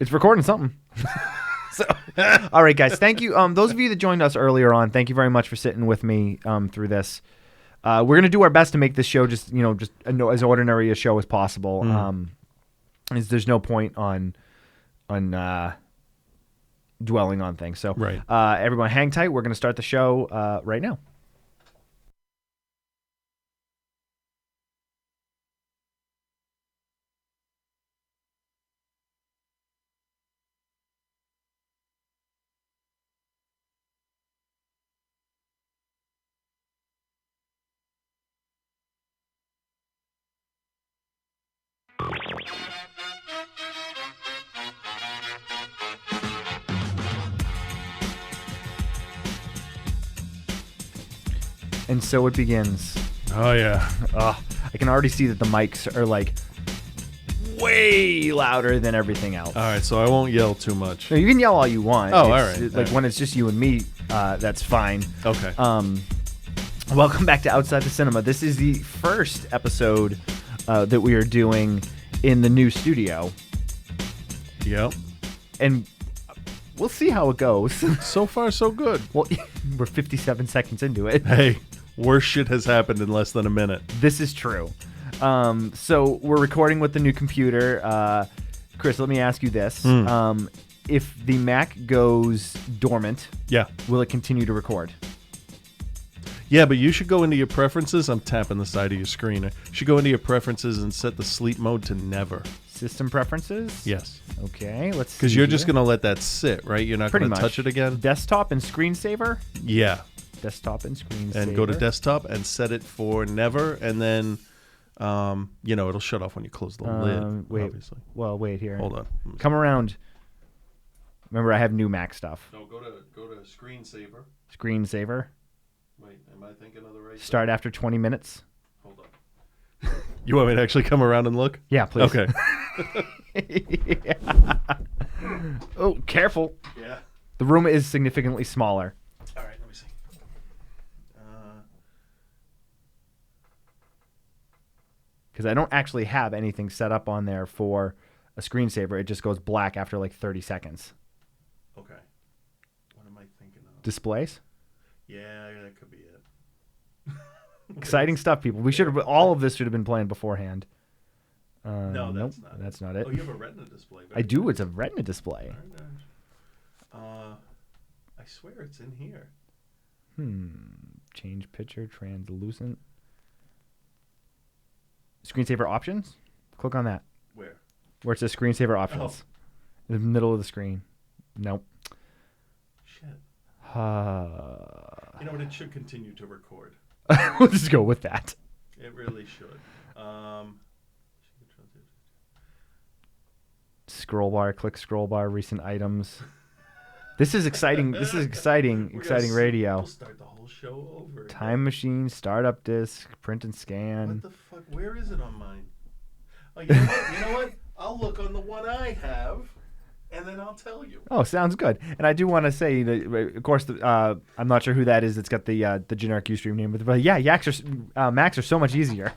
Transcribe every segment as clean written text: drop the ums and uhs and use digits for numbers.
It's recording something. So, all right, guys. Thank you. Those of you that joined us earlier on, thank you very much for sitting with me through this. We're gonna do our best to make this show just as ordinary a show as possible. There's no point on dwelling on things. So, right. Everyone, hang tight. We're gonna start the show right now. And so it begins. Oh, yeah. I can already see that the mics are like way louder than everything else. All right, so I won't yell too much. No, you can yell all you want. Oh, all right. When it's just you and me, that's fine. Okay. Welcome back to Outside the Cinema. This is the first episode that we are doing in the new studio. Yep. And we'll see how it goes. So far, so good. Well, we're 57 seconds into it. Hey, worse shit has happened in less than a minute. This is true. So we're recording with the new computer. Chris, let me ask you this. If the Mac goes dormant, Yeah. will it continue to record? Yeah, but you should go into your preferences. I'm tapping the side of your screen. You should go into your preferences and set the sleep mode to never. System preferences? Yes. Okay, let's see. Because you're just going to let that sit, right? You're not Pretty going to much. touch it again? Desktop and screensaver? Yeah. Desktop and screensaver. And go to desktop and set it for never, and then, it'll shut off when you close the lid, wait. obviously. Well, wait here. Hold on. Come around. Remember, I have new Mac stuff. No, go to screensaver. Screensaver. Wait, am I thinking of the right Start after 20 minutes. Hold on. You want me to actually come around and look? Yeah, please. Okay. Oh, careful. Yeah. The room is significantly smaller. All right, let me see. Because I don't actually have anything set up on there for a screensaver. It just goes black after like 30 seconds. Okay. What am I thinking of? Displays? Yeah, that could be it. Exciting stuff, people. We should have. All of this should have been planned beforehand. No, that's nope, not that's it. not it. Oh, you have a Retina display. I do. It's a Retina display. I swear it's in here. Change picture, translucent. Screensaver options? Click on that. Where? Where it says screensaver options. In the middle of the screen. Nope. Shit. You You know what? It should continue to record. We'll just go with that. It really should. Scroll bar, click scroll bar, recent items. This is exciting. This is exciting radio. We'll start the whole show over. Time machine, startup disk, print and scan. What the fuck? Where is it on mine? Oh, you know what? I'll look on the one I have, and then I'll tell you. Oh, sounds good. And I do want to say that, of course, I'm not sure who that is. It's got the generic Ustream name, but yeah, Macs are so much easier.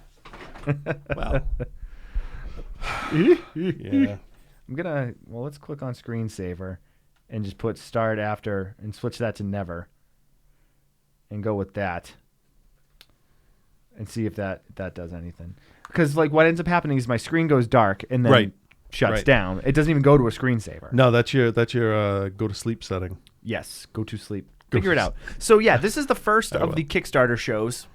Wow. Yeah. Let's click on screensaver and just put start after and switch that to never and go with that and see if that does anything. Because like what ends up happening is my screen goes dark and then shuts down. It doesn't even go to a screensaver. No, that's your go to sleep setting. Yes, go to sleep. Figure it out. So yeah, this is the first of the Kickstarter shows.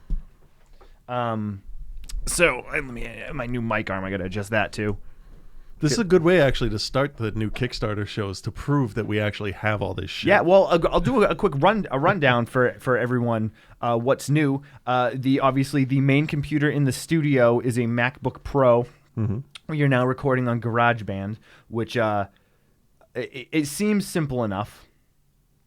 So let me my new mic arm. I gotta adjust that too. This is a good way actually to start the new Kickstarter shows to prove that we actually have all this shit. Yeah, well, I'll do a quick rundown for everyone. What's new? Obviously the main computer in the studio is a MacBook Pro. Mm-hmm. You're now recording on GarageBand, which it seems simple enough.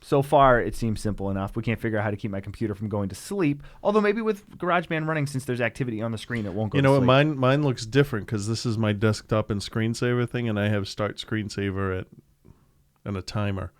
So far, it seems simple enough. We can't figure out how to keep my computer from going to sleep. Although maybe with GarageBand running, since there's activity on the screen, it won't go to sleep. You know what? Mine looks different because this is my desktop and screensaver thing, and I have start screensaver and a timer.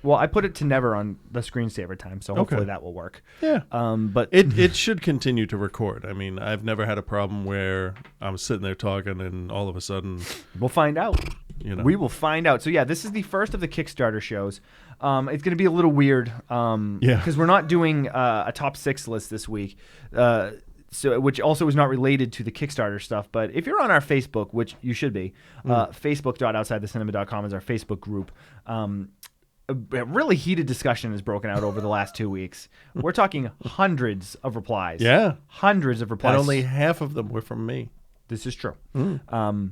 Well, I put it to never on the screensaver time, so hopefully that will work. Yeah. But it should continue to record. I mean, I've never had a problem where I'm sitting there talking and all of a sudden... We'll find out. You know, We will find out. So yeah, this is the first of the Kickstarter shows. It's going to be a little weird. Because we're not doing a top 6 list this week. Which also is not related to the Kickstarter stuff. But if you're on our Facebook, which you should be, facebook.outsidethecinema.com is our Facebook group. A really heated discussion has broken out over the last 2 weeks. We're talking hundreds of replies. Yeah. Hundreds of replies. And only half of them were from me. This is true. And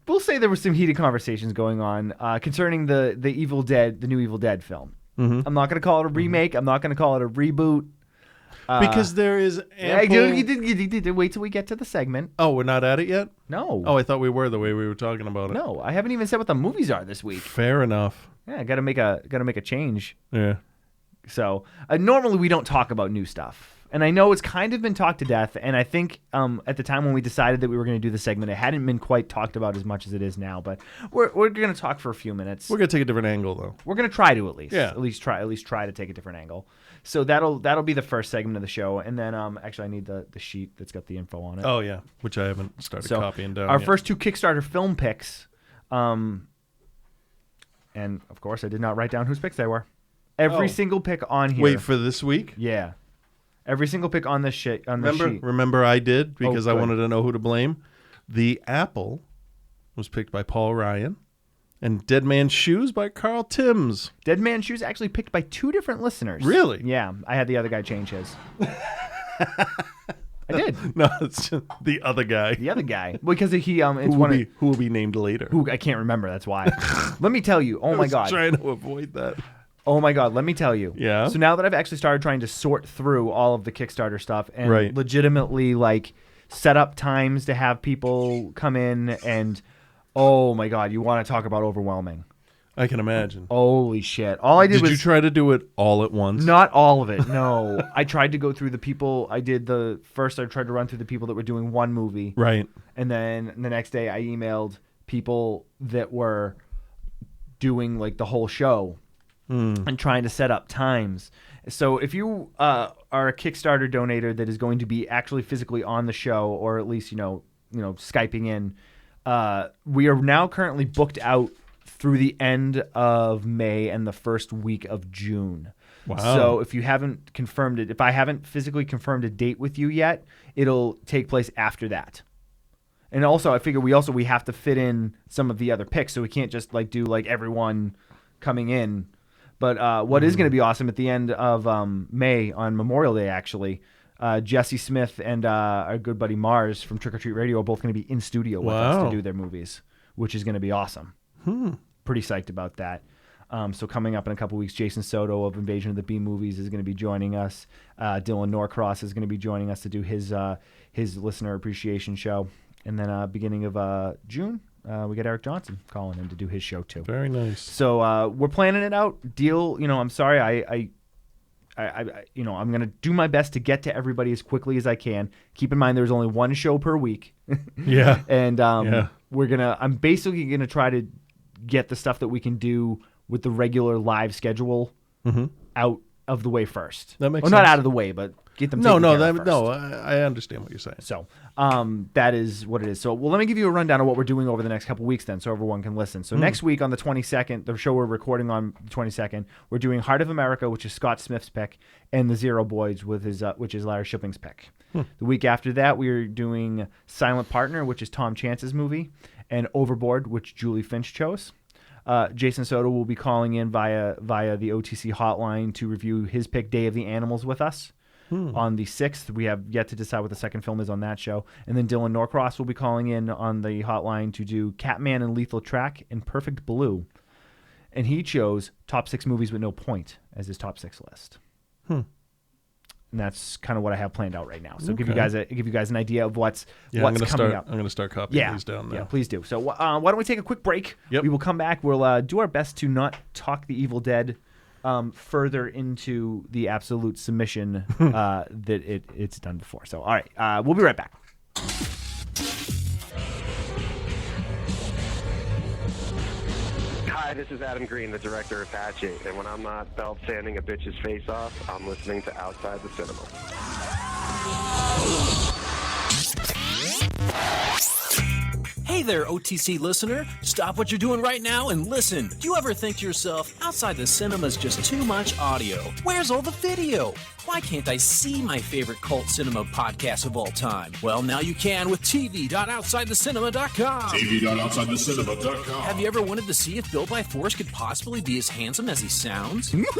we'll say there were some heated conversations going on concerning the Evil Dead, the new Evil Dead film. I'm not going to call it a remake. I'm not going to call it a reboot. Because there is ample... Wait till we get to the segment. Oh, we're not at it yet? No. Oh, I thought we were the way we were talking about it. No, I haven't even said what the movies are this week. Fair enough. Yeah, I got to make a change. Yeah. So normally we don't talk about new stuff. And I know it's kind of been talked to death, and I think at the time when we decided that we were going to do the segment, it hadn't been quite talked about as much as it is now. But we're going to talk for a few minutes. We're going to take a different angle, though. We're going to try to at least. Yeah. At least try to take a different angle. So that'll be the first segment of the show, and then actually I need the sheet that's got the info on it. Oh yeah, which I haven't started copying down. Our yet. first 2 Kickstarter film picks, and of course I did not write down whose picks they were. Every single pick on here. Wait for this week. Yeah. Every single pick on this sheet. Remember I did because I good. wanted to know who to blame. The apple was picked by Paul Ryan, and Dead Man's Shoes by Carl Timms. Dead Man's Shoes actually picked by 2 different listeners. Really? Yeah. I had the other guy change his. I did. No, it's just the other guy. The other guy, because he who will be named later. Who I can't remember. That's why. Let me tell you. Oh my God. Trying to avoid that. Oh my God, let me tell you. Yeah. So now that I've actually started trying to sort through all of the Kickstarter stuff and Right. legitimately like set up times to have people come in and oh my God, you want to talk about overwhelming. I can imagine. Holy shit. All I did was you try to do it all at once? not all of it. No. I tried to go through the people. I tried to run through the people that were doing one movie. Right. And then the next day I emailed people that were doing like the whole show. And trying to set up times. So if you are a Kickstarter donator that is going to be actually physically on the show, or at least Skyping in, we are now currently booked out through the end of May and the first week of June. Wow. So if you haven't confirmed it, if I haven't physically confirmed a date with you yet, it'll take place after that. And also, I figure we have to fit in some of the other picks, so we can't just like do like everyone coming in. But what is going to be awesome at the end of May on Memorial Day, actually, Jesse Smith and our good buddy Mars from Trick or Treat Radio are both going to be in studio with us to do their movies, which is going to be awesome. Pretty psyched about that. So coming up in a couple weeks, Jason Soto of Invasion of the Bee Movies is going to be joining us. Dylan Norcross is going to be joining us to do his listener appreciation show. And then beginning of June, we got Eric Johnson calling in to do his show too. Very nice. So we're planning it out. I'm sorry. I'm going to do my best to get to everybody as quickly as I can. Keep in mind there's only 1 show per week. Yeah. And I'm basically going to try to get the stuff that we can do with the regular live schedule out of the way first. That makes sense. Not out of the way, but get them taken care of first. I understand what you're saying. So that is what it is. So, let me give you a rundown of what we're doing over the next couple weeks then, so everyone can listen. So next week on the 22nd, the show we're recording on the 22nd, we're doing Heart of America, which is Scott Smith's pick, and The Zero Boys, with his which is Larry Shipping's pick. The week after that, we're doing Silent Partner, which is Tom Chance's movie, and Overboard, which Julie Finch chose. Jason Soto will be calling in via the OTC hotline to review his pick, Day of the Animals, with us. On the 6th, we have yet to decide what the second film is on that show. And then Dylan Norcross will be calling in on the hotline to do Catman and Lethal Track and Perfect Blue. And he chose Top 6 Movies with No Point as his top 6 list. And that's kind of what I have planned out right now. So give you guys an idea of what's coming up. I'm going to start copying these down now. Yeah, please do. So why don't we take a quick break? Yep. We will come back. We'll do our best to not talk the Evil Dead further into the absolute submission that it's done before. So, all right, we'll be right back. Hi, this is Adam Green, the director of Hatchet, and when I'm not belt sanding a bitch's face off, I'm listening to Outside the Cinema. Hey there, OTC listener. Stop what you're doing right now and listen. Do you ever think to yourself, outside the cinema is just too much audio? Where's all the video? Why can't I see my favorite cult cinema podcast of all time? Well, now you can with tv.outsidethecinema.com. tv.outsidethecinema.com. Have you ever wanted to see if Bill by Force could possibly be as handsome as he sounds? Reverend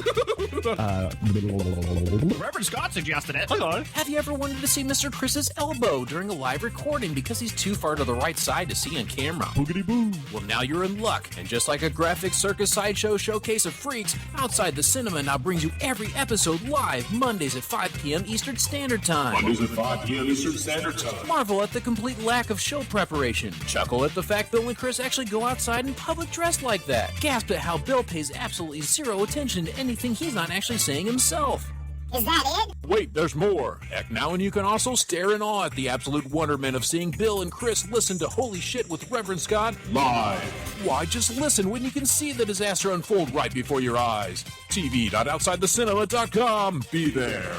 Scott suggested it. Have you ever wanted to see Mr. Chris's elbow during a live recording because he's too far to the right side to see on camera? Boogity boo. Well, now you're in luck. And just like a graphic circus sideshow showcase of freaks, Outside the Cinema now brings you every episode live Mondays at 5 p.m. Eastern Standard Time. Mondays at 5 p.m. Eastern Standard Time. Marvel at the complete lack of show preparation. Chuckle at the fact Bill and Chris actually go outside in public dressed like that. Gasp at how Bill pays absolutely zero attention to anything he's not actually saying himself. Is that it? Wait, there's more. Heck, now and you can also stare in awe at the absolute wonderment of seeing Bill and Chris listen to Holy Shit with Reverend Scott Live. Why just listen when you can see the disaster unfold right before your eyes? tv.outsidethecinema.com. Be there.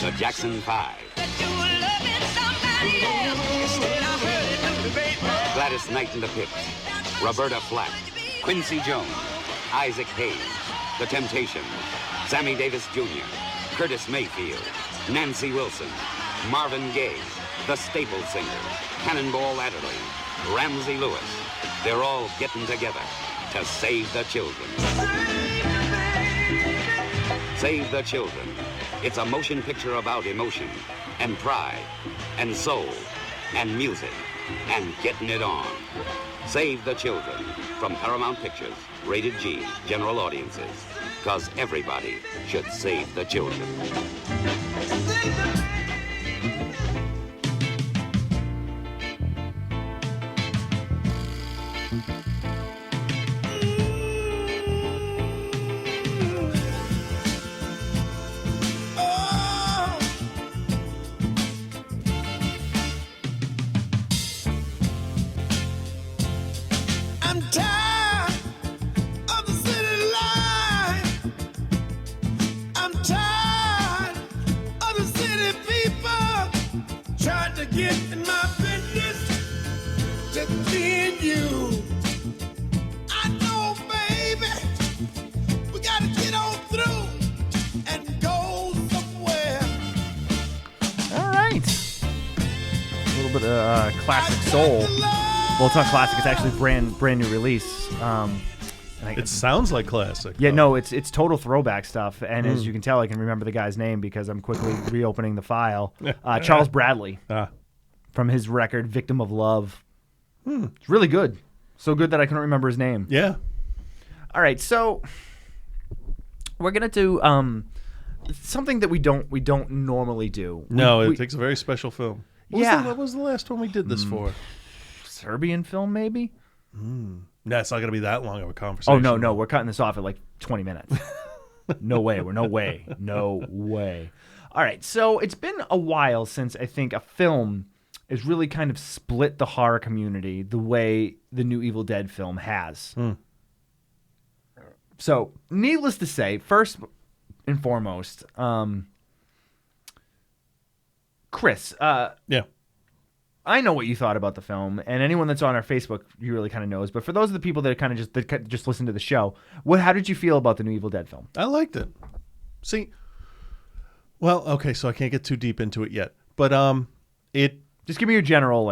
The Jackson 5. Gladys Knight and the Pips. Roberta Flack. Quincy Jones. Isaac Hayes. The Temptations. Sammy Davis Jr. Curtis Mayfield. Nancy Wilson. Marvin Gaye. The Staples Singers. Cannonball Adderley. Ramsey Lewis. They're all getting together to save the children. Save the Children. It's a motion picture about emotion and pride and soul and music and getting it on. Save the Children from Paramount Pictures. Rated G. General audiences. Because everybody should save the children. I'm tired of the city life. I'm tired of the city people trying to get in my business, just me and you. I know, baby, we gotta get on through and go somewhere. All right. A little bit of classic soul. Well, it's not classic. It's actually brand new release. It sounds like classic. Yeah, though. no, it's total throwback stuff. And as you can tell, I can remember the guy's name because I'm quickly reopening the file. Charles Bradley from his record "Victim of Love." It's really good. So good that I couldn't remember his name. Yeah. All right, so we're gonna do something that we don't normally do. No, We- it takes a very special film. What was the last one we did this for? Serbian film, maybe. No, it's not going to be that long of a conversation. Oh no, we're cutting this off at like 20 minutes. No way. No way. All right, so it's been a while since I think a film has really kind of split the horror community the way the new Evil Dead film has. So, needless to say, first and foremost, Chris, Yeah. I know what you thought about the film, and anyone that's on our Facebook, you really kind of knows. But for those of the people that kind of just listen to the show, how did you feel about the new Evil Dead film? I liked it. See, well, okay, so I can't get too deep into it yet, but it Just give me your general,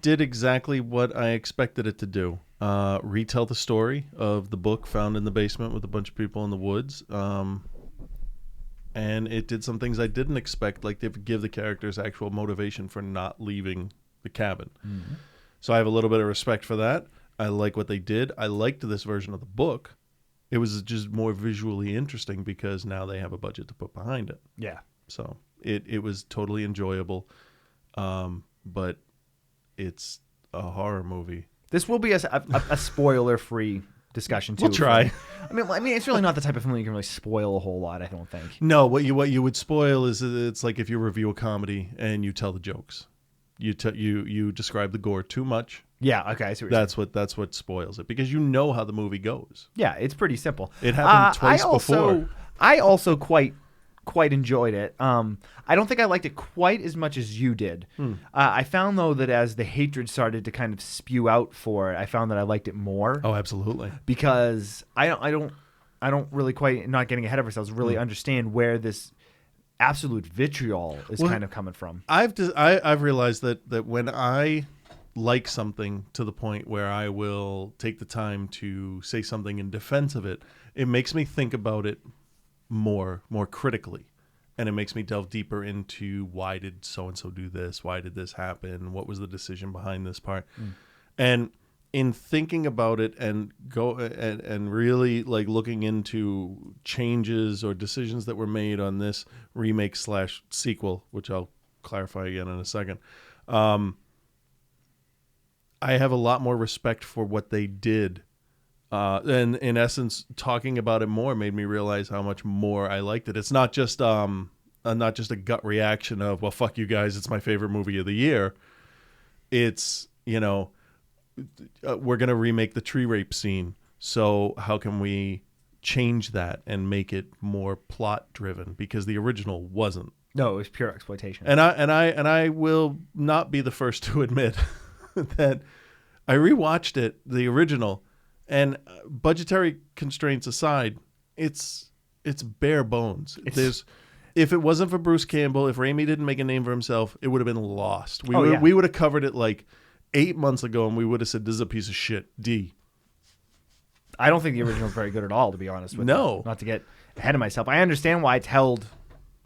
did exactly what I expected it to do. Retell the story of the book found in the basement with a bunch of people in the woods. And it did some things I didn't expect, like they would give the characters actual motivation for not leaving the cabin. Mm-hmm. So I have a little bit of respect for that. I like what they did. I liked this version of the book. It was just more visually interesting because now they have a budget to put behind it. Yeah. So it was totally enjoyable. But it's a horror movie. This will be a spoiler-free discussion too. We'll try. I mean, it's really not the type of film you can really spoil a whole lot. I don't think. No, what you would spoil is it's like if you review a comedy and you tell the jokes. You describe the gore too much. Yeah, okay, I see what you're saying. That's what spoils it, because you know how the movie goes. Yeah, it's pretty simple. It happened twice before. I also quite enjoyed it. I don't think I liked it quite as much as you did. I found, though, that as the hatred started to kind of spew out for it, I found that I liked it more. Oh, absolutely. Because I don't really quite, not getting ahead of ourselves, really understand where this absolute vitriol is kind of coming from. I've realized that when I like something to the point where I will take the time to say something in defense of it, it makes me think about it more critically, and it makes me delve deeper into why did so and so do this, why did this happen, what was the decision behind this part. And in thinking about it and really like looking into changes or decisions that were made on this remake / sequel, which I'll clarify again in a second, I have a lot more respect for what they did. And in essence, talking about it more made me realize how much more I liked it. It's not just a gut reaction of, well, fuck you guys, it's my favorite movie of the year. It's, we're going to remake the tree rape scene. So how can we change that and make it more plot driven? Because the original wasn't. No, it was pure exploitation. And I will not be the first to admit that I rewatched it, the original, and budgetary constraints aside, it's bare bones. If it wasn't for Bruce Campbell, if Raimi didn't make a name for himself, it would have been lost. We would have covered it like 8 months ago, and we would have said, this is a piece of shit. D. I don't think the original is very good at all, to be honest with you. Not to get ahead of myself. I understand why it's held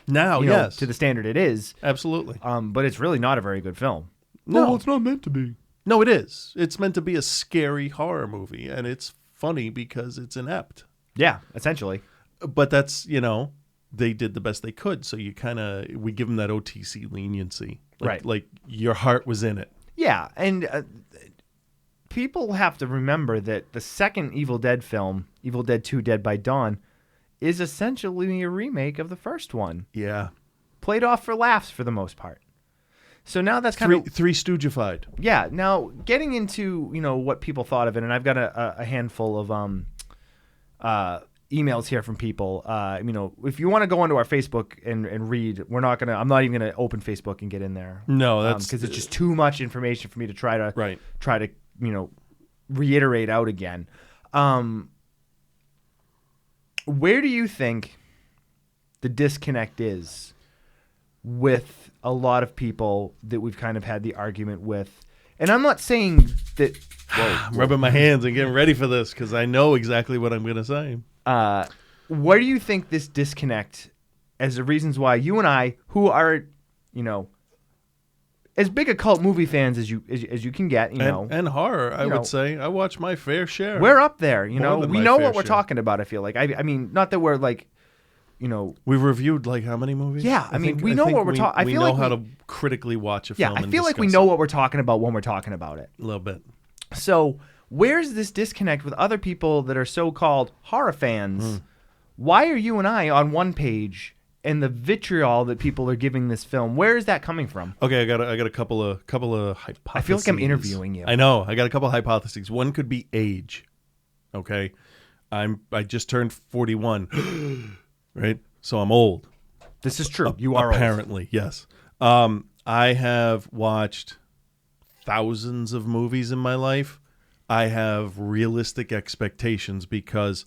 now, yes, to the standard it is. Absolutely. But it's really not a very good film. No, it's not meant to be. No, it is. It's meant to be a scary horror movie, and it's funny because it's inept. Yeah, essentially. But that's, they did the best they could, so we give them that OTC leniency. Right. Like your heart was in it. Yeah, and people have to remember that the second Evil Dead film, Evil Dead 2: Dead by Dawn, is essentially a remake of the first one. Yeah. Played off for laughs for the most part. So now that's kind of Three Stoogified. Yeah. Now getting into what people thought of it, and I've got a handful of emails here from people. If you want to go onto our Facebook and read, I'm not even gonna open Facebook and get in there. No, that's because it's just too much information for me to try to reiterate out again. Where do you think the disconnect is with a lot of people that we've kind of had the argument with? And I'm not saying that... I'm rubbing my hands and getting ready for this because I know exactly what I'm going to say. Where do you think this disconnect, as the reasons why you and I, who are, as big a cult movie fans as you can get, and horror, I would say, I watch my fair share. We're up there, we know what we're share. talking about. I feel like, I mean, not that we're like, we've reviewed like how many movies? Yeah, we know what we're talking. We know how to critically watch a film. Yeah, I feel like we know what we're talking about when we're talking about it. A little bit. So where's this disconnect with other people that are so-called horror fans? Why are you and I on one page, and the vitriol that people are giving this film, where is that coming from? Okay, I got a couple of hypotheses. I feel like I'm interviewing you. I know. I got a couple of hypotheses. One could be age. Okay, I just turned 41, right? So I'm old. This is true. You are apparently old. Yes. I have watched thousands of movies in my life. I have realistic expectations because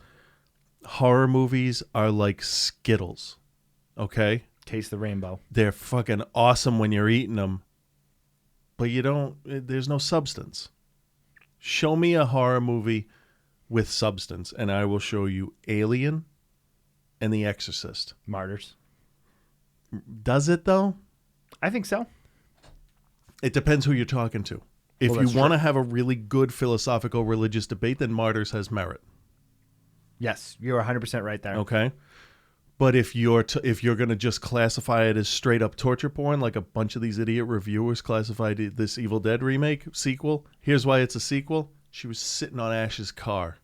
horror movies are like Skittles. Okay? Taste the rainbow. They're fucking awesome when you're eating them, but there's no substance. Show me a horror movie with substance, and I will show you Alien and The Exorcist. Martyrs. Does it, though? I think so. It depends who you're talking to. If you want to have a really good philosophical religious debate, then Martyrs has merit. Yes, you're 100% right there. Okay? But if you're going to just classify it as straight up torture porn, like a bunch of these idiot reviewers classified this Evil Dead remake sequel, here's why it's a sequel. She was sitting on Ash's car.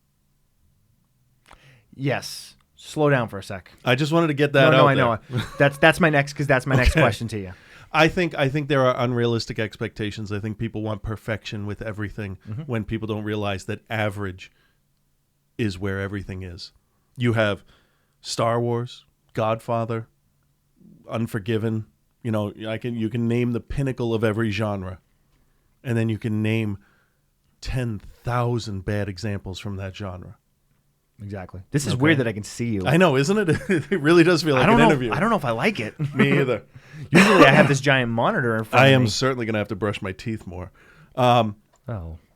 Yes. Slow down for a sec. I just wanted to get that out. No, I know. That's my next, because that's my next question to you. I think there are unrealistic expectations. I think people want perfection with everything when people don't realize that average is where everything is. You have Star Wars, Godfather, Unforgiven. You know, you can name the pinnacle of every genre, and then you can name 10,000 bad examples from that genre. Exactly. This is weird that I can see you. I know, isn't it? It really does feel like an interview. I don't know if I like it. Me either. Usually I have this giant monitor in front I of am me. certainly going to have to brush my teeth more. Oh.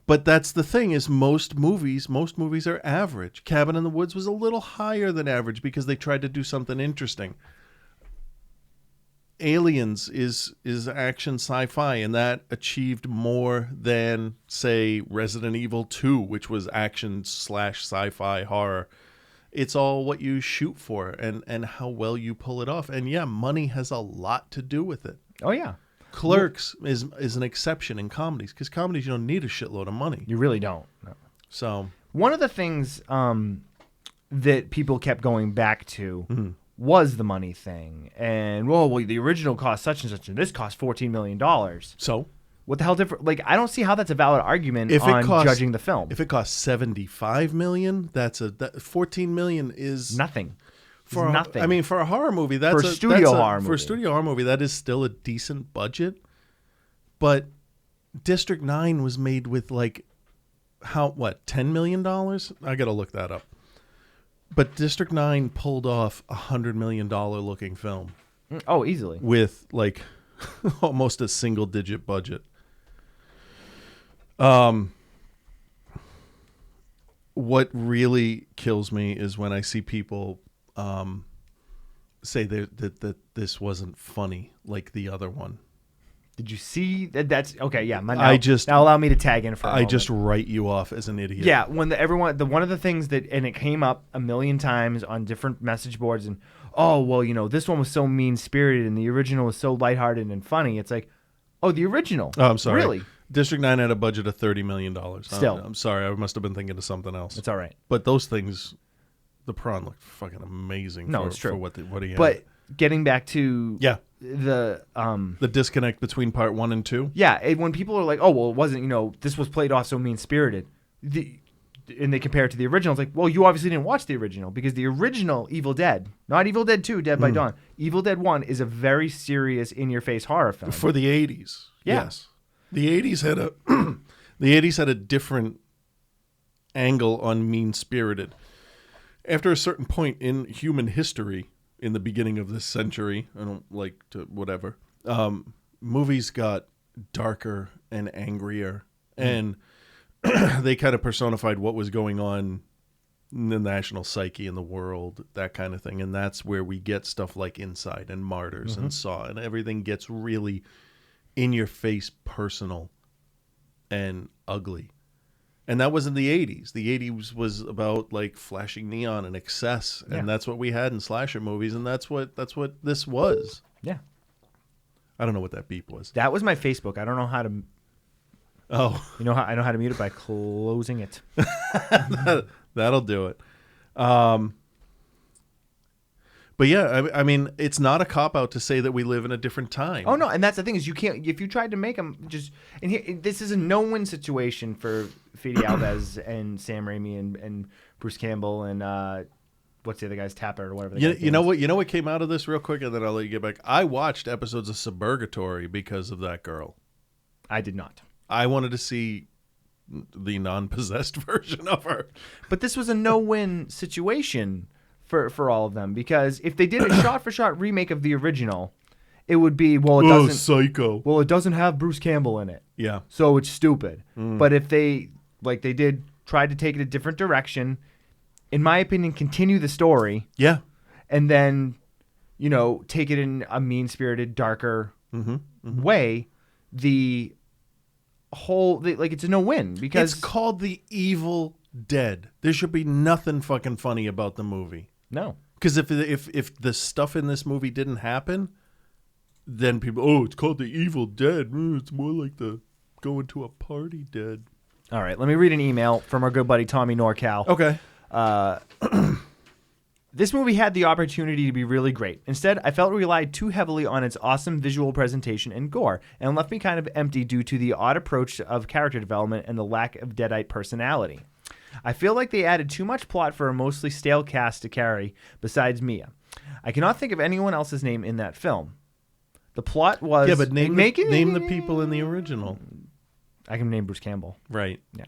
But that's the thing is most movies are average. Cabin in the Woods was a little higher than average because they tried to do something interesting. Aliens is action sci-fi, and that achieved more than, say, Resident Evil 2, which was action / sci-fi horror. It's all what you shoot for and how well you pull it off. And yeah, money has a lot to do with it. Oh, yeah. Clerks is an exception in comedies because comedies you don't need a shitload of money. You really don't. No. So one of the things that people kept going back to was the money thing. And, well, the original cost such and such, and this cost $14 million. So? What the hell different? Like, I don't see how that's a valid argument on judging the film. If it costs $75 million, $14 million is nothing. For nothing. I mean, for a horror movie, For a studio horror movie, that is still a decent budget. But District 9 was made with $10 million? I got to look that up. But District 9 pulled off a $100 million looking film. Oh, easily. With almost a single digit budget. What really kills me is when I see people say that this wasn't funny like the other one. Did you see that? That's okay. Yeah, now allow me to tag in for. I just write you off as an idiot. Yeah, when one of the things that, and it came up a million times on different message boards, and this one was so mean spirited, and the original was so lighthearted and funny. It's like, oh, the original. Oh, I'm sorry. Really? District 9 had a budget of $30 million. Still, I'm sorry. I must have been thinking of something else. It's all right. But those things, the prawn looked fucking amazing. No, it's true. For what he had. But getting back to the disconnect between part 1 and 2. Yeah, when people are like, oh, well, it wasn't, this was played off so mean-spirited. And they compare it to the original. It's like, well, you obviously didn't watch the original because the original Evil Dead, not Evil Dead 2, Dead by Dawn, Evil Dead 1 is a very serious, in-your-face horror film. For the 80s. Yeah. Yes. The 80s had a different angle on mean-spirited. After a certain point in human history, in the beginning of this century, I don't like to whatever, movies got darker and angrier, and they kind of personified what was going on in the national psyche in the world, that kind of thing. And that's where we get stuff like Inside and Martyrs and Saw, and everything gets really in your face, personal and ugly. And that was in the 80s. The 80s was about flashing neon and excess, and that's what we had in slasher movies, and that's what this was. Yeah. I don't know what that beep was. That was my Facebook. I don't know how to. Oh. I know how to mute it by closing it. That'll do it. But yeah, I mean, it's not a cop-out to say that we live in a different time. Oh, no, and that's the thing is you can't, if you tried to make them just, and here, this is a no-win situation for Fede Alves and Sam Raimi and Bruce Campbell and what's the other guy's Tapper or whatever. You know what came out of this real quick, and then I'll let you get back. I watched episodes of Suburgatory because of that girl. I did not. I wanted to see the non-possessed version of her. But this was a no-win situation for all of them, because if they did a shot-for-shot remake of the original, it would be, well, it doesn't. Psycho. Well, it doesn't have Bruce Campbell in it. Yeah. So it's stupid. But if they, like they did, tried to take it a different direction, in my opinion, continue the story. Yeah. And then, take it in a mean-spirited, darker way, the whole, it's a no-win, because it's called The Evil Dead. There should be nothing fucking funny about the movie. No. Because if the stuff in this movie didn't happen, then people, it's called The Evil Dead. It's more like the going to a party dead. All right, let me read an email from our good buddy Tommy Norcal. Okay. This movie had the opportunity to be really great. Instead, I felt it relied too heavily on its awesome visual presentation and gore, and left me kind of empty due to the odd approach of character development and the lack of Deadite personality. I feel like they added too much plot for a mostly stale cast to carry, besides Mia. I cannot think of anyone else's name in that film. The plot was... Yeah, but name the people in the original. I can name Bruce Campbell. Right. Yeah.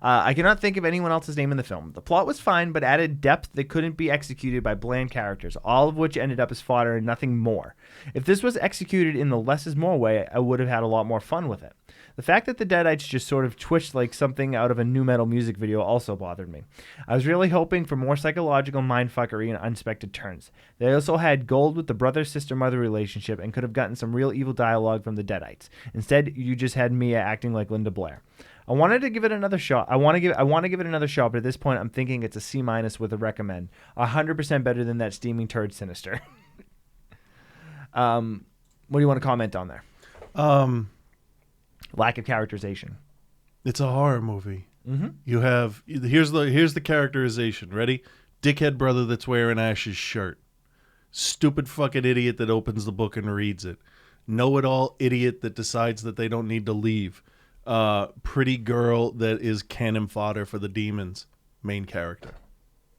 I cannot think of anyone else's name in the film. The plot was fine, but added depth that couldn't be executed by bland characters, all of which ended up as fodder and nothing more. If this was executed in the less is more way, I would have had a lot more fun with it. The fact that the Deadites just sort of twitched like something out of a nu metal music video also bothered me. I was really hoping for more psychological mindfuckery and unexpected turns. They also had gold with the brother-sister-mother relationship and could have gotten some real evil dialogue from the Deadites. Instead, you just had Mia acting like Linda Blair. I wanted to give it another shot. I want to give it another shot, but at this point, I'm thinking it's a C- with a recommend. 100% better than that steaming turd Sinister. What do you want to comment on there? Lack of characterization. It's a horror movie. Mm-hmm. You have here's the characterization. Ready? Dickhead brother that's wearing Ash's shirt. Stupid fucking idiot that opens the book and reads it. Know-it-all idiot that decides that they don't need to leave. Pretty girl that is cannon fodder for the demons. Main character.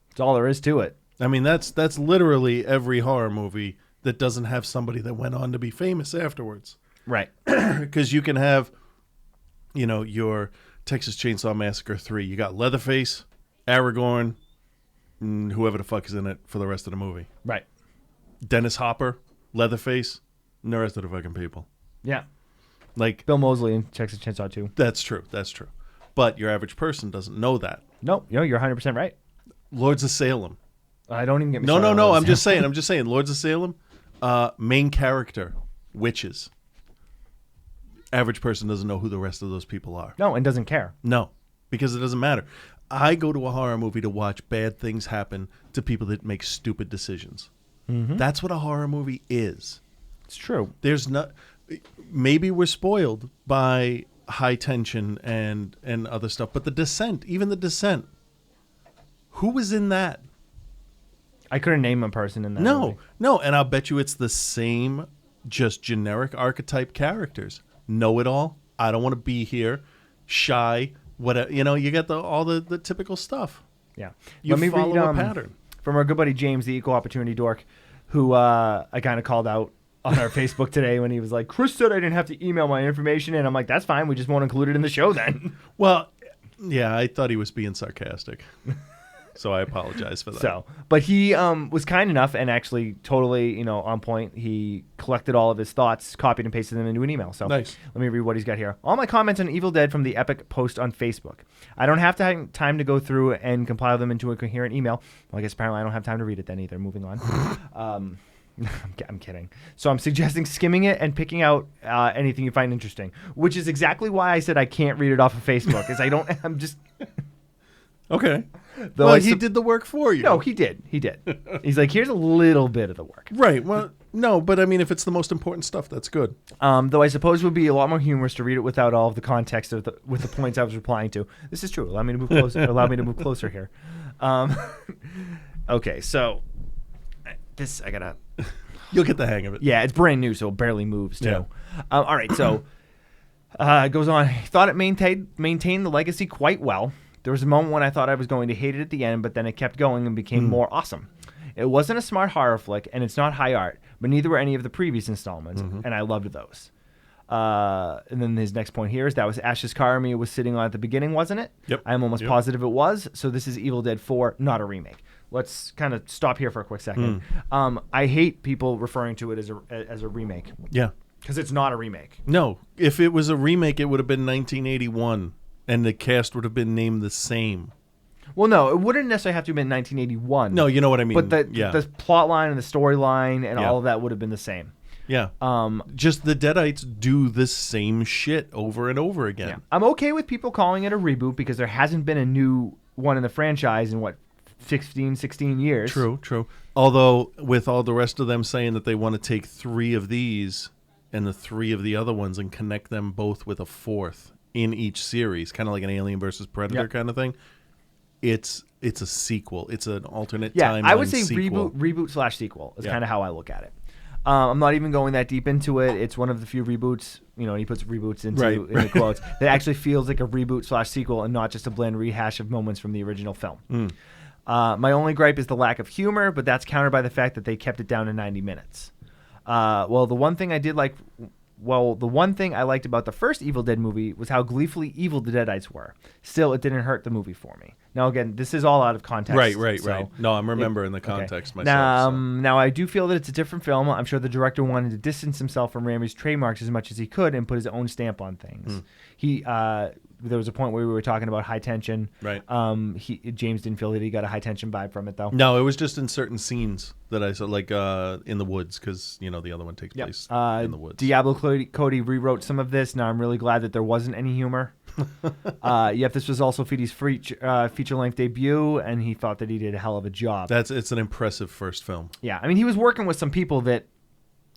That's all there is to it. I mean, that's literally every horror movie that doesn't have somebody that went on to be famous afterwards. Right. Because you can have, your Texas Chainsaw Massacre 3. You got Leatherface, Aragorn, and whoever the fuck is in it for the rest of the movie. Right. Dennis Hopper, Leatherface, and the rest of the fucking people. Yeah. Like Bill Moseley in Texas Chainsaw 2. That's true. But your average person doesn't know that. No, you're 100% right. Lords of Salem. I don't even get me No. started. I'm just saying. Lords of Salem, main character, witches. Average person doesn't know who the rest of those people are. No, and doesn't care. No, because it doesn't matter. I go to a horror movie to watch bad things happen to people that make stupid decisions. Mm-hmm. That's what a horror movie is. It's true. There's not. Maybe we're spoiled by high tension and other stuff, but The Descent, even The Descent, who was in that? I couldn't name a person in that movie. No, and I'll bet you it's the same, just generic archetype characters. Know it all. I don't want to be here. Shy. Whatever. You get all the typical stuff. Yeah. You follow a pattern. From our good buddy James, the equal opportunity dork, who I kind of called out on our Facebook today when he was like, Chris said I didn't have to email my information, and I'm like, that's fine. We just won't include it in the show then. Well, yeah, I thought he was being sarcastic. So I apologize for that. But he was kind enough and actually totally, on point. He collected all of his thoughts, copied and pasted them into an email. So nice. Let me read what he's got here. All my comments on Evil Dead from the Epic post on Facebook. I don't have time to go through and compile them into a coherent email. Well, I guess apparently I don't have time to read it then either. Moving on. I'm kidding. So I'm suggesting skimming it and picking out anything you find interesting, which is exactly why I said I can't read it off of Facebook. I'm just... Okay. Though he did the work for you. No, he did. He's like, here's a little bit of the work. Right. Well, no, but I mean, if it's the most important stuff, that's good. Though I suppose it would be a lot more humorous to read it without all of the context with the points I was replying to. This is true. Allow me to move closer. Closer here. Okay, so this I gotta. You'll get the hang of it. Yeah, it's brand new, so it barely moves too. Yeah. All right, so it goes on. I thought it maintained the legacy quite well. There was a moment when I thought I was going to hate it at the end, but then it kept going and became more awesome. It wasn't a smart horror flick, and it's not high art, but neither were any of the previous installments, and I loved those. And then his next point here is that was Ash's car Mia was sitting on at the beginning, wasn't it? Yep. I'm almost positive it was, so this is Evil Dead 4, not a remake. Let's kind of stop here for a quick second. I hate people referring to it as a remake. Yeah. Because it's not a remake. No. If it was a remake, it would have been 1981. And the cast would have been named the same. Well, no, it wouldn't necessarily have to have been 1981. No, you know what I mean. But the plot line and the storyline and all of that would have been the same. Yeah. Just the Deadites do the same shit over and over again. Yeah. I'm okay with people calling it a reboot because there hasn't been a new one in the franchise in, 16 years. True. Although, with all the rest of them saying that they want to take 3 of these and the 3 of the other ones and connect them both with a 4th in each series, kind of like an Alien versus Predator kind of thing. It's it's a sequel. It's an alternate Yeah, timeline I would say sequel. reboot/sequel is Yeah. kind of how I look at it. I'm not even going that deep into it. It's one of the few reboots, he puts reboots in the quotes, that actually feels like a reboot/sequel and not just a bland rehash of moments from the original film. My only gripe is the lack of humor, but that's countered by the fact that they kept it down to 90 minutes. The one thing I liked about the first Evil Dead movie was how gleefully evil the Deadites were. Still, it didn't hurt the movie for me. Now, again, this is all out of context. Right. No, I'm remembering the context myself. Now, I do feel that it's a different film. I'm sure the director wanted to distance himself from Raimi's trademarks as much as he could and put his own stamp on things. There was a point where we were talking about High Tension. Right. James didn't feel that he got a High Tension vibe from it, though. No, it was just in certain scenes that I saw, like in the woods, because the other one takes place in the woods. Diablo Cody rewrote some of this. Now I'm really glad that there wasn't any humor. Yet this was also Feedy's feature-length debut, and he thought that he did a hell of a job. It's an impressive first film. Yeah, I mean, he was working with some people that,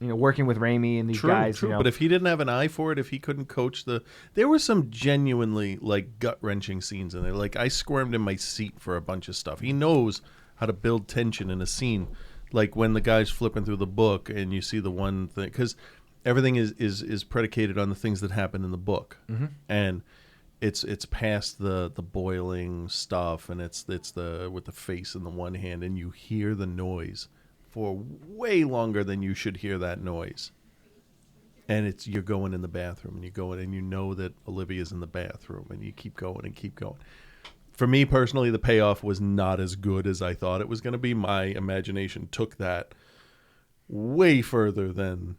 working with Raimi and these guys. True. But if he didn't have an eye for it, if he couldn't coach there were some genuinely like gut-wrenching scenes in there. Like I squirmed in my seat for a bunch of stuff. He knows how to build tension in a scene, like when the guy's flipping through the book and you see the one thing, because everything is predicated on the things that happen in the book, and it's past the boiling stuff, and it's the with the face in the one hand, and you hear the noise for way longer than you should hear that noise. And you're going in the bathroom, and you go in, and you know that Olivia's in the bathroom, and you keep going and keep going. For me personally, the payoff was not as good as I thought it was going to be. My imagination took that way further than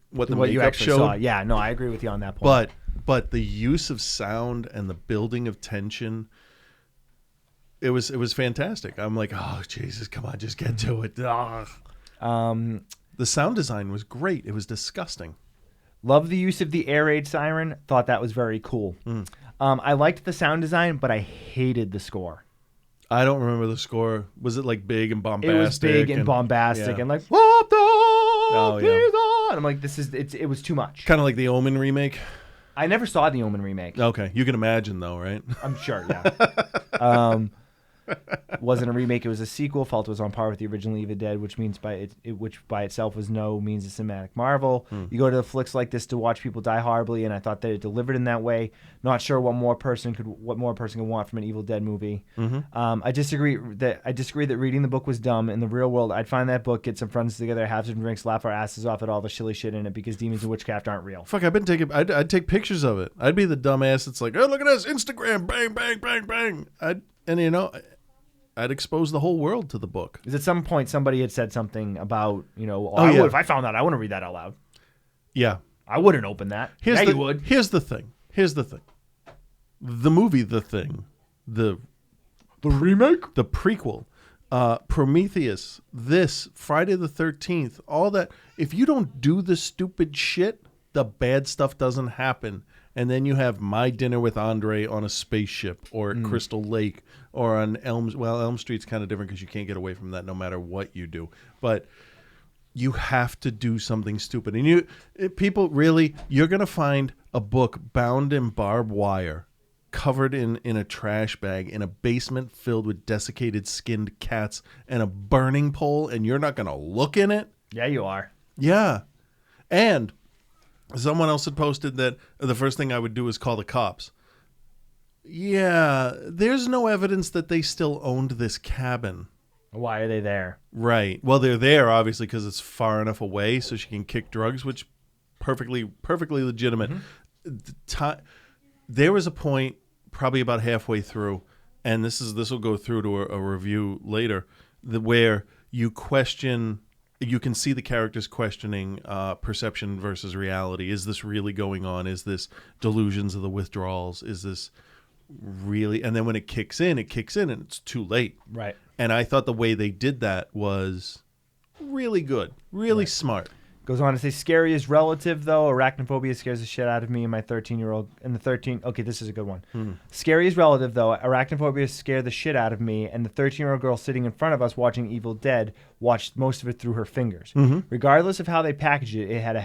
what the what you makeup actually showed. saw. Yeah, no, I agree with you on that point. But the use of sound and the building of tension, it was fantastic. I'm like, oh Jesus, come on, just get to it. The sound design was great. It was disgusting. Love the use of the air raid siren. Thought that was very cool. I liked the sound design, but I hated the score. I don't remember the score. Was it like big and bombastic? It was big and bombastic, yeah. and like, what the? Oh, yeah. Please on. I'm like, it was too much. Kind of like the Omen remake. I never saw the Omen remake. Okay, you can imagine though, right? I'm sure, yeah. Wasn't a remake; it was a sequel. Felt it was on par with the original Evil Dead, which by itself was means a cinematic marvel. You go to flicks like this to watch people die horribly, and I thought that it delivered in that way. Not sure what more a person could want from an Evil Dead movie. I disagree that reading the book was dumb. In the real world, I'd find that book, get some friends together, have some drinks, laugh our asses off at all the silly shit in it because demons and witchcraft aren't real. Fuck, I'd take pictures of it. I'd be the dumbass that's like, oh, look at this, Instagram, bang, bang, bang, bang. I'd expose the whole world to the book. Because at some point somebody had said something about, if I found that, I want to read that out loud. Yeah. I wouldn't open that. You would. Here's the thing. The movie, The Thing, the remake? The prequel, Prometheus, this, Friday the 13th, all that. If you don't do the stupid shit, the bad stuff doesn't happen. And then you have My Dinner with Andre on a spaceship, or at Crystal Lake, or on Elm Street's kind of different because you can't get away from that no matter what you do. But you have to do something stupid. And you're going to find a book bound in barbed wire, covered in a trash bag, in a basement filled with desiccated skinned cats and a burning pole, and you're not going to look in it? Yeah, you are. Yeah. And someone else had posted that the first thing I would do is call the cops. Yeah, there's no evidence that they still owned this cabin. Why are they there? Right. Well, they're there, obviously, because it's far enough away so she can kick drugs, which perfectly legitimate. There was a point, probably about halfway through, and this will go through to a review later, where you can see the characters questioning perception versus reality. Is this really going on? Is this delusions of the withdrawals? Is this really? And then when it kicks in and it's too late. Right. And I thought the way they did that was really good, really smart. Goes on to say, scary is relative, though. Arachnophobia scares the shit out of me and my 13-year-old. Okay, this is a good one. Scary is relative, though. Arachnophobia scared the shit out of me, and the 13-year-old girl sitting in front of us watching Evil Dead watched most of it through her fingers. Regardless of how they packaged it, I had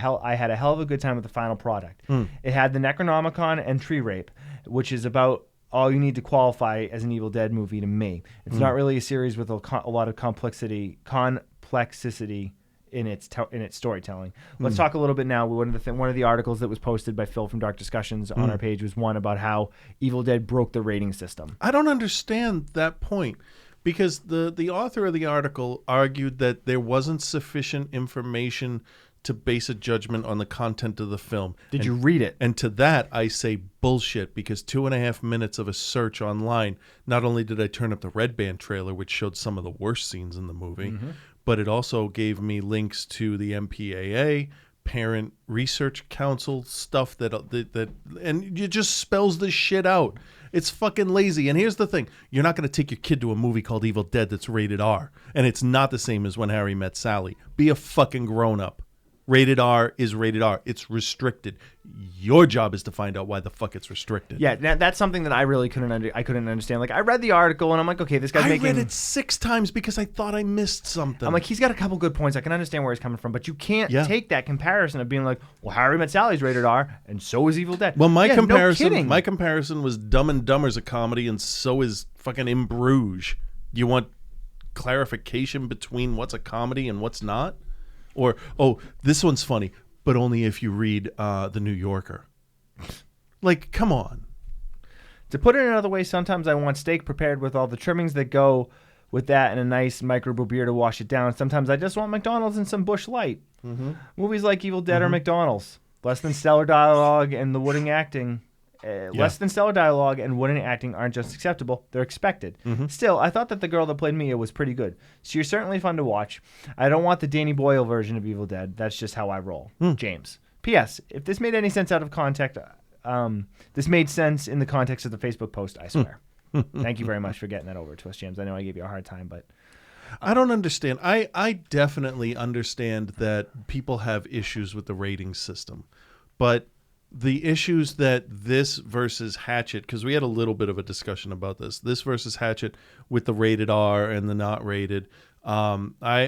a hell of a good time with the final product. It had the Necronomicon and Tree Rape, which is about all you need to qualify as an Evil Dead movie to me. It's not really a series with a lot of complexity in its storytelling. Let's talk a little bit now. One of the articles that was posted by Phil from Dark Discussions on our page was one about how Evil Dead broke the rating system. I don't understand that point, because the author of the article argued that there wasn't sufficient information to base a judgment on the content of the film. Did you read it? And to that, I say bullshit, because 2.5 minutes of a search online, not only did I turn up the Red Band trailer, which showed some of the worst scenes in the movie, but it also gave me links to the MPAA, Parent Research Council stuff that and it just spells this shit out. It's fucking lazy. And here's the thing. You're not going to take your kid to a movie called Evil Dead that's rated R. And it's not the same as When Harry Met Sally. Be a fucking grown-up. Rated R is rated R. It's restricted. Your job is to find out why the fuck it's restricted. Yeah, that's something that I really couldn't understand. Like, I read the article and I'm like, okay, this guy's making... I read it 6 times because I thought I missed something. I'm like, he's got a couple good points. I can understand where he's coming from, but you can't take that comparison of being like, well, Harry Met Sally's rated R and so is Evil Dead. Well, my no kidding. comparison was Dumb and Dumber's a comedy, and so is fucking In Bruges. You want clarification between what's a comedy and what's not? Or, oh, this one's funny, but only if you read The New Yorker. Like, come on. To put it another way, sometimes I want steak prepared with all the trimmings that go with that and a nice microbrew beer to wash it down. Sometimes I just want McDonald's and some Busch Light. Movies like Evil Dead or McDonald's. Less than stellar dialogue and the wooden acting. Less than stellar dialogue and wooden acting aren't just acceptable, they're expected. Still, I thought that the girl that played Mia was pretty good. She was certainly fun to watch. I don't want the Danny Boyle version of Evil Dead. That's just how I roll. James. P.S. If this made any sense out of context, this made sense in the context of the Facebook post, I swear. Thank you very much for getting that over to us, James. I know I gave you a hard time, but... I don't understand. I definitely understand that people have issues with the rating system, but... the issues that this versus Hatchet, because we had a little bit of a discussion about this versus Hatchet with the rated R and the not rated. I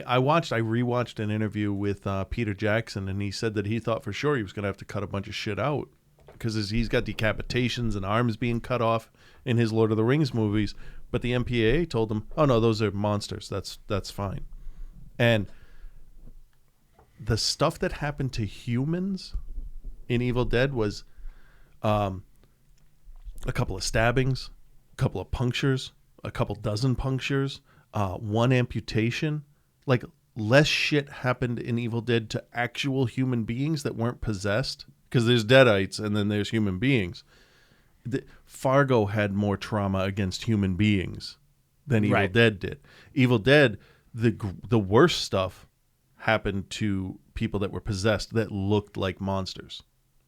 rewatched an interview with Peter Jackson, and he said that he thought for sure he was going to have to cut a bunch of shit out because he's got decapitations and arms being cut off in his Lord of the Rings movies. But the MPAA told him, oh no, those are monsters. That's fine. And the stuff that happened to humans in Evil Dead was a couple of stabbings, a couple of punctures, a couple dozen punctures, one amputation. Like, less shit happened in Evil Dead to actual human beings that weren't possessed, because there's Deadites and then there's human beings. Fargo had more trauma against human beings than Evil Dead did. Evil Dead, the worst stuff happened to people that were possessed that looked like monsters.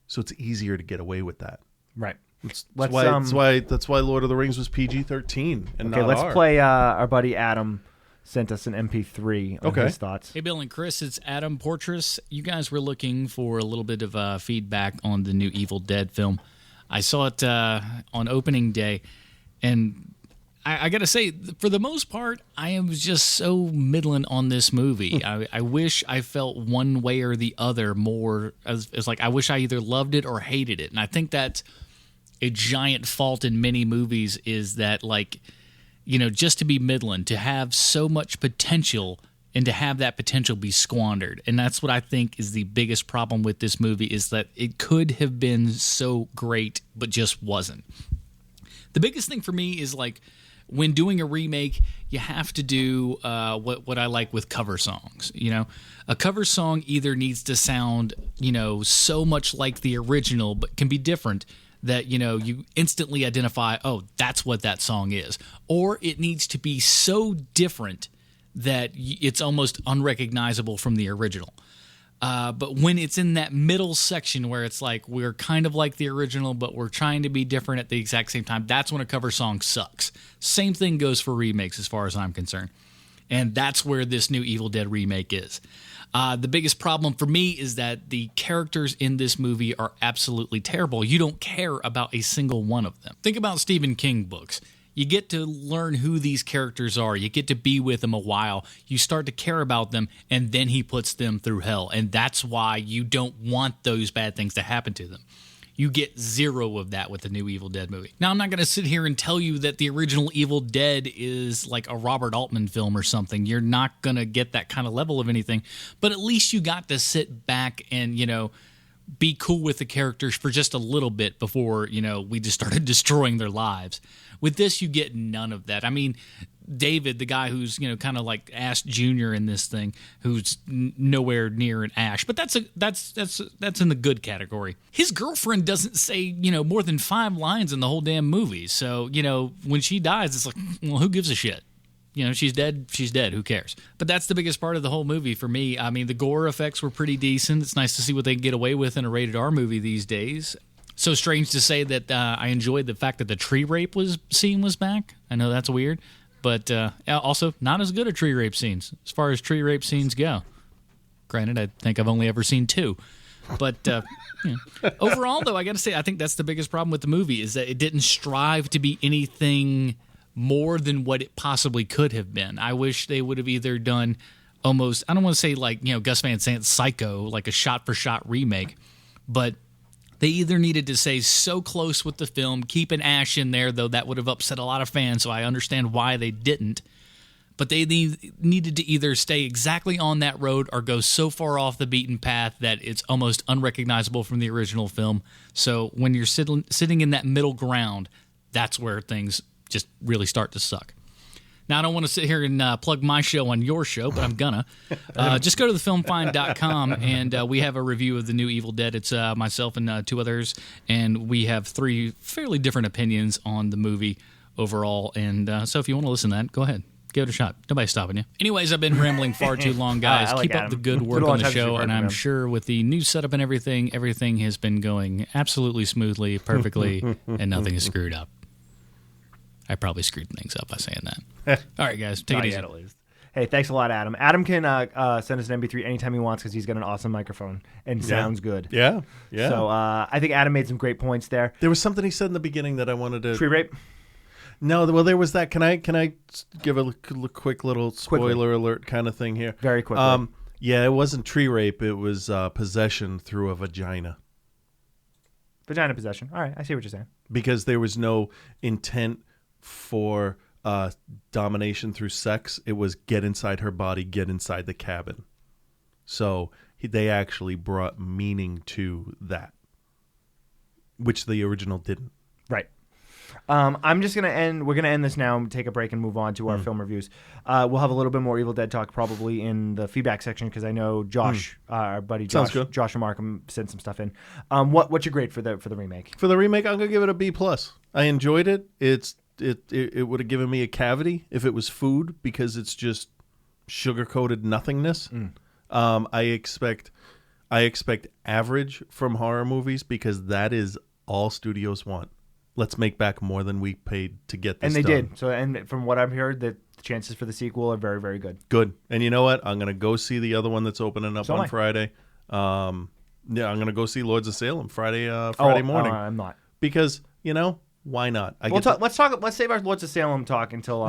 So it's easier to get away with that. Right. That's why Lord of the Rings was PG-13 and not let's R. play our buddy Adam sent us an MP3 on his thoughts. Hey, Bill and Chris, it's Adam Portress. You guys were looking for a little bit of feedback on the new Evil Dead film. I saw it on opening day, and I got to say, for the most part, I was just so middling on this movie. I wish I felt one way or the other more. It's like I wish I either loved it or hated it. And I think that's a giant fault in many movies is that, like, you know, just to be middling, to have so much potential and to have that potential be squandered. And that's what I think is the biggest problem with this movie is that it could have been so great, but just wasn't. The biggest thing for me is, like, when doing a remake, you have to do what I like with cover songs. You know, a cover song either needs to sound, you know, so much like the original, but can be different that, you know, you instantly identify, oh, that's what that song is. Or it needs to be so different that it's almost unrecognizable from the original. But when it's in that middle section where it's like we're kind of like the original, but we're trying to be different at the exact same time, that's when a cover song sucks. Same thing goes for remakes as far as I'm concerned. And that's where this new Evil Dead remake is. The biggest problem for me is that the characters in this movie are absolutely terrible. You don't care about a single one of them. Think about Stephen King books. You get to learn who these characters are. You get to be with them a while. You start to care about them, and then he puts them through hell. And that's why you don't want those bad things to happen to them. You get zero of that with the new Evil Dead movie. Now, I'm not going to sit here and tell you that the original Evil Dead is like a Robert Altman film or something. You're not going to get that kind of level of anything. But at least you got to sit back and, be cool with the characters for just a little bit before, we just started destroying their lives. With this, you get none of that. I mean, David, the guy who's, kind of like Ash Jr. in this thing, who's nowhere near an Ash, but that's in the good category. His girlfriend doesn't say, more than 5 lines in the whole damn movie. So, when she dies, it's like, well, who gives a shit? She's dead. She's dead. Who cares? But that's the biggest part of the whole movie for me. I mean, the gore effects were pretty decent. It's nice to see what they can get away with in a rated R movie these days. So strange to say that I enjoyed the fact that the tree rape scene was back. I know that's weird, but also not as good at tree rape scenes as far as tree rape scenes go. Granted, I think I've only ever seen 2. But overall, though, I got to say, I think that's the biggest problem with the movie is that it didn't strive to be anything more than what it possibly could have been. I wish they would have either done almost, I don't want to say like, Gus Van Sant's Psycho, like a shot-for-shot remake, but they either needed to stay so close with the film, keep an Ash in there, though that would have upset a lot of fans, so I understand why they didn't, but they needed to either stay exactly on that road or go so far off the beaten path that it's almost unrecognizable from the original film. So when you're sitting in that middle ground, that's where things just really start to suck. Now, I don't want to sit here and plug my show on your show, but I'm gonna. Just go to thefilmfind.com, and we have a review of the new Evil Dead. It's myself and 2 others, and we have 3 fairly different opinions on the movie overall. And so if you want to listen to that, go ahead. Give it a shot. Nobody's stopping you. Anyways, I've been rambling far too long, guys. Like Keep Adam. up the good work on the show, and I'm sure with the new setup and everything has been going absolutely smoothly, perfectly, and nothing is screwed up. I probably screwed things up by saying that. All right, guys, take it easy. At least. Hey, thanks a lot, Adam. Adam can send us an MP3 anytime he wants because he's got an awesome microphone and sounds good. Yeah. So I think Adam made some great points there. There was something he said in the beginning that I wanted to... Tree rape? No, well, there was that. Can I give a quick little spoiler alert kind of thing here? Very quickly. Yeah, it wasn't tree rape. It was possession through a vagina. Vagina possession. All right, I see what you're saying. Because there was no intent for domination through sex. It was get inside her body, get inside the cabin. So they actually brought meaning to that, which the original didn't. Right. I'm just gonna end. We're gonna end this now and take a break and move on to our film reviews. We'll have a little bit more Evil Dead talk probably in the feedback section because I know Josh, our buddy Josh, Josh and Markham sent some stuff in. What's your grade for the remake? For the remake, I'm gonna give it a B+. I enjoyed it. It would have given me a cavity if it was food because it's just sugar-coated nothingness. I expect average from horror movies because that is all studios want. Let's make back more than we paid to get this done. And they did. did. So, and from what I've heard, the chances for the sequel are very, very good. Good. And you know what? I'm going to go see the other one that's opening up on Friday. Yeah, I'm going to go see Lords of Salem Friday morning. I'm not. Because, why not? Let's save our Lords of Salem talk until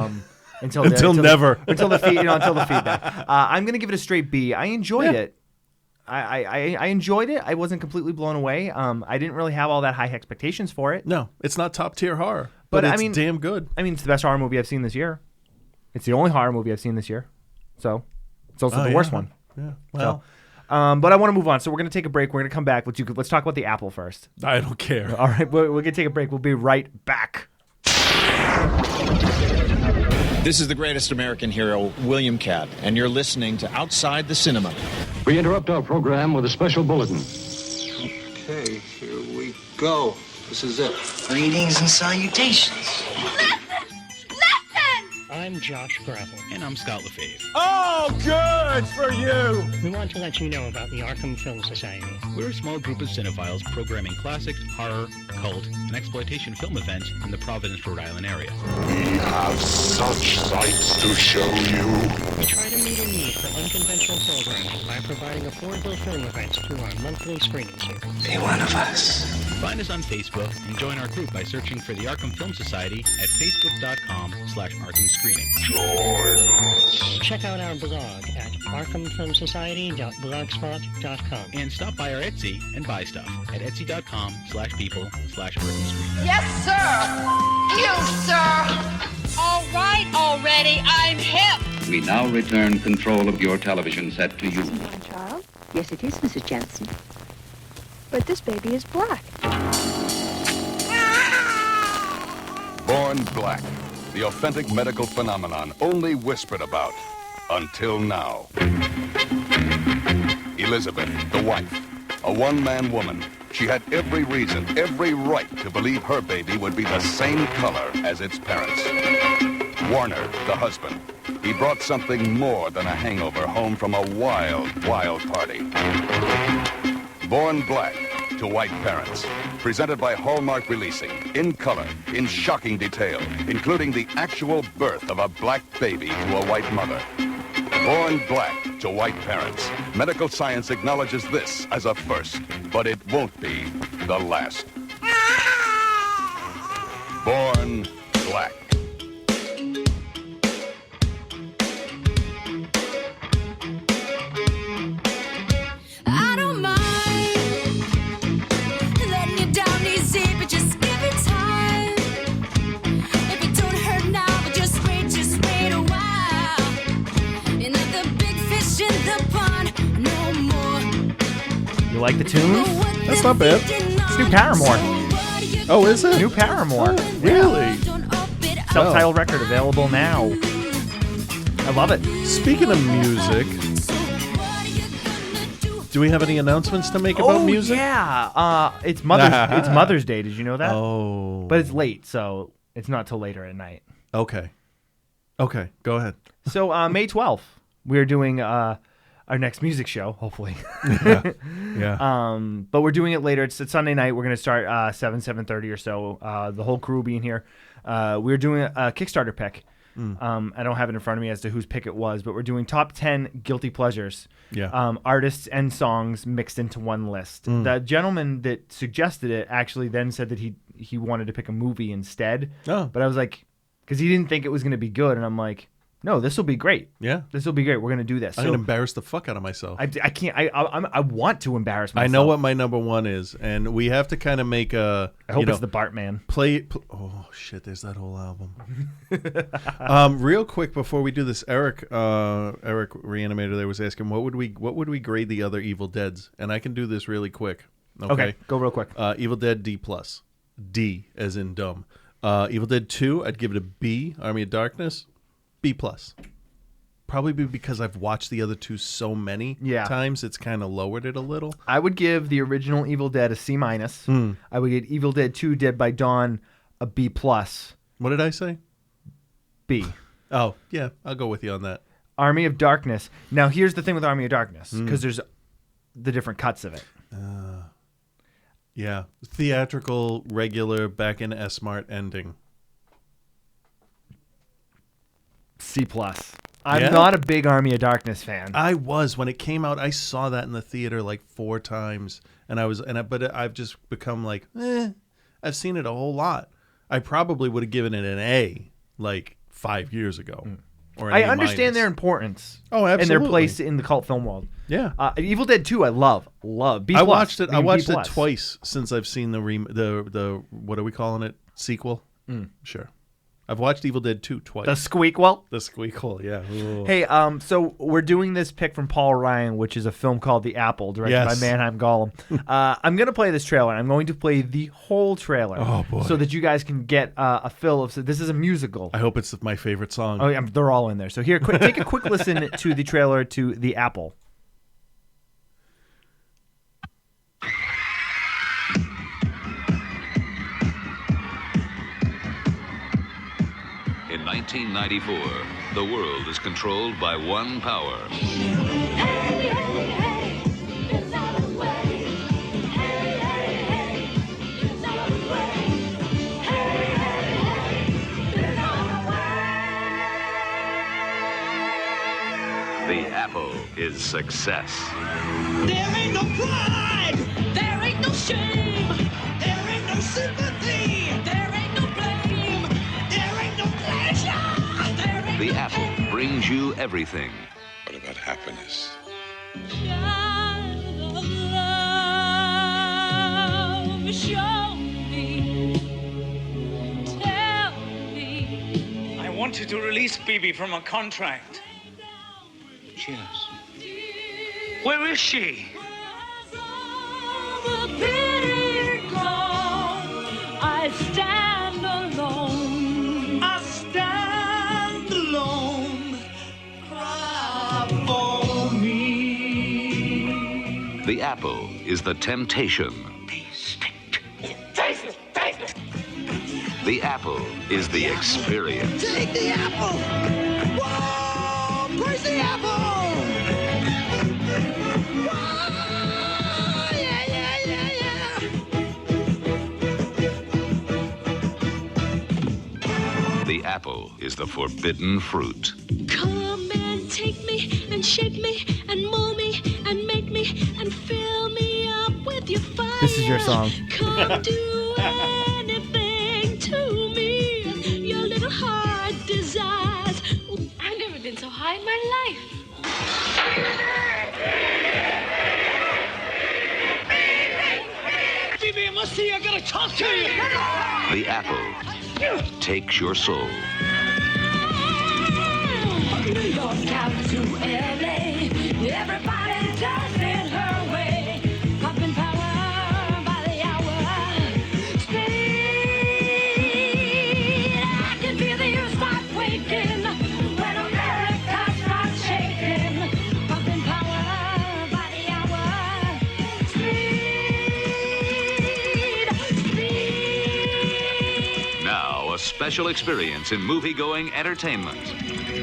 until the feedback. I'm going to give it a straight B. I enjoyed it. I enjoyed it. I wasn't completely blown away. I didn't really have all that high expectations for it. No, it's not top tier horror, but it's damn good. I mean, it's the best horror movie I've seen this year. It's the only horror movie I've seen this year. So it's also the worst one. Yeah. Well, but I want to move on. So we're going to take a break. We're going to come back. Let's talk about the Apple first. I don't care. All right. We're going to take a break. We'll be right back. This is the greatest American hero, William Catt, and you're listening to Outside the Cinema. We interrupt our program with a special bulletin. Okay, here we go. This is it. Greetings and salutations. I'm Josh Gravel. And I'm Scott LaFave. Oh, good for you! We want to let you know about the Arkham Film Society. We're a small group of cinephiles programming classic, horror, cult, and exploitation film events in the Providence, Rhode Island area. We have such sights to show you. We try to meet a need for unconventional programming by providing affordable film events through our monthly screenings here. Be one of us. Find us on Facebook and join our group by searching for the Arkham Film Society at facebook.com/ArkhamScreening. Join us. Check out our blog at arkhamfilmsociety.blogspot.com. And stop by our Etsy and buy stuff at etsy.com/people/Arkham Yes, sir. You, sir. All right already. I'm hip. We now return control of your television set to you. Child? Yes, it is, Mrs. Jensen. But this baby is black. Born Black, the authentic medical phenomenon only whispered about until now. Elizabeth, the wife, a one-man woman. She had every reason, every right to believe her baby would be the same color as its parents. Warner, the husband, he brought something more than a hangover home from a wild, wild party. Born Black to white parents. Presented by Hallmark Releasing, in color, in shocking detail, including the actual birth of a black baby to a white mother. Born Black to white parents. Medical science acknowledges this as a first, but it won't be the last. Born Black. I don't mind letting you down easy, but just give it time. If it don't hurt now, but just wait a while. You're not the big fish in the pond no more. You like the tunes? That's not bad. It's new Paramore. Oh, is it? New Paramore. Really? Self-titled record available now. I love it. Speaking of music, do we have any announcements to make about music? Yeah. It's Mother's Day. Did you know that? Oh. But it's late, so it's not till later at night. Okay. Okay, go ahead. So May 12th, we're doing our next music show, hopefully. Yeah. But we're doing it later. It's Sunday night. We're going to start 7:30 or so. The whole crew will be in here. We're doing a Kickstarter pick. I don't have it in front of me as to whose pick it was, but we're doing top 10 guilty pleasures. Yeah. Artists and songs mixed into one list. The gentleman that suggested it actually then said that he wanted to pick a movie instead. Oh. But I was like, because he didn't think it was going to be good, and I'm like, no, this will be great. Yeah. This will be great. We're going to do this. I'm going to embarrass the fuck out of myself. I can't. I want to embarrass myself. I know what my number one is, and we have to kind of make a. I hope it's the Bartman. Oh shit! There's that whole album. Real quick before we do this, Eric Reanimator there was asking what would we grade the other Evil Deads, and I can do this really quick. Okay, go real quick. Evil Dead D+, D as in dumb. Evil Dead 2, I'd give it a B. Army of Darkness, B+. Probably because I've watched the other two so many times, it's kind of lowered it a little. I would give the original Evil Dead a C-. I would give Evil Dead 2 Dead by Dawn a B+. What did I say? B. Oh, yeah, I'll go with you on that. Army of Darkness. Now, here's the thing with Army of Darkness, because there's the different cuts of it. Yeah. Theatrical, regular, back in S-Mart ending. C+. I'm not a big Army of Darkness fan. I was when it came out. I saw that in the theater like 4 times, but I've just become like, I've seen it a whole lot. I probably would have given it an A like 5 years ago. Or I understand their importance. Oh, absolutely. And their place in the cult film world. Yeah. Evil Dead 2, I love. B+. I watched it. I watched B+. it twice since I've seen the what are we calling it? Sequel. Sure. I've watched Evil Dead 2 twice. The squeakquel? The squeakquel, yeah. Ooh. Hey, so we're doing this pick from Paul Ryan, which is a film called The Apple, directed by Mannheim Gollum. I'm going to play this trailer. I'm going to play the whole trailer. Oh, boy. So that you guys can get a feel of... So this is a musical. I hope it's my favorite song. Oh, yeah, they're all in there. So here, take a quick listen to the trailer to The Apple. In 1994, the world is controlled by one power. The Apple is success. There ain't no pride. There ain't no shame. There ain't no sympathy. There ain't no blame. There ain't no pleasure. There ain't The Apple brings you everything. What about happiness? Show me, tell me. I wanted to release Phoebe from a contract. Yes. Where is she? The pity gone, I stand alone. I stand alone. Cry for me. The Apple is the temptation. Taste it! Taste it! The Apple is the experience. Take the apple! Whoa! Praise the apple! Whoa! Yeah, yeah, yeah, yeah! The Apple is the forbidden fruit. Come and take me and shape me and mold me and make me and fill me up with your fire. This is your song. Come do anything to me. Your little heart desires. Ooh, I've never been so high in my life. Phoebe, I must see you. I gotta talk to you. The Apple takes your soul. New York out to LA. Everybody does it her way. Pumping power by the hour. Speed. I can feel the earth start quaking when America starts shaking. Pumping power by the hour. Speed. Now, a special experience in movie-going entertainment.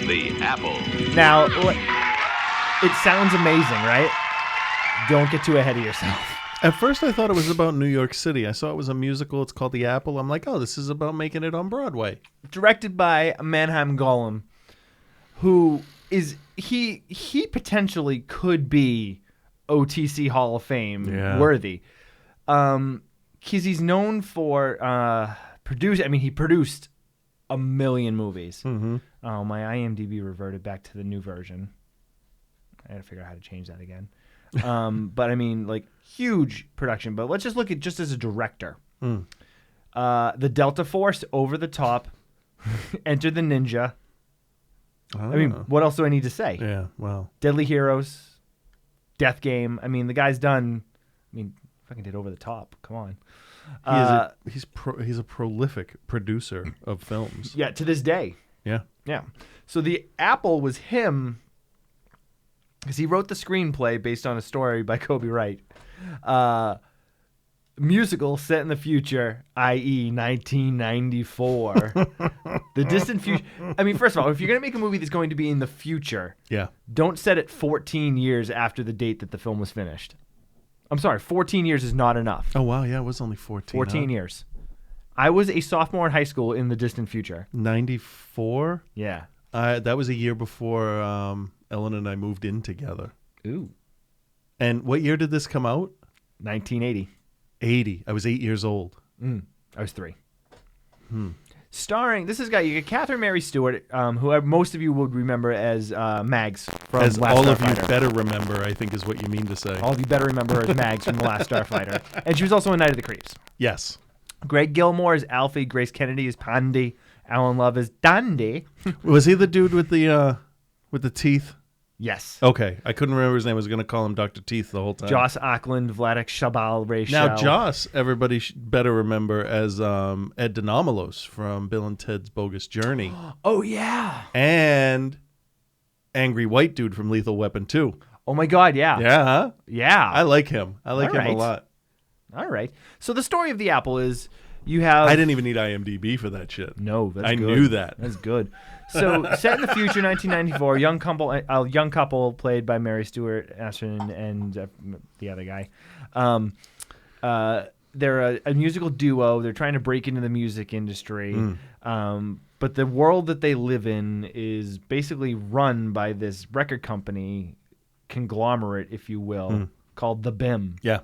The Apple. Now, it sounds amazing, right? Don't get too ahead of yourself. At first, I thought it was about New York City. I saw it was a musical. It's called The Apple. I'm like, oh, this is about making it on Broadway. Directed by Mannheim Gollum, who is he potentially could be OTC Hall of Fame worthy. Because he's known for producing. I mean, he produced a million movies. Mm-hmm. Oh, my IMDb reverted back to the new version. I had to figure out how to change that again. But I mean, like, huge production. But let's just look at just as a director. The Delta Force, Over the Top, Enter the Ninja. I mean, what else do I need to say? Yeah, wow. Deadly Heroes, Death Game. I mean, the guy's done. I mean, fucking did Over the Top. Come on. He's a prolific producer of films. Yeah, to this day. Yeah. Yeah. So The Apple was him because he wrote the screenplay based on a story by Kobe Wright. Musical set in the future, i.e. 1994. The distant future. I mean, first of all, if you're going to make a movie that's going to be in the future, don't set it 14 years after the date that the film was finished. I'm sorry, 14 years is not enough. Oh, wow. Yeah, it was only 14. 14 years. I was a sophomore in high school in the distant future. 94? Yeah. That was a year before Ellen and I moved in together. Ooh. And what year did this come out? 1980. 80. I was 8 years old. I was 3. Starring, this is you get Catherine Mary Stewart, who most of you would remember as Mags from As Last all Starfighter. of you better remember, I think is what you mean to say. All of you better remember her as Mags from The Last Starfighter. And she was also in Night of the Creeps. Yes. Greg Gilmore is Alfie. Grace Kennedy is Pandy. Alan Love is Dandy. Was he the dude with the teeth? Yes. Okay. I couldn't remember his name. I was going to call him Dr. Teeth the whole time. Joss Ackland, Vladek Shabal, Ray Now, Shell. Joss, everybody better remember as Ed DeNomolos from Bill and Ted's Bogus Journey. Oh, yeah. And Angry White Dude from Lethal Weapon 2. Oh, my God, yeah. Yeah, huh? Yeah. I like him. I like All him a right. lot. All right. So the story of The Apple is you have... I didn't even need IMDb for that shit. No, that's I good. knew that. That's good. So, set in the future, 1994, a young couple played by Mary Stuart Ashton and the other guy. They're a musical duo. They're trying to break into the music industry. But the world that they live in is basically run by this record company conglomerate, if you will, called the BIM. Yeah.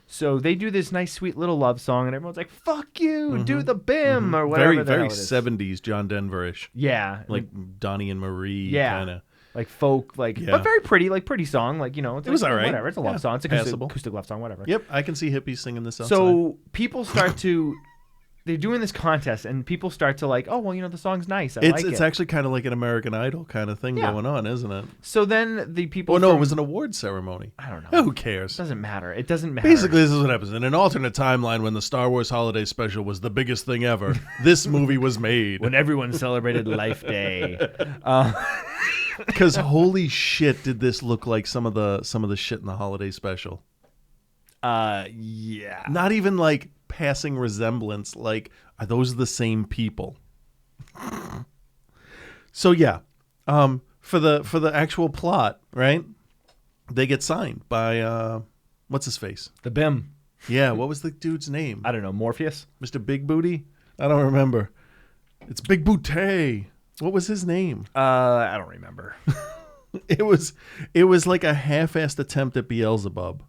So they do this nice, sweet little love song, and everyone's like, "Fuck you, do the BIM or whatever." Very, the hell very it is. 70s John Denver-ish. Yeah, Like Donnie and Marie yeah, kind of. like folk, like Yeah. but very pretty, like pretty song, like it's It was like, all right. Whatever, it's a love Yeah, song, it's a passable. acoustic love song, whatever. Yep, I can see hippies singing this outside. So people start to. They're doing this contest, and people start to like, oh well, the song's nice. I like it's it. actually kind of like an American Idol kind of thing going on, isn't it? So then the people. Oh no, from- it was an award ceremony. I don't know. Who cares? It doesn't matter. It doesn't matter. Basically, this is what happens. In an alternate timeline, when the Star Wars Holiday Special was the biggest thing ever, this movie was made. When everyone celebrated Life Day. Because holy shit, did this look like some of the shit in the Holiday Special? Yeah. Not even like passing resemblance. Like, are those the same people? So yeah, for the actual plot, right? They get signed by what's his face? The BIM. Yeah, what was the dude's name? I don't know. Morpheus? Mr. Big Booty? I don't remember. It's Big Booty. What was his name? I don't remember. It was like a half-assed attempt at Beelzebub,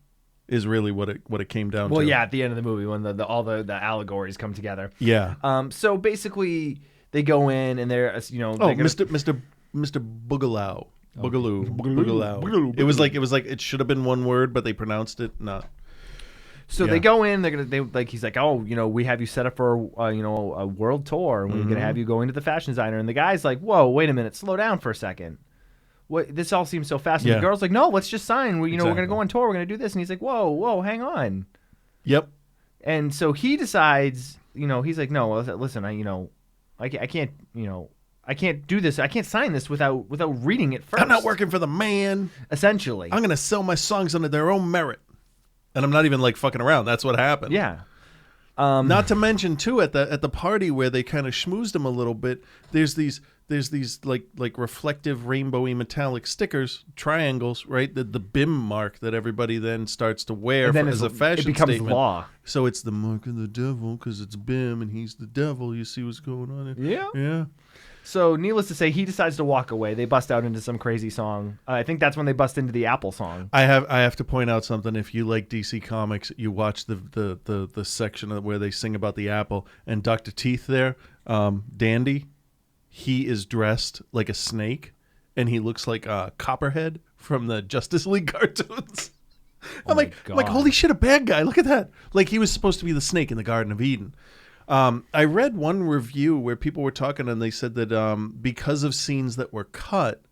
is really what it came down to. Well, yeah, at the end of the movie when all the allegories come together. Yeah. So basically, they go in and they're Mr. Boogaloo. Boogaloo. It was like it should have been one word, but they pronounced it not. So they go in. He's like, oh, we have you set up for a world tour, and we're gonna have you go into the fashion designer. And the guy's like, whoa, wait a minute, slow down for a second. What? This all seems so fast. And the girl's like, no, let's just sign. We're gonna go on tour. We're gonna do this. And he's like, whoa, hang on. Yep. And so he decides, he's like, no, listen, I can't, I can't do this. I can't sign this without reading it first. I'm not working for the man. Essentially, I'm gonna sell my songs under their own merit. And I'm not even like fucking around. That's what happened. Yeah. Not to mention too at the party where they kind of schmoozed him a little bit. There's these like reflective rainbowy metallic stickers, triangles, right? The BIM mark that everybody then starts to wear as a fashion it becomes statement. law. So it's the mark of the devil because it's BIM and he's the devil. You see what's going on? Yeah. Yeah. So needless to say, he decides to walk away. They bust out into some crazy song. I think that's when they bust into the Apple song. I have to point out something. If you like DC Comics, you watch the section where they sing about the apple and Dr. Teeth there, Dandy. He is dressed like a snake, and he looks like Copperhead from the Justice League cartoons. I'm like, holy shit, a bad guy. Look at that. Like he was supposed to be the snake in the Garden of Eden. I read one review where people were talking and they said that because of scenes that were cut,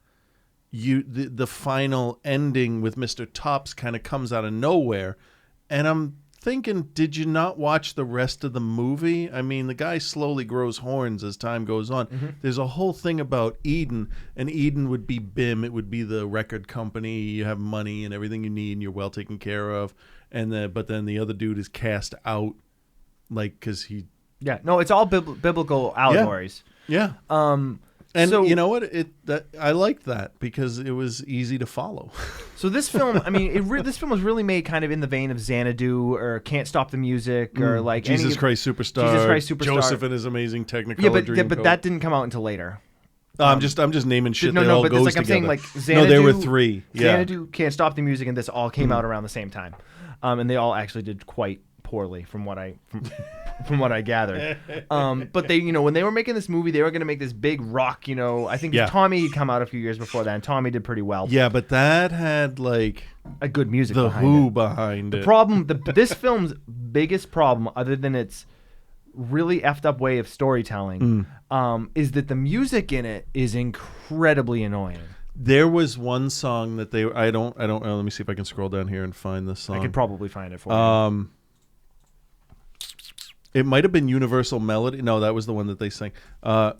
the final ending with Mr. Tops kind of comes out of nowhere. And I'm thinking, did you not watch the rest of the movie? I mean, the guy slowly grows horns as time goes on. Mm-hmm. There's a whole thing about Eden, and Eden would be BIM. It would be the record company. You have money and everything you need and you're well taken care of. But then the other dude is cast out because he... Yeah, no, it's all biblical allegories. Yeah. And so, you know what? I liked that because it was easy to follow. So this film, I mean, this film was really made kind of in the vein of Xanadu or Can't Stop the Music or like Jesus Christ Superstar, Joseph and His Amazing Technicolor. Yeah, but that didn't come out until later. I'm just naming shit. No, that all but goes like I'm together. saying, like Xanadu, no, there were three. Yeah. Xanadu, Can't Stop the Music, and this all came out around the same time, and they all actually did quite poorly from what I gathered. But they, when they were making this movie, they were going to make this big rock, I think Tommy had come out a few years before that, and Tommy did pretty well. Yeah, but that had like a good music The behind Who it. behind it. The problem, this film's biggest problem, other than its really effed up way of storytelling, is that the music in it is incredibly annoying. There was one song that I don't know. Let me see if I can scroll down here and find this song. I could probably find it for you. It might have been Universal Melody. No, that was the one that they sang.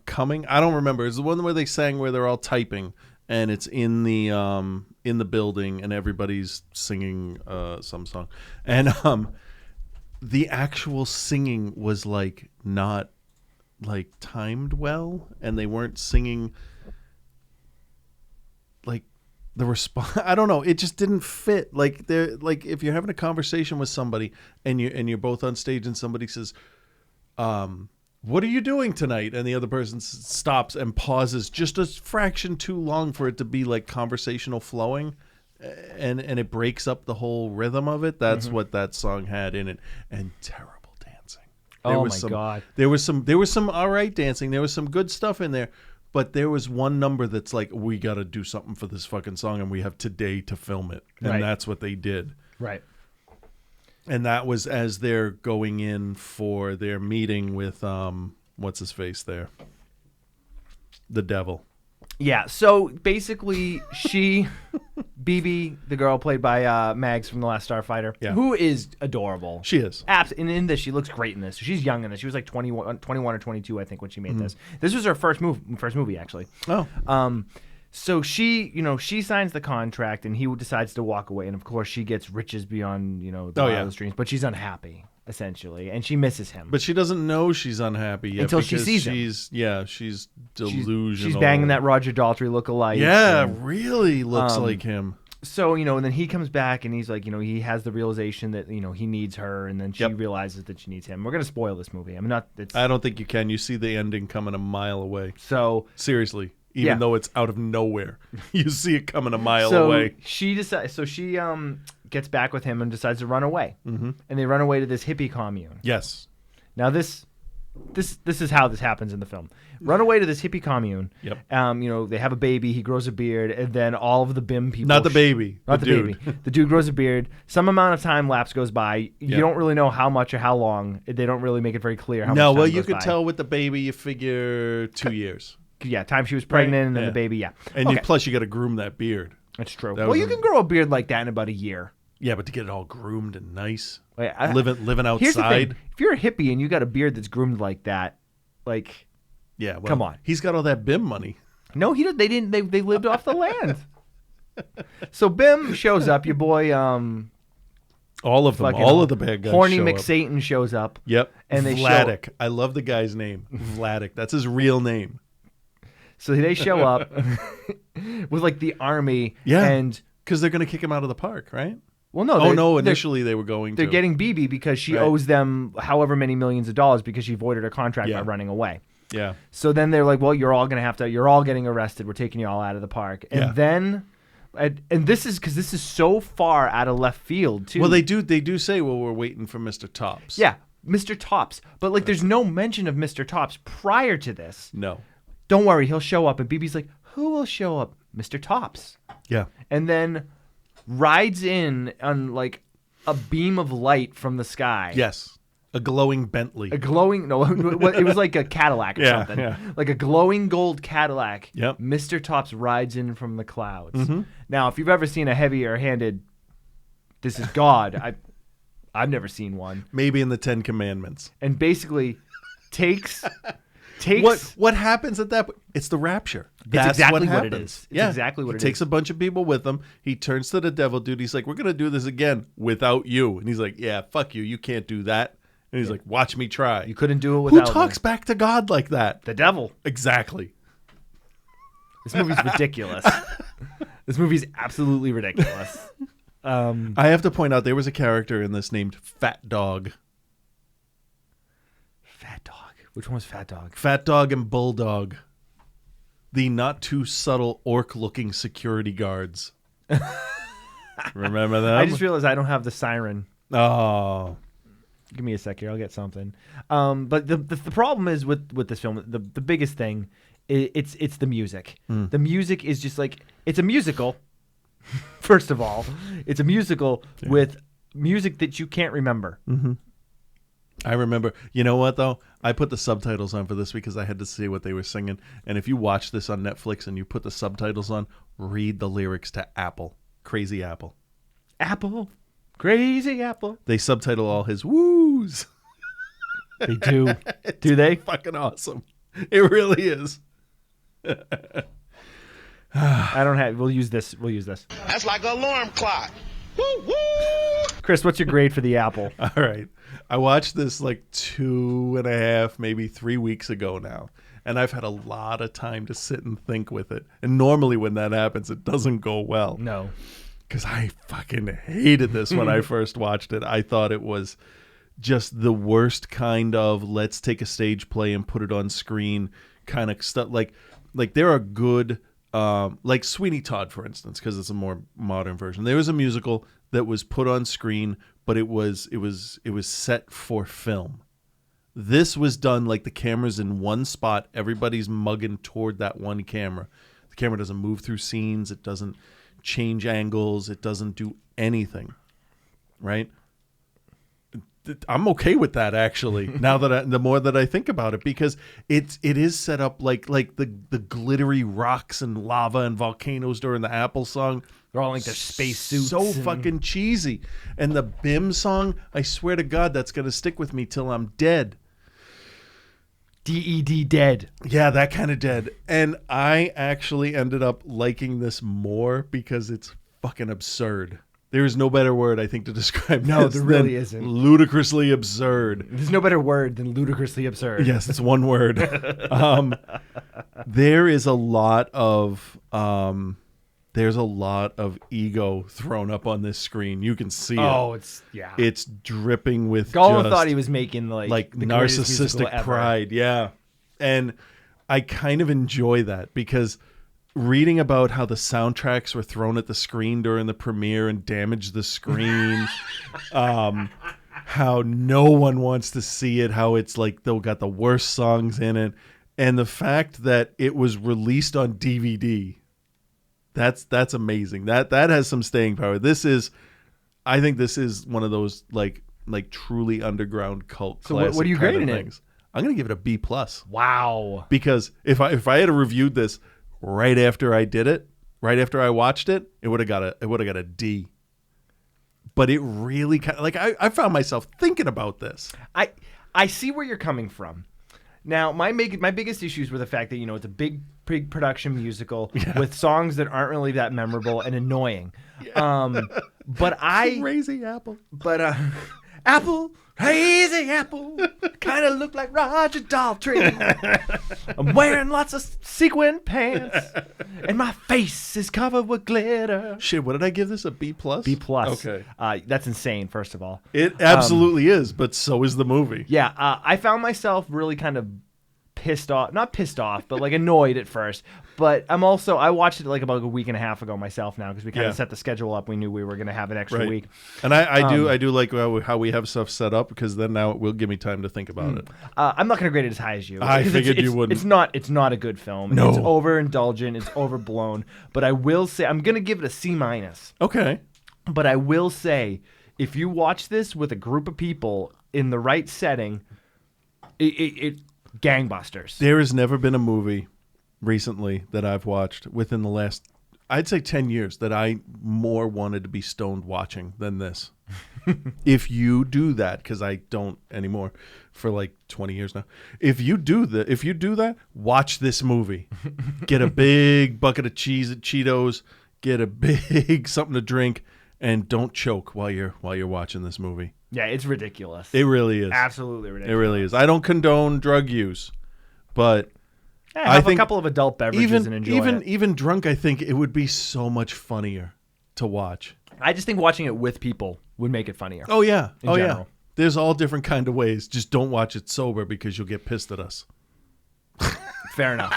Coming. I don't remember. It's the one where they sang where they're all typing and it's in the building and everybody's singing some song. And the actual singing was like not like timed well, and they weren't singing like the response. I don't know. It just didn't fit. Like they're like if you're having a conversation with somebody and you're both on stage and somebody says, "What are you doing tonight?" and the other person stops and pauses just a fraction too long for it to be like conversational flowing. and it breaks up the whole rhythm of it. That's what that song had in it, and terrible dancing. Oh my God! There was some all right dancing. There was some good stuff in there, but there was one number that's like, we got to do something for this fucking song, and we have today to film it, and Right. that's what they did. Right. And that was as they're going in for their meeting with what's his face there, the devil. Yeah, so basically BB, the girl played by Mags from The Last Starfighter, who is adorable. She is. And in this, she looks great in this. She's young in this. She was like 21 or 22, I think, when she made this. This was her first movie, actually. Oh. So she signs the contract, and he decides to walk away. And, of course, she gets riches beyond, the wildest dreams. But she's unhappy, essentially, and she misses him. But she doesn't know she's unhappy yet until she because sees him. She's delusional. She's banging that Roger Daltrey lookalike. Yeah, really looks like him. So, and then he comes back and he's like, he has the realization that, he needs her, and then she realizes that she needs him. We're going to spoil this movie. I don't think you can. You see the ending coming a mile away. So seriously, even though it's out of nowhere, you see it coming a mile away. She decides. So she gets back with him and decides to run away. Mm-hmm. And they run away to this hippie commune. Yes. Now this is how this happens in the film. Run away to this hippie commune. Yep. They have a baby. He grows a beard, and then all of the BIM people. Not the baby. Not the dude. baby. The dude grows a beard. Some amount of time lapse goes by. You don't really know how much or how long. They don't really make it very clear how much time well, you goes could by. tell with the baby. You figure 2 years. Yeah, time she was pregnant, and then the baby. And plus, you got to groom that beard. That's true. Well, you can grow a beard like that in about a year. Yeah, but to get it all groomed and nice, living outside. Here's the thing. If you're a hippie and you got a beard that's groomed like that, well, come on. He's got all that BIM money. No, he did. They didn't. They lived off the land. So BIM shows up. Your boy, all of them, all of the bad guys. Horny show McSatan shows up. Yep. And they Vladik. I love the guy's name. Vladik. That's his real name. So they show up with the army. Yeah. And because they're going to kick him out of the park, right? Well, no. No. Initially, they were going. They're getting BB because she owes them however many millions of dollars because she voided her contract by running away. Yeah. So then they're like, "Well, you're all getting arrested. We're taking you all out of the park." And then, and this is because this is so far out of left field too. Well, they do say, "Well, we're waiting for Mr. Tops." Yeah, Mr. Tops. But there's no mention of Mr. Tops prior to this. No. Don't worry, he'll show up. And BB's like, "Who will show up? Mr. Tops." Yeah. And then rides in on a beam of light from the sky. Yes. A glowing Bentley. It was like a Cadillac or something. Yeah. Like a glowing gold Cadillac. Yep. Mr. Tops rides in from the clouds. Mm-hmm. Now, if you've ever seen a heavier-handed, this is God, I've never seen one. Maybe in the 10 Commandments. And basically takes what happens at that point? It's the rapture. That's exactly what it happens. is. It's exactly what it is. He takes a bunch of people with him. He turns to the devil dude. He's like, "We're going to do this again without you." And he's like, "Yeah, fuck you. You can't do that." And he's like, "Watch me try." You couldn't do it without Who talks back to God like that? The devil. Exactly. This movie's ridiculous. This movie's absolutely ridiculous. I have to point out there was a character in this named Fat Dog. Fat Dog. Which one was Fat Dog? Fat Dog and Bulldog. The not too subtle orc-looking security guards. Remember that? I just realized I don't have the siren. Oh. Give me a sec here. I'll get something. But the problem is with this film, the biggest thing, it's the music. The music is just it's a musical. First of all, it's a musical with music that you can't remember. Mm-hmm. I remember. You know what, though? I put the subtitles on for this because I had to see what they were singing. And if you watch this on Netflix and you put the subtitles on, read the lyrics to Apple. Crazy Apple. Apple. Crazy Apple. They subtitle all his woos. They do. Do they? Fucking awesome. It really is. I don't have. We'll use this. That's like an alarm clock. Woo, woo. Chris, what's your grade for the Apple? All right. I watched this 2.5, maybe 3 weeks ago now. And I've had a lot of time to sit and think with it. And normally when that happens, it doesn't go well. No. Because I fucking hated this when I first watched it. I thought it was just the worst kind of let's take a stage play and put it on screen kind of stuff. Like there are good like Sweeney Todd, for instance, because it's a more modern version. There was a musical that was put on screen, but it was set for film. This was done like the camera's in one spot. Everybody's mugging toward that one camera. The camera doesn't move through scenes. It doesn't change angles. It doesn't do anything. Right? I'm okay with that, actually. Now that the more that I think about it, because it is set up like the glittery rocks and lava and volcanoes during the Apple song. They're all like their space suits. So fucking cheesy. And the BIM song, I swear to God, that's gonna stick with me till I'm dead. DED dead. Yeah, that kind of dead. And I actually ended up liking this more because it's fucking absurd. There is no better word, I think, to describe No, this there really than isn't. Ludicrously absurd. There's no better word than ludicrously absurd. Yes, it's one word. There is a lot of ego thrown up on this screen. You can see it. Oh, it's dripping with Gallo just, thought he was making like the greatest musical narcissistic ever. pride. Yeah. And I kind of enjoy that because reading about how the soundtracks were thrown at the screen during the premiere and damaged the screen, how no one wants to see it, how it's like they've got the worst songs in it, and the fact that it was released on DVD. That's amazing. That has some staying power. I think this is one of those like truly underground cult classic. So what are you kind of grading it? things. I'm gonna give it a B+. Wow. Because if I had reviewed this right after I did it, right after I watched it, it would have got a D. But it really kind of like I found myself thinking about this. I see where you're coming from. Now, my biggest issues were the fact that it's a big production musical with songs that aren't really that memorable and annoying. But Crazy Apple. But Apple, crazy Apple, kind of look like Roger Daltrey. I'm wearing lots of sequin pants, and my face is covered with glitter. Shit, what did I give this? A B+? B+. Okay. That's insane, first of all. It absolutely is, but so is the movie. Yeah, I found myself really kind of not pissed off, but like annoyed at first. But I watched it like about a week and a half ago myself now because we kind of set the schedule up. We knew we were going to have an extra week. And I do like how we have stuff set up because then now it will give me time to think about it. I'm not going to grade it as high as you. I figured you wouldn't. It's not a good film. No. It's overindulgent. It's overblown. But I will say I'm going to give it a C-. Okay. But I will say if you watch this with a group of people in the right setting, it gangbusters. There has never been a movie recently that I've watched within the last, I'd say 10 years that I more wanted to be stoned watching than this. If you do that, because I don't anymore for like 20 years now. If you do that, watch this movie. Get a big bucket of Cheetos, get a big something to drink, and don't choke while you're watching this movie. Yeah, it's ridiculous. It really is. Absolutely ridiculous. It really is. I don't condone drug use, but I think a couple of adult beverages and enjoy it. Even drunk, I think it would be so much funnier to watch. I just think watching it with people would make it funnier. Oh yeah. In general. Yeah. There's all different kind of ways. Just don't watch it sober because you'll get pissed at us. Fair enough.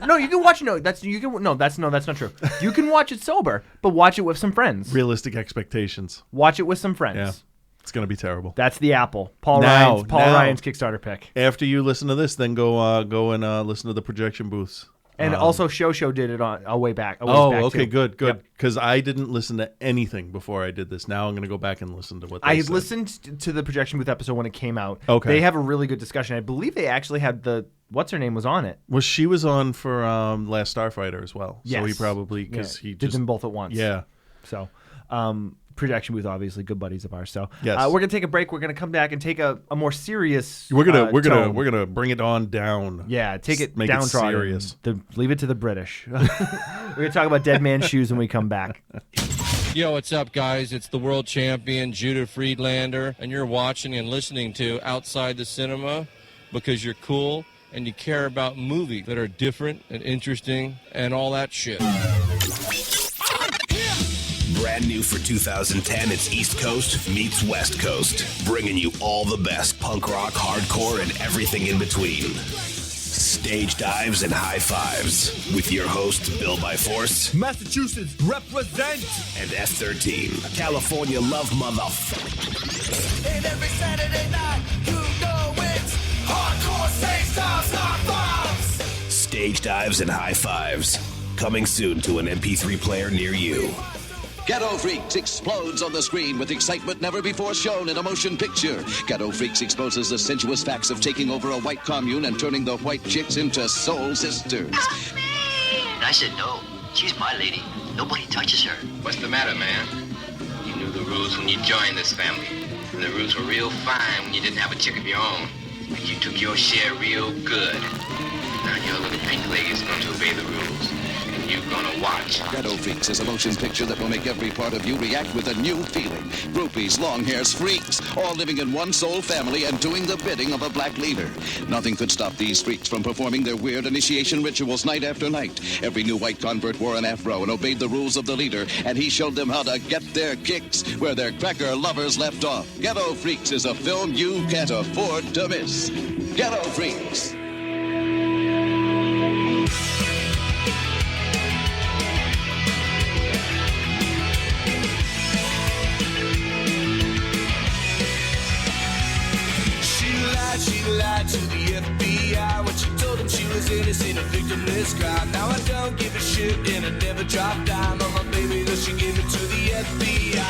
No, you can watch. That's not true. You can watch it sober, but watch it with some friends. Realistic expectations. Watch it with some friends. Yeah. It's going to be terrible. That's The Apple. Paul Ryan's Kickstarter pick. After you listen to this, then go and listen to the projection booths. And also, Show did it on a way back. Okay, too. good. Because I didn't listen to anything before I did this. Now I'm going to go back and listen to what they said. I listened to the projection booth episode when it came out. Okay. They have a really good discussion. I believe they actually had what's her name was on it. Well, she was on for Last Starfighter as well. Yes. So he probably he did them both at once. Yeah. So, projection booth, obviously, good buddies of ours. So, yes. We're gonna take a break. We're gonna come back and take a more serious. We're gonna bring it on down. Yeah, take it make downtrodden. It serious. Leave it to the British. We're gonna talk about Dead Man's Shoes when we come back. Yo, what's up, guys? It's the world champion Judah Friedlander, and you're watching and listening to Outside the Cinema because you're cool and you care about movies that are different and interesting and all that shit. Brand new for 2010, it's East Coast meets West Coast, bringing you all the best punk rock, hardcore, and everything in between. Stage Dives and High Fives with your host, Bill by Force, Massachusetts represent, and F-13, California love motherfucker. and every Saturday night, you know it's hardcore stage dives, high fives. Stage Dives and High Fives. Coming soon to an MP3 player near you. Ghetto Freaks explodes on the screen with excitement never before shown in a motion picture. Ghetto Freaks exposes the sensuous facts of taking over a white commune and turning the white chicks into soul sisters. And I said, no, she's my lady. Nobody touches her. What's the matter, man? You knew the rules when you joined this family. And the rules were real fine when you didn't have a chick of your own. And you took your share real good. Now your little pink lady's going to obey the rules. And you're going to watch. Ghetto Freaks is a motion picture that will make every part of you react with a new feeling. Groupies, long hairs, freaks, all living in one soul family and doing the bidding of a black leader. Nothing could stop these freaks from performing their weird initiation rituals night after night. Every new white convert wore an afro and obeyed the rules of the leader, and he showed them how to get their kicks where their cracker lovers left off. Ghetto Freaks is a film you can't afford to miss. Ghetto Freaks. She lied to the FBI when she told them she was innocent of victimless crime. Now I don't give a shit and I never drop dime on my baby, though she gave it to the FBI. I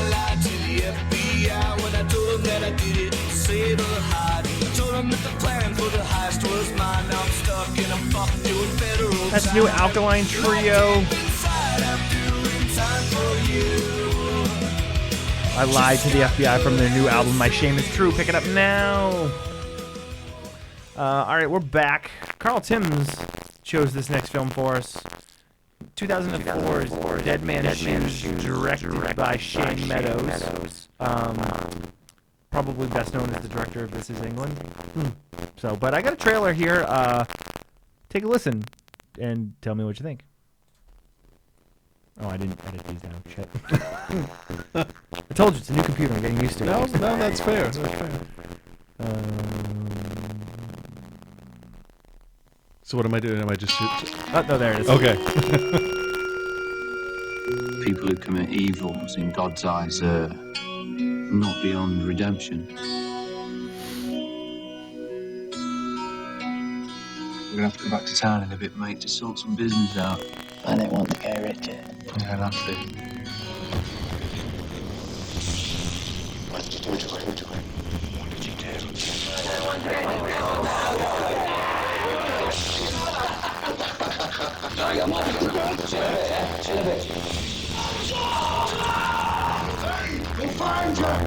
lied to the FBI when I told them that I did it to save her hide. I told them that the plan for the heist was mine. Now I'm stuck and I'm fucking doing federal That's time. new Alkaline Trio. I'm doing time for you. I lied to the FBI from their new album, My Shame Is True. Pick it up now. All right, we're back. Carl Timms chose this next film for us. 2004's Dead Man's Shoes, directed by Shane Meadows. Probably best known as the director of This Is England. So, but I got a trailer here. Take a listen and tell me what you think. Oh, I didn't edit these down. Shit. I told you, it's a new computer. I'm getting used to it. No, that's fair. That's fair. So what am I doing? Am I just... Oh, no, there it is. Okay. People who commit evils in God's eyes are not beyond redemption. We're gonna have to go back to town in a bit, mate, to sort some business out. I don't want to go, Richard. Yeah, that's it. What did you do? What did you I got mine. See you in a bit. Hey, fine, Jack.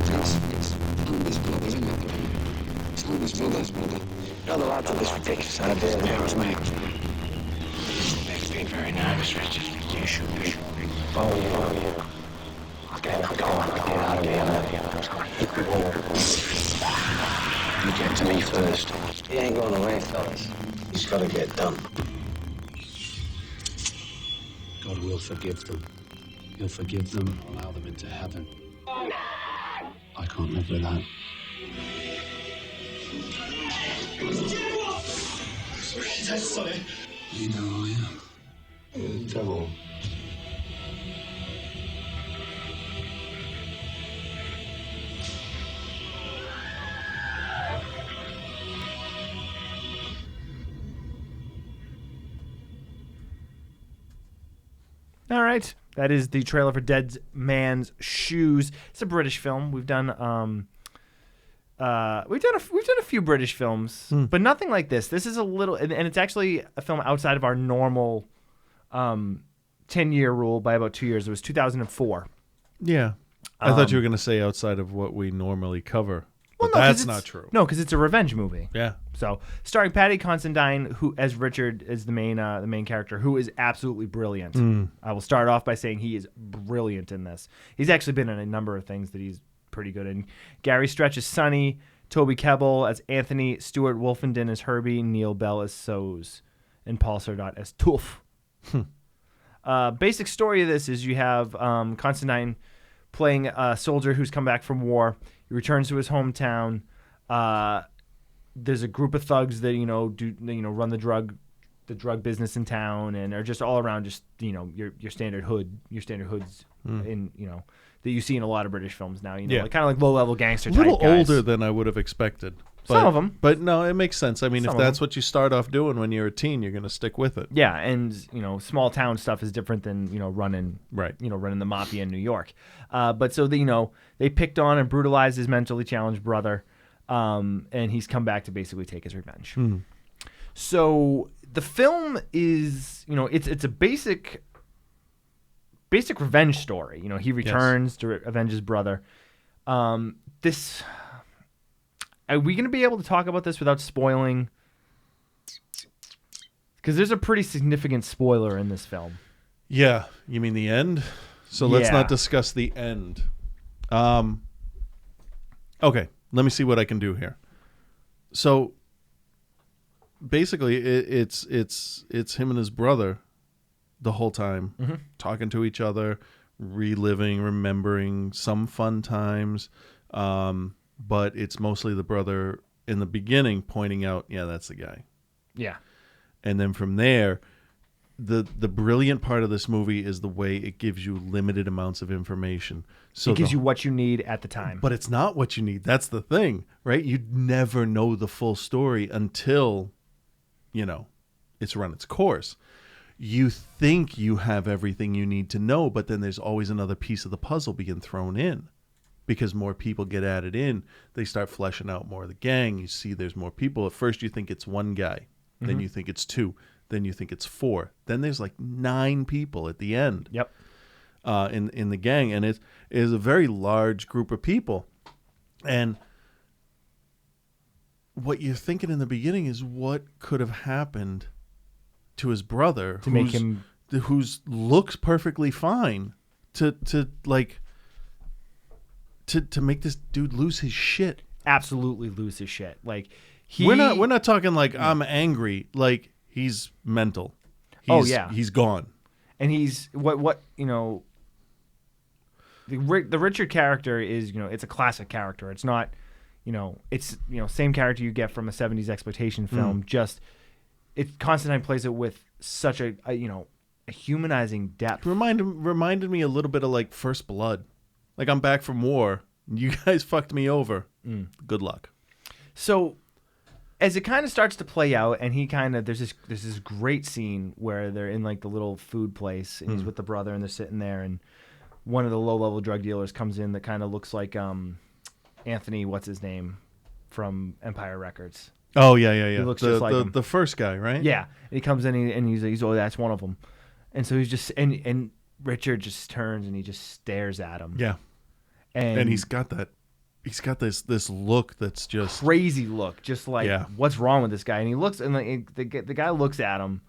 You're the lads of this ridiculous idea that was me. Makes me very nervous, Richard. You should be. Follow you. Okay, now go on. Get out of here. You get to me first. He ain't going away, fellas. He's got to get done. God will forgive them. He'll forgive them, allow them into heaven. I can't live with that. Sorry. You know who I am. The devil. All right, that is the trailer for Dead Man's Shoes. It's a British film. We've done a few British films, but nothing like this. This is a little, and it's actually a film outside of our normal 10-year rule by about 2 years. It was 2004. Yeah, I thought you were going to say outside of what we normally cover. Well, But no, that's not true. No, because it's a revenge movie. Yeah. So, starring Paddy Considine, who as Richard is the main character, who is absolutely brilliant. I will start off by saying he is brilliant in this. He's actually been in a number of things that he's pretty good in. Gary Stretch as Sonny, Toby Kebbell as Anthony, Stuart Wolfenden as Herbie, Neil Bell as Soze, and Paul Sardot as Toof. Basic story of this is you have Considine playing a soldier who's come back from war. He returns to his hometown. there's a group of thugs that run the drug business in town and are just all around just your standard hoods in that you see in a lot of British films now. Like, kind of like low level gangster. A little type guys. older than I would have expected. Some of them. But no, it makes sense. I mean, Some if of that's them. what you start off doing when you're a teen, you're going to stick with it. Yeah, and small town stuff is different than running running the mafia in New York. But so they picked on and brutalized his mentally challenged brother, and he's come back to basically take his revenge. Mhm. So the film is it's a basic revenge story. He returns to avenge his brother. This. Are we going to be able to talk about this without spoiling? Because there's a pretty significant spoiler in this film. Yeah, you mean the end? So let's not discuss the end. Okay, let me see what I can do here. So basically, it's him and his brother the whole time, talking to each other, reliving, remembering some fun times. But it's mostly the brother in the beginning pointing out, yeah, that's the guy. Yeah. And then from there, the brilliant part of this movie is the way it gives you limited amounts of information. So it gives you what you need at the time. But it's not what you need. That's the thing, right? You'd never know the full story until, it's run its course. You think you have everything you need to know, but then there's always another piece of the puzzle being thrown in. Because more people get added in, they start fleshing out more of the gang. You see there's more people. At first you think it's one guy. Then you think it's two. Then you think it's four. Then there's like 9 people at the end. Yep. In the gang. And it is a very large group of people. And what you're thinking in the beginning is what could have happened to his brother. To make him... Who's looks perfectly fine. To make this dude lose his shit. Absolutely lose his shit. Like we're not talking like I'm angry. Like he's mental. He's gone. And he's what the Richard character is it's a classic character. It's not it's same character you get from a 70s exploitation film. Just Constantine plays it with such a humanizing depth. Reminded me a little bit of like First Blood. Like, I'm back from war. You guys fucked me over. Good luck. So, as it kind of starts to play out, and he kind of there's this great scene where they're in like the little food place, and he's with the brother, and they're sitting there, and one of the low level drug dealers comes in that kind of looks like Anthony, what's his name, from Empire Records. Oh yeah. He looks just like him. The first guy, right? Yeah, and he comes in and he's that's one of them, and so he's just and Richard just turns and he just stares at him. Yeah. And he's got this look that's just crazy look, just like what's wrong with this guy? And he looks and the guy looks at him,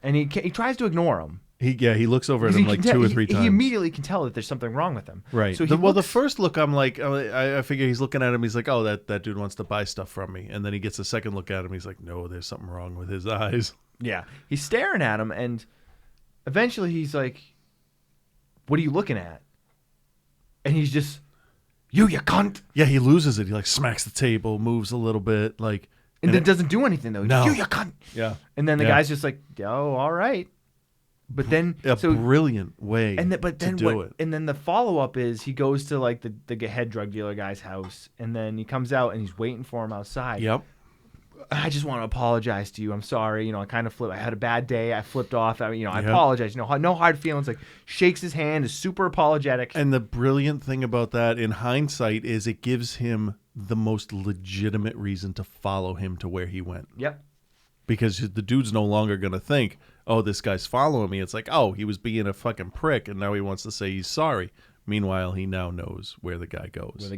and he tries to ignore him. He looks over at him like 2 or 3 times. He immediately can tell that there's something wrong with him. Right. So the first look, I'm like, I figure he's looking at him. He's like, oh, that dude wants to buy stuff from me. And then he gets a second look at him. He's like, no, there's something wrong with his eyes. Yeah. He's staring at him, and eventually he's like, what are you looking at? And he's just, you cunt. Yeah, he loses it. He like smacks the table, moves a little bit, like, and then doesn't do anything though. No. You cunt. Yeah. And then the guy's just like, oh, all right. But then brilliant way to do it. And then the follow up is he goes to like the head drug dealer guy's house, and then he comes out and he's waiting for him outside. Yep. I just want to apologize to you. I'm sorry. I kind of flipped. I had a bad day. I flipped off. I apologize. No hard feelings. Like shakes his hand, is super apologetic. And the brilliant thing about that in hindsight is it gives him the most legitimate reason to follow him to where he went. Yep. Because the dude's no longer going to think, oh, this guy's following me. It's like, oh, he was being a fucking prick, and now he wants to say he's sorry. Meanwhile, he now knows where the guy goes.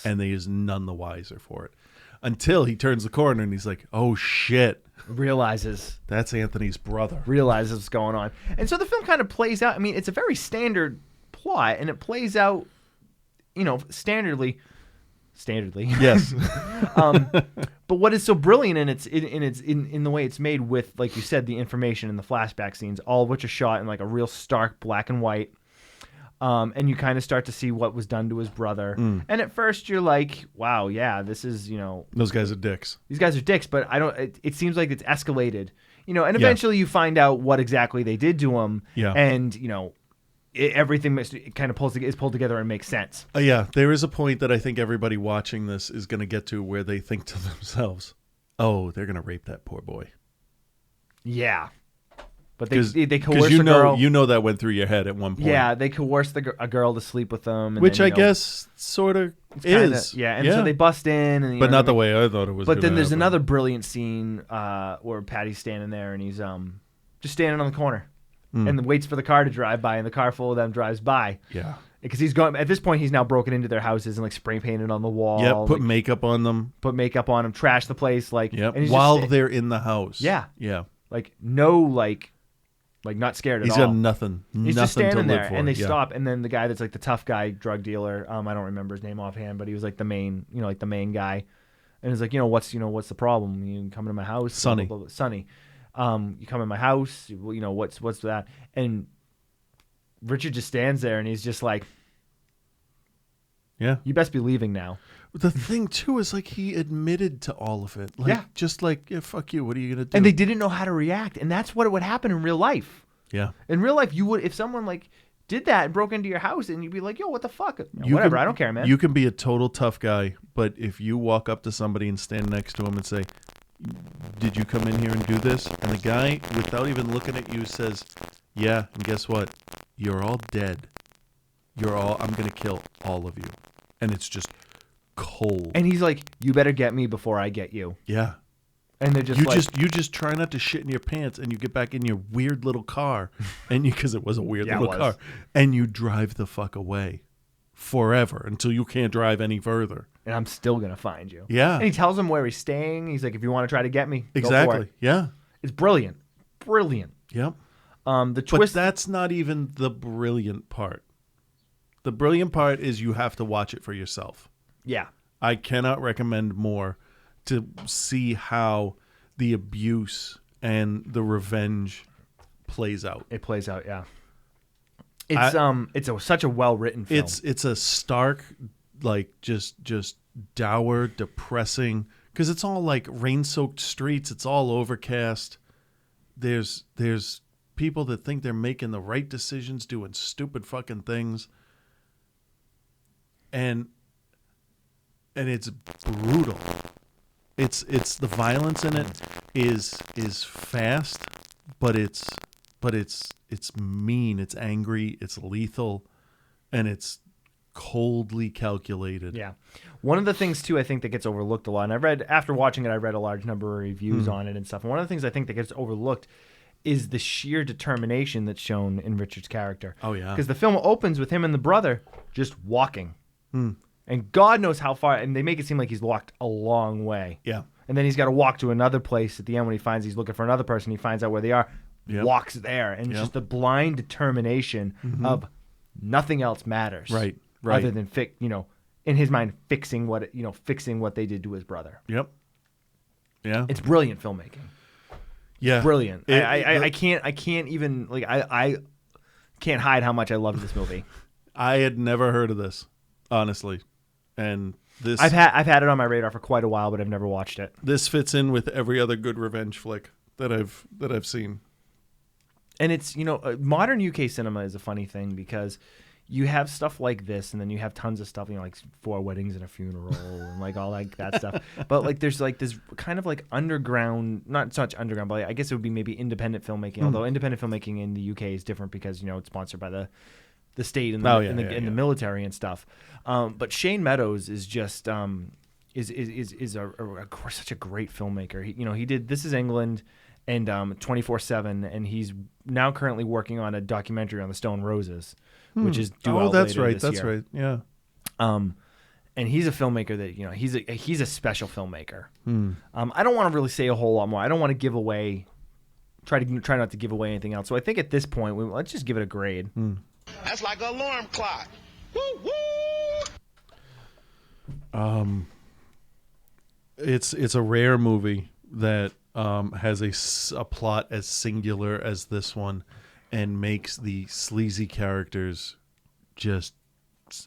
And he is none the wiser for it. Until he turns the corner and he's like, oh, shit. Realizes. That's Anthony's brother. Realizes what's going on. And so the film kind of plays out. I mean, it's a very standard plot, and it plays out, standardly. Yes. But what is so brilliant in the way it's made with, like you said, the information and the flashback scenes, all of which are shot in like a real stark black and white. And you kind of start to see what was done to his brother. Mm. And at first you're like, wow, yeah, this is, Those guys are dicks. these guys are dicks, but it seems like it's escalated, and Yeah. eventually you find out what exactly they did to him. Yeah. And, everything kind of is pulled together and makes sense. Yeah, there is a point that I think everybody watching this is going to get to where they think to themselves, "Oh, they're going to rape that poor boy." Yeah. But they coerce because a girl. you know that went through your head at one point. Yeah, they coerce a girl to sleep with them. And Which then, I guess sort of is. Yeah, and so they bust in. And, but not the way I thought it was. But then gonna there's happen. another brilliant scene where Patty's standing there and he's just standing on the corner and waits for the car to drive by, and the car full of them drives by. Yeah. Because he's going. At this point, he's now broken into their houses and spray painted on the wall. Yep, put makeup on them. Put makeup on them. Trash the place. Yep. And he's While just, they're in the house. Yeah. Yeah. Not scared at He's all. got nothing. He's nothing just standing to live there, for. and they Yeah. stop, and then the guy that's the tough guy drug dealer. I don't remember his name offhand, but he was the main, the main guy, and he's like, what's the problem? You come to my house, Sonny. blah, blah, blah. Sonny, you come in my house. What's that? And Richard just stands there, and he's just like, yeah, you best be leaving now. The thing too is he admitted to all of it. Yeah. Fuck you. What are you gonna do? And they didn't know how to react, and that's what would happen in real life. Yeah. In real life, you would, if someone did that and broke into your house, and you'd be like, yo, what the fuck? You Whatever, can- I don't care, man. You can be a total tough guy, but if you walk up to somebody and stand next to him and say, "Did you come in here and do this?" and the guy, without even looking at you, says, "Yeah," and guess what? You're all dead. I'm gonna kill all of you, and it's just cold. And he's like, you better get me before I get you. Yeah. And they're just you just try not to shit in your pants, and you get back in your weird little car, and because it was a weird Yeah, little it was. car, and you drive the fuck away forever until you can't drive any further. And I'm still going to find you. Yeah. And he tells him where he's staying. He's like, if you want to try to get me, go for Exactly. it. Yeah. It's brilliant. Brilliant. Yep. The twist. But that's not even the brilliant part. The brilliant part is you have to watch it for yourself. Yeah. I cannot recommend more to see how the abuse and the revenge plays out. It plays out, yeah. It's such a well-written film. It's a stark, just dour, depressing, because it's all rain-soaked streets. It's all overcast. There's people that think they're making the right decisions, doing stupid fucking things, and it's brutal. It's the violence in it is fast, but it's mean, it's angry, it's lethal, and it's coldly calculated. Yeah. One of the things too I think that gets overlooked a lot, and after watching it, I read a large number of reviews on it and stuff. And one of the things I think that gets overlooked is the sheer determination that's shown in Richard's character. Oh yeah. Because the film opens with him and the brother just walking. And God knows how far, and they make it seem like he's walked a long way. Yeah. And then he's got to walk to another place at the end when he finds he's looking for another person. He finds out where they are, Yep. walks there, and Yep. just the blind determination of nothing else matters. Right. Other than in his mind, fixing what they did to his brother. Yep. Yeah. It's brilliant filmmaking. Yeah. Brilliant. I can't even I can't hide how much I loved this movie. I had never heard of this, honestly. And this I've had it on my radar for quite a while, but I've never watched it. This fits in with every other good revenge flick that I've seen. And it's, modern UK cinema is a funny thing because you have stuff like this, and then you have tons of stuff, like 4 Weddings and a Funeral and all that stuff. But there's this kind of underground, not such underground, but I guess it would be maybe independent filmmaking. Although independent filmmaking in the UK is different because it's sponsored by the state and the military and stuff. But Shane Meadows is just is such a great filmmaker. He did This Is England and 24/7, and he's now currently working on a documentary on the Stone Roses, which is due out that's later right. this That's year. right. Yeah. And he's a filmmaker that he's a special filmmaker. I don't want to really say a whole lot more. I don't want to give away. Try not to give away anything else. So I think at this point, let's just give it a grade. That's like an alarm clock. Woo woo. It's a rare movie that has a plot as singular as this one, and makes the sleazy characters just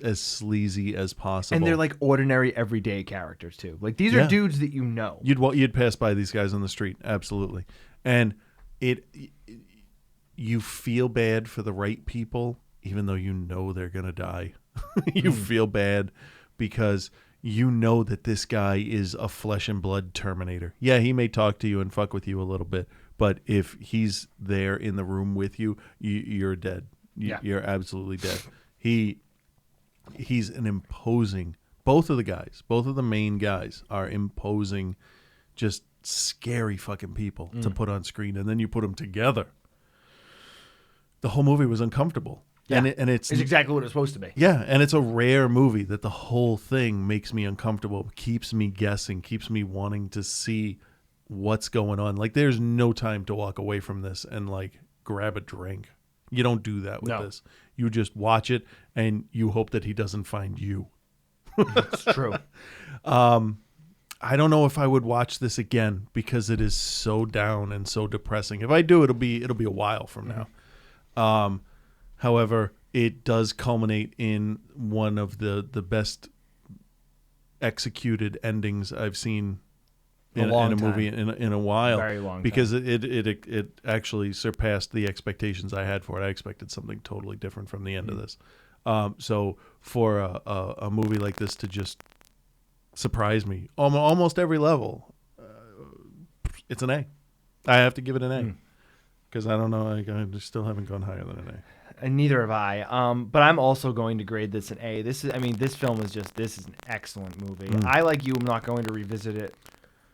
as sleazy as possible. And they're like ordinary, everyday characters too. Like these are dudes that you know. You'd pass by these guys on the street, absolutely. And you feel bad for the right people, even though you know they're gonna die. You feel bad because you know that this guy is a flesh and blood Terminator. Yeah, he may talk to you and fuck with you a little bit, but if he's there in the room with you, you're dead. You're absolutely dead. He's an imposing. Both of the main guys are imposing, just scary fucking people to put on screen, and then you put them together. The whole movie was uncomfortable. Yeah. And it's exactly what it's supposed to be. Yeah, and it's a rare movie that the whole thing makes me uncomfortable, keeps me guessing, keeps me wanting to see what's going on. Like, there's no time to walk away from this and, like, grab a drink. You don't do that with this. You just watch it, and you hope that he doesn't find you. It's true. I don't know if I would watch this again because it is so down and so depressing. If I do, it'll be a while from now. However, it does culminate in one of the best executed endings I've seen in a movie in a while. Very long because time. it actually surpassed the expectations I had for it. I expected something totally different from the end of this. So for a movie like this to just surprise me almost every level, it's an A. I have to give it an A because I don't know. I still haven't gone higher than an A. And neither have I. But I'm also going to grade this an A. This film is an excellent movie. I, like you, am not going to revisit it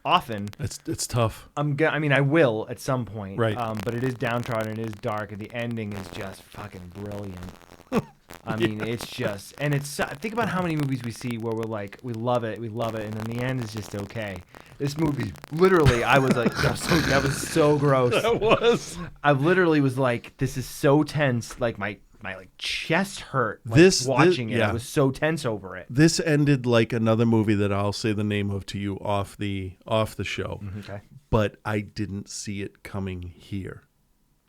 often. It's tough. I will at some point. Right. But it is downtrodden. It is dark, and the ending is just fucking brilliant. It's just, and it's. Think about how many movies we see where we're like, we love it, and then the end is just okay. This movie, literally, I was like, that was so gross. That was. I literally was like, this is so tense. Like my chest hurt. Like, watching it, I was so tense over it. This ended like another movie that I'll say the name of to you off the show. Okay. But I didn't see it coming here.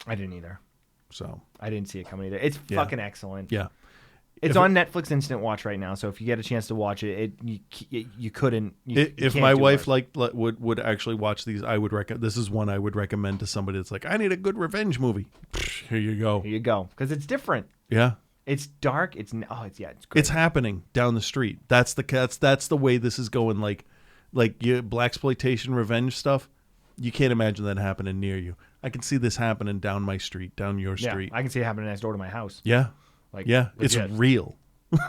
I didn't either. So I didn't see it coming either. It's fucking excellent. Yeah. It's on Netflix Instant Watch right now, so if you get a chance to watch it, you couldn't. If my wife would actually watch these, I would recommend. This is one I would recommend to somebody that's like, I need a good revenge movie. Here you go. Here you go, because it's different. Yeah. It's dark. It's great. It's happening down the street. That's the way this is going. Like blaxploitation revenge stuff. You can't imagine that happening near you. I can see this happening down my street, down your street. I can see it happening next door to my house. Yeah. Legit. It's real.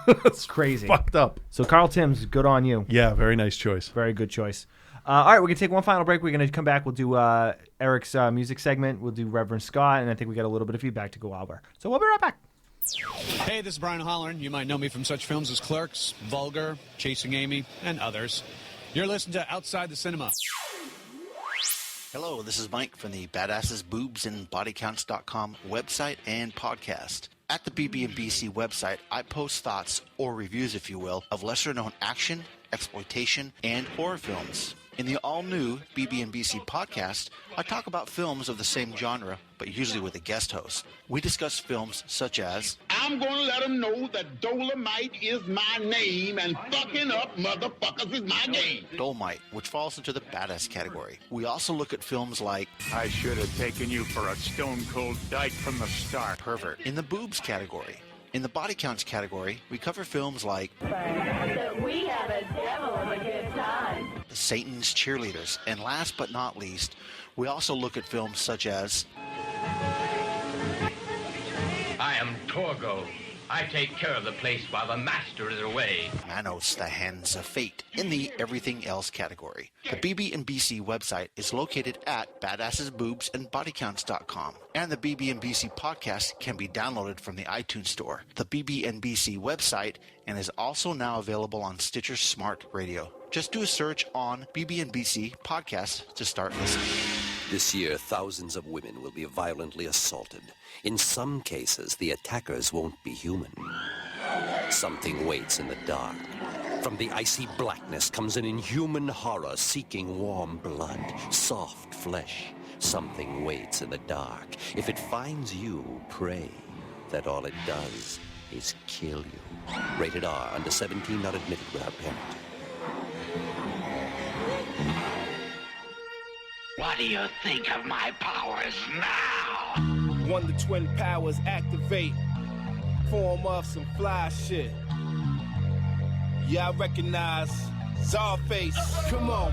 It's crazy. Fucked up. So Carl Timms, good on you. Yeah, very nice choice. Very good choice. All right, we're going to take one final break. We're going to come back. We'll do Eric's music segment. We'll do Reverend Scott, and I think we got a little bit of feedback to go over. So we'll be right back. Hey, this is Brian Holleran. You might know me from such films as Clerks, Vulgar, Chasing Amy, and others. You're listening to Outside the Cinema. Hello, this is Mike from the Badasses, Boobs, and BodyCounts.com website and podcast. At the BB&BC website, I post thoughts, or reviews if you will, of lesser-known action, exploitation, and horror films. In the all-new BB&BC podcast, I talk about films of the same genre, but usually with a guest host. We discuss films such as... I'm going to let them know that Dolomite is my name and fucking up motherfuckers is my game. Dolomite, which falls into the badass category. We also look at films like... I should have taken you for a stone-cold dyke from the start. Pervert. In the boobs category. In the body counts category, we cover films like... We have a devil of a good time. Satan's Cheerleaders. And last but not least, we also look at films such as... I am Torgo. I take care of the place while the master is away. Manos, the Hands of Fate, in the Everything Else category. The BB&BC website is located at badassesboobsandbodycounts.com, and the BB&BC podcast can be downloaded from the iTunes Store, the BB&BC website, and is also now available on Stitcher Smart Radio. Just do a search on BB&BC podcast to start listening. This year, thousands of women will be violently assaulted. In some cases, the attackers won't be human. Something waits in the dark. From the icy blackness comes an inhuman horror seeking warm blood, soft flesh. Something waits in the dark. If it finds you, pray that all it does is kill you. Rated R, under 17, not admitted without parent. What do you think of my powers now? One the twin powers activate. Form of some fly shit. Yeah, I recognize Czarface. Come on.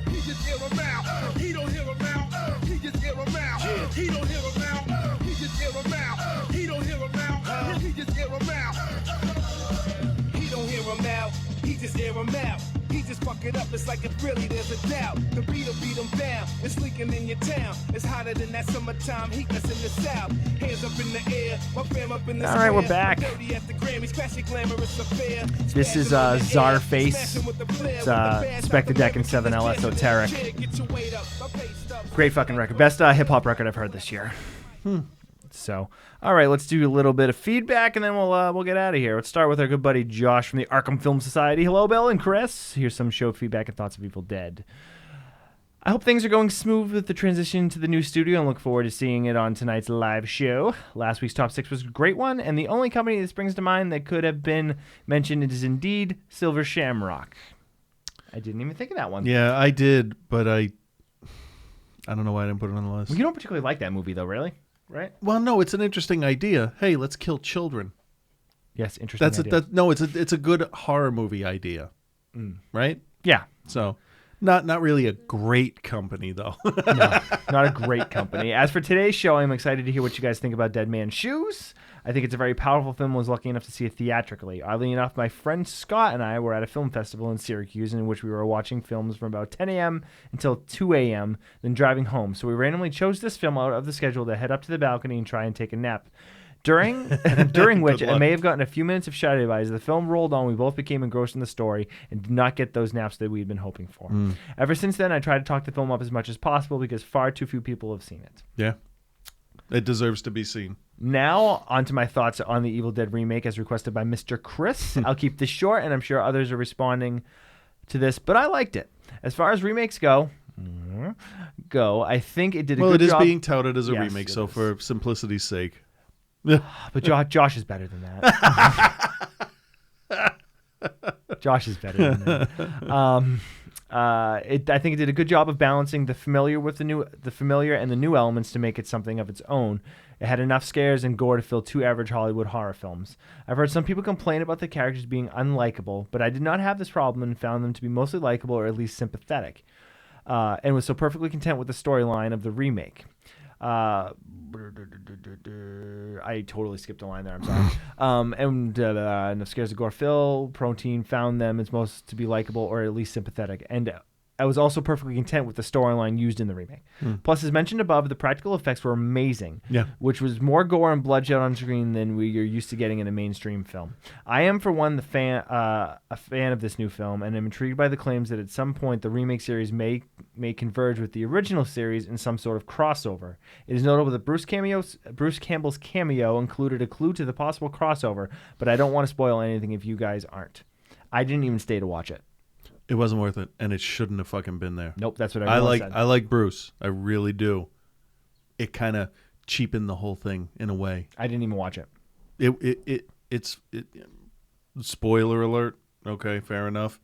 He just hear him out. He don't hear him out. He just hear him out. Yeah. He don't hear him out. He just hear him out. He don't hear him out. He just hear him out. He don't hear him out. He just hear him out. He just fuck it up. It's like if really there's a doubt. The beat'll beat him down. It's leaking in your town. It's hotter than that summertime heat that's in the south. Hands up in the air. My fam up in the All right, we're back. Dirty at the Grammys. Classic glamorous affair. This is Czarface. It's Spectre Deck and 7L Esoteric. Great fucking record. Best hip-hop record I've heard this year. So, all right, let's do a little bit of feedback, and then we'll get out of here. Let's start with our good buddy Josh from the Arkham Film Society. Hello, Bill and Chris. Here's some show feedback and thoughts of Evil Dead. I hope things are going smooth with the transition to the new studio and look forward to seeing it on tonight's live show. Last week's Top 6 was a great one, and the only company that springs to mind that could have been mentioned is indeed Silver Shamrock. I didn't even think of that one. Yeah, I did, but I don't know why I didn't put it on the list. Well, you don't particularly like that movie, though, really? Right? Well, no, it's an interesting idea. Hey, let's kill children. Yes, interesting idea. It's a good horror movie idea, right? Yeah. So, not really a great company though. No, not a great company. As for today's show, I'm excited to hear what you guys think about Dead Man's Shoes. I think it's a very powerful film. I was lucky enough to see it theatrically. Oddly enough, my friend Scott and I were at a film festival in Syracuse in which we were watching films from about 10 a.m. until 2 a.m., then driving home. So we randomly chose this film out of the schedule to head up to the balcony and try and take a nap. During which I may have gotten a few minutes of shadow eyes. The film rolled on. We both became engrossed in the story and did not get those naps that we had been hoping for. Ever since then, I try to talk the film up as much as possible because far too few people have seen it. Yeah. It deserves to be seen. Now, on to my thoughts on the Evil Dead remake as requested by Mr. Chris. I'll keep this short, and I'm sure others are responding to this, but I liked it. As far as remakes go, I think it did a good job. Well, it is being touted as a remake, so for simplicity's sake. But Josh is better than that. Josh is better than that. I think it did a good job of balancing the familiar and the new elements to make it something of its own. It had enough scares and gore to fill two average Hollywood horror films. I've heard some people complain about the characters being unlikable, but I did not have this problem and found them to be mostly likable or at least sympathetic, and was so perfectly content with the storyline of the remake. I totally skipped a line there. I'm sorry. And enough scares of gore fill. Protein found them as most to be likable or at least sympathetic. And I was also perfectly content with the storyline used in the remake. Plus, as mentioned above, the practical effects were amazing. Yeah. Which was more gore and bloodshed on screen than we are used to getting in a mainstream film. I am, for one, a fan of this new film, and am intrigued by the claims that at some point the remake series may converge with the original series in some sort of crossover. It is notable that Bruce Campbell's cameo included a clue to the possible crossover, but I don't want to spoil anything if you guys aren't. I didn't even stay to watch it. It wasn't worth it, and it shouldn't have fucking been there. Nope, that's what everyone said. I like Bruce. I really do. It kind of cheapened the whole thing in a way. I didn't even watch it. It's spoiler alert. Okay, fair enough.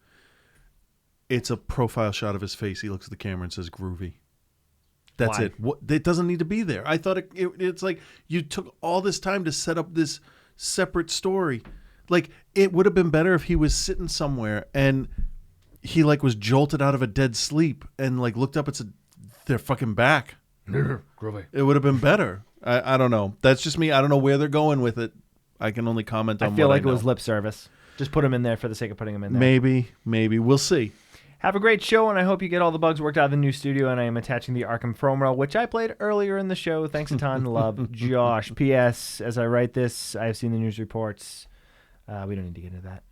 It's a profile shot of his face. He looks at the camera and says "groovy." That's Why? it. It doesn't need to be there. I thought it's like you took all this time to set up this separate story. Like, it would have been better if he was sitting somewhere and he was jolted out of a dead sleep and looked up and said, "They're fucking back." Groovy. It would have been better. I don't know. That's just me. I don't know where they're going with it. I can only comment on. I feel like it was lip service. Just put him in there for the sake of putting him in there. Maybe we'll see. Have a great show, and I hope you get all the bugs worked out of the new studio. And I am attaching the Arkham Promo, which I played earlier in the show. Thanks a ton. Love, Josh. P.S. As I write this, I have seen the news reports. We don't need to get into that.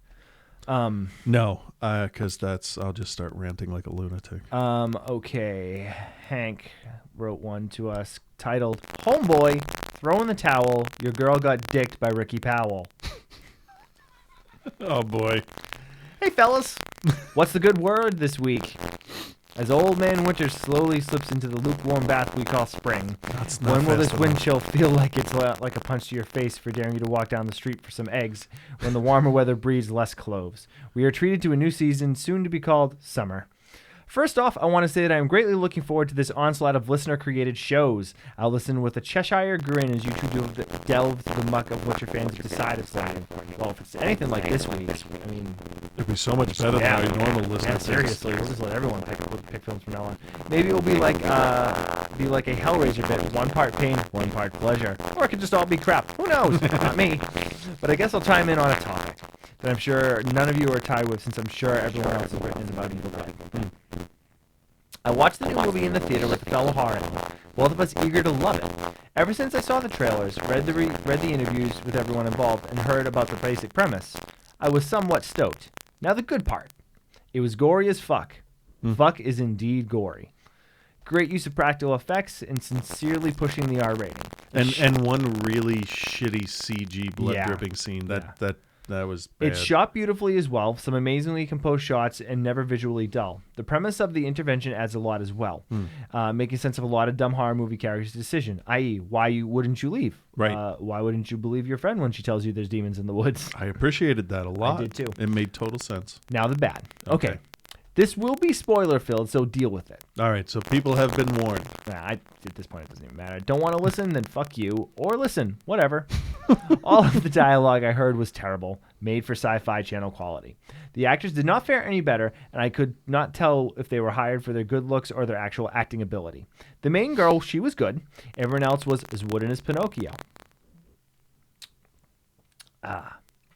No, because I'll just start ranting like a lunatic. Okay. Hank wrote one to us titled, "Homeboy, throw in the towel. Your girl got dicked by Ricky Powell." Oh, boy. Hey, fellas. What's the good word this week? As old man winter slowly slips into the lukewarm bath we call spring, That's not when will this fast wind enough. chill feel like it's like a punch to your face for daring you to walk down the street for some eggs when the warmer weather breeds less cloves? We are treated to a new season, soon to be called summer. First off, I want to say that I am greatly looking forward to this onslaught of listener-created shows. I'll listen with a Cheshire grin as you two delve through the muck of what your fans decide of something. Well, if it's anything like this week, I mean... It'd be so much better than our normal listeners. Yeah, seriously, we'll just let everyone pick films from now on. Maybe it will be like a Hellraiser bit, one part pain, one part pleasure. Or it could just all be crap. Who knows? Not me. But I guess I'll chime in on a topic that I'm sure none of you are tied with, since I'm sure everyone else has written about Evil Dead. I watched the new movie in the theater with a fellow horror, both of us eager to love it. Ever since I saw the trailers, read the interviews with everyone involved, and heard about the basic premise, I was somewhat stoked. Now the good part. It was gory as fuck. Fuck is indeed gory. Great use of practical effects and sincerely pushing the R rating. And one really shitty CG blood dripping scene that was bad. It's shot beautifully as well, some amazingly composed shots and never visually dull. The premise of the intervention adds a lot as well, making sense of a lot of dumb horror movie characters' decision, i.e., why wouldn't you leave? Right. Why wouldn't you believe your friend when she tells you there's demons in the woods? I appreciated that a lot. I did too. It made total sense. Now the bad. Okay. This will be spoiler-filled, so deal with it. All right, so people have been warned. At this point, it doesn't even matter. Don't want to listen? Then fuck you. Or listen. Whatever. All of the dialogue I heard was terrible, made for Sci-Fi Channel quality. The actors did not fare any better, and I could not tell if they were hired for their good looks or their actual acting ability. The main girl, she was good. Everyone else was as wooden as Pinocchio.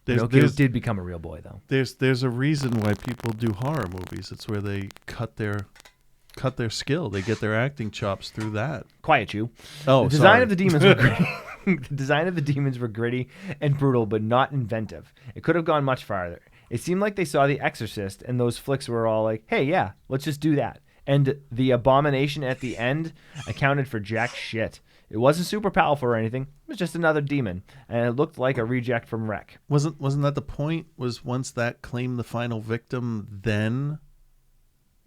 Pinocchio did become a real boy, though. There's a reason why people do horror movies. It's where they cut their skill. They get their acting chops through that. Quiet you. Oh, the design sorry. of the demons were gritty. The design of the demons were gritty and brutal, but not inventive. It could have gone much farther. It seemed like they saw The Exorcist, and those flicks were all like, "Hey, yeah, let's just do that." And the abomination at the end accounted for jack shit. It wasn't super powerful or anything. It was just another demon, and it looked like a reject from Wreck. Wasn't that the point? Was once that claimed the final victim, then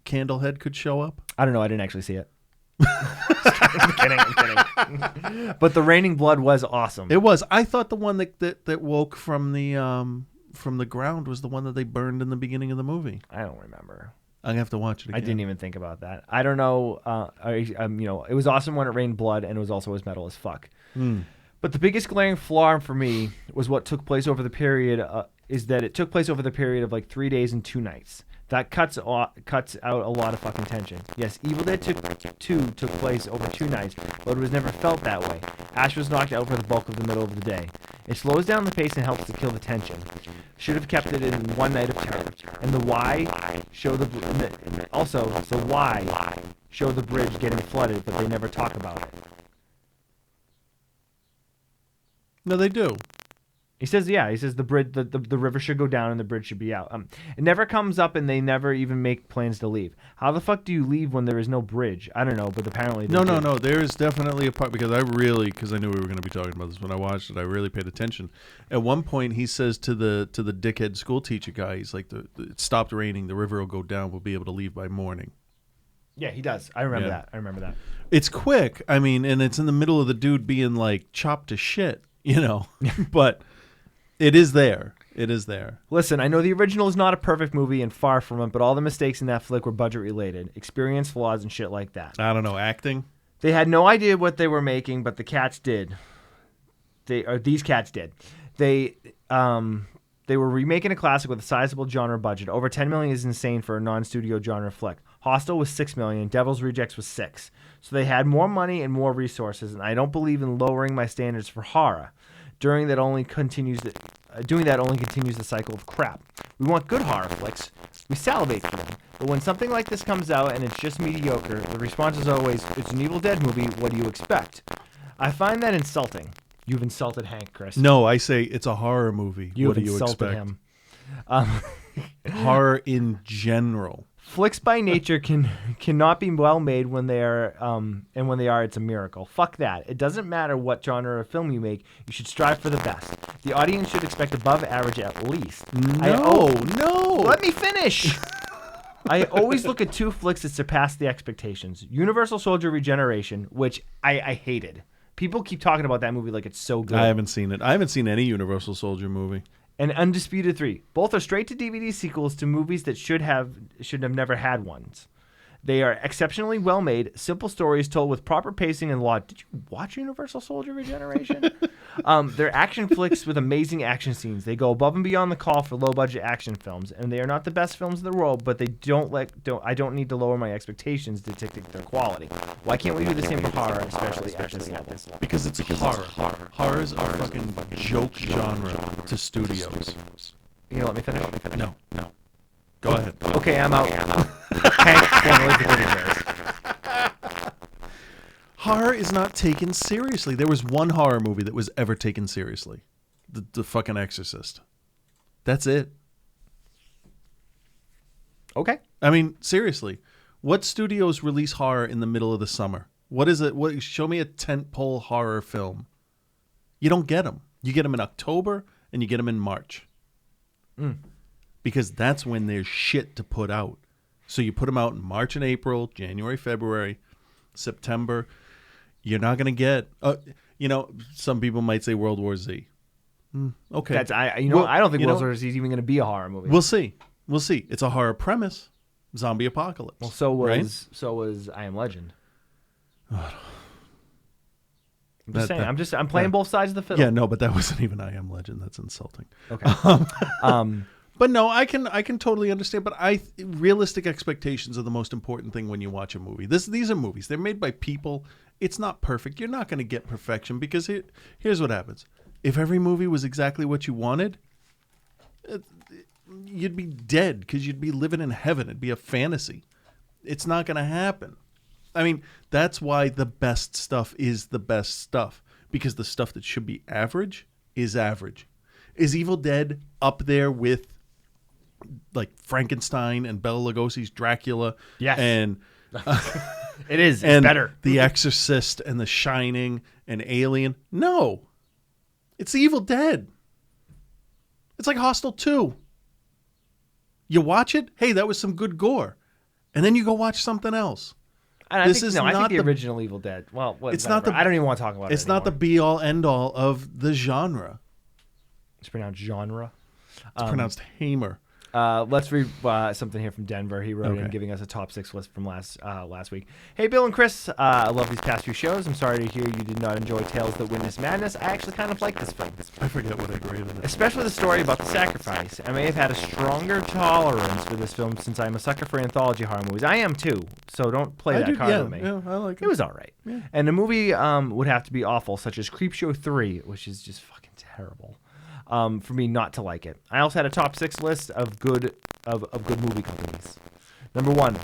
Candlehead could show up? I don't know. I didn't actually see it. I'm kidding. But the raining blood was awesome. It was. I thought the one that woke from the ground was the one that they burned in the beginning of the movie. I don't remember. I'm gonna have to watch it again. I didn't even think about that. I don't know. It was awesome when it rained blood, and it was also as metal as fuck. But the biggest glaring flaw for me was what took place over the period. Is that it took place over the period of like 3 days and 2 nights. That cuts out a lot of fucking tension. Yes, Evil Dead 2 took place over 2 nights, but it was never felt that way. Ash was knocked out for the bulk of the middle of the day. It slows down the pace and helps to kill the tension. Should have kept it in one night of terror. And the why show the bridge getting flooded, but they never talk about it. No, they do. He says the bridge, the river should go down and the bridge should be out. It never comes up, and they never even make plans to leave. How the fuck do you leave when there is no bridge? I don't know, but apparently No. There is definitely a part, because I knew we were going to be talking about this when I watched it. I really paid attention. At one point, he says to the dickhead school teacher guy, he's like, "It stopped raining. The river will go down. We'll be able to leave by morning." Yeah, he does. I remember that. It's quick. I mean, and it's in the middle of the dude being like chopped to shit, but. It is there. It is there. Listen, I know the original is not a perfect movie and far from it, but all the mistakes in that flick were budget related, experience flaws and shit like that. I don't know, acting? They had no idea what they were making, but the cats did. These cats did. They were remaking a classic with a sizable genre budget. Over $10 million is insane for a non-studio genre flick. Hostel was $6 million. Devil's Rejects was $6 million. So they had more money and more resources, and I don't believe in lowering my standards for horror. Doing that only continues the cycle of crap. We want good horror flicks. We salivate for them. But when something like this comes out and it's just mediocre, the response is always, "It's an Evil Dead movie. What do you expect?" I find that insulting. You've insulted Hank, Chris. No, I say it's a horror movie. What do you expect? Him. Horror in general. Flicks by nature cannot be well made when they are, and when they are, it's a miracle. Fuck that. It doesn't matter what genre of film you make. You should strive for the best. The audience should expect above average at least. No. Let me finish. I always look at two flicks that surpassed the expectations. Universal Soldier Regeneration, which I hated. People keep talking about that movie like it's so good. I haven't seen it. I haven't seen any Universal Soldier movie. And Undisputed 3. Both are straight-to-DVD sequels to movies that should have never had ones. They are exceptionally well-made, simple stories told with proper pacing and law. Did you watch Universal Soldier Regeneration? They're action flicks with amazing action scenes. They go above and beyond the call for low-budget action films, and they are not the best films in the world, but they I don't need to lower my expectations to dictate their quality. Why can't we do the same for horror, especially at this level? Because it's horror. Horrors are a fucking joke genre to studios. You gonna let me finish? No. Go ahead. Okay, I'm out. Hank Stanley, the Teddy Bears. Horror is not taken seriously. There was one horror movie that was ever taken seriously. The fucking Exorcist. That's it. Okay. I mean, seriously. What studios release horror in the middle of the summer? What is it? Show me a tentpole horror film. You don't get them. You get them in October and you get them in March. Because that's when there's shit to put out. So you put them out in March and April, January, February, September. You're not going to get, some people might say World War Z. Okay. I don't think World War Z is even going to be a horror movie. We'll see. It's a horror premise. Zombie apocalypse. Well, so was I Am Legend. I'm playing both sides of the fiddle. Yeah, no, but that wasn't even I Am Legend. That's insulting. Okay. But no, I can totally understand. But realistic expectations are the most important thing when you watch a movie. These are movies. They're made by people. It's not perfect. You're not going to get perfection because here's what happens. If every movie was exactly what you wanted, you'd be dead because you'd be living in heaven. It'd be a fantasy. It's not going to happen. I mean, that's why the best stuff is the best stuff, because the stuff that should be average is average. Is Evil Dead up there with like Frankenstein and Bela Lugosi's Dracula? Yes. And it is. It's and better. The Exorcist and The Shining and Alien? No. It's The Evil Dead. It's like Hostel 2. You watch it, hey, that was some good gore. And then you go watch something else. I think the original Evil Dead. Well, it's not I don't even want to talk about it. It's not the be all end all of the genre. It's pronounced genre. It's pronounced Hamer. Let's read something here from Denver. He wrote in giving us a top 6 list from last week. Hey, Bill and Chris, I love these past few shows. I'm sorry to hear you did not enjoy Tales That Witness Madness. I actually kind of like this film. I forget what I graded it. Especially the story about the sacrifice. I may have had a stronger tolerance for this film since I'm a sucker for anthology horror movies. I am too, so don't play that card with me. Yeah, I like it. It was all right. Yeah. And the movie would have to be awful, such as Creepshow 3, which is just fucking terrible. For me not to like it. I also had a top 6 list of good movie companies. Number 1,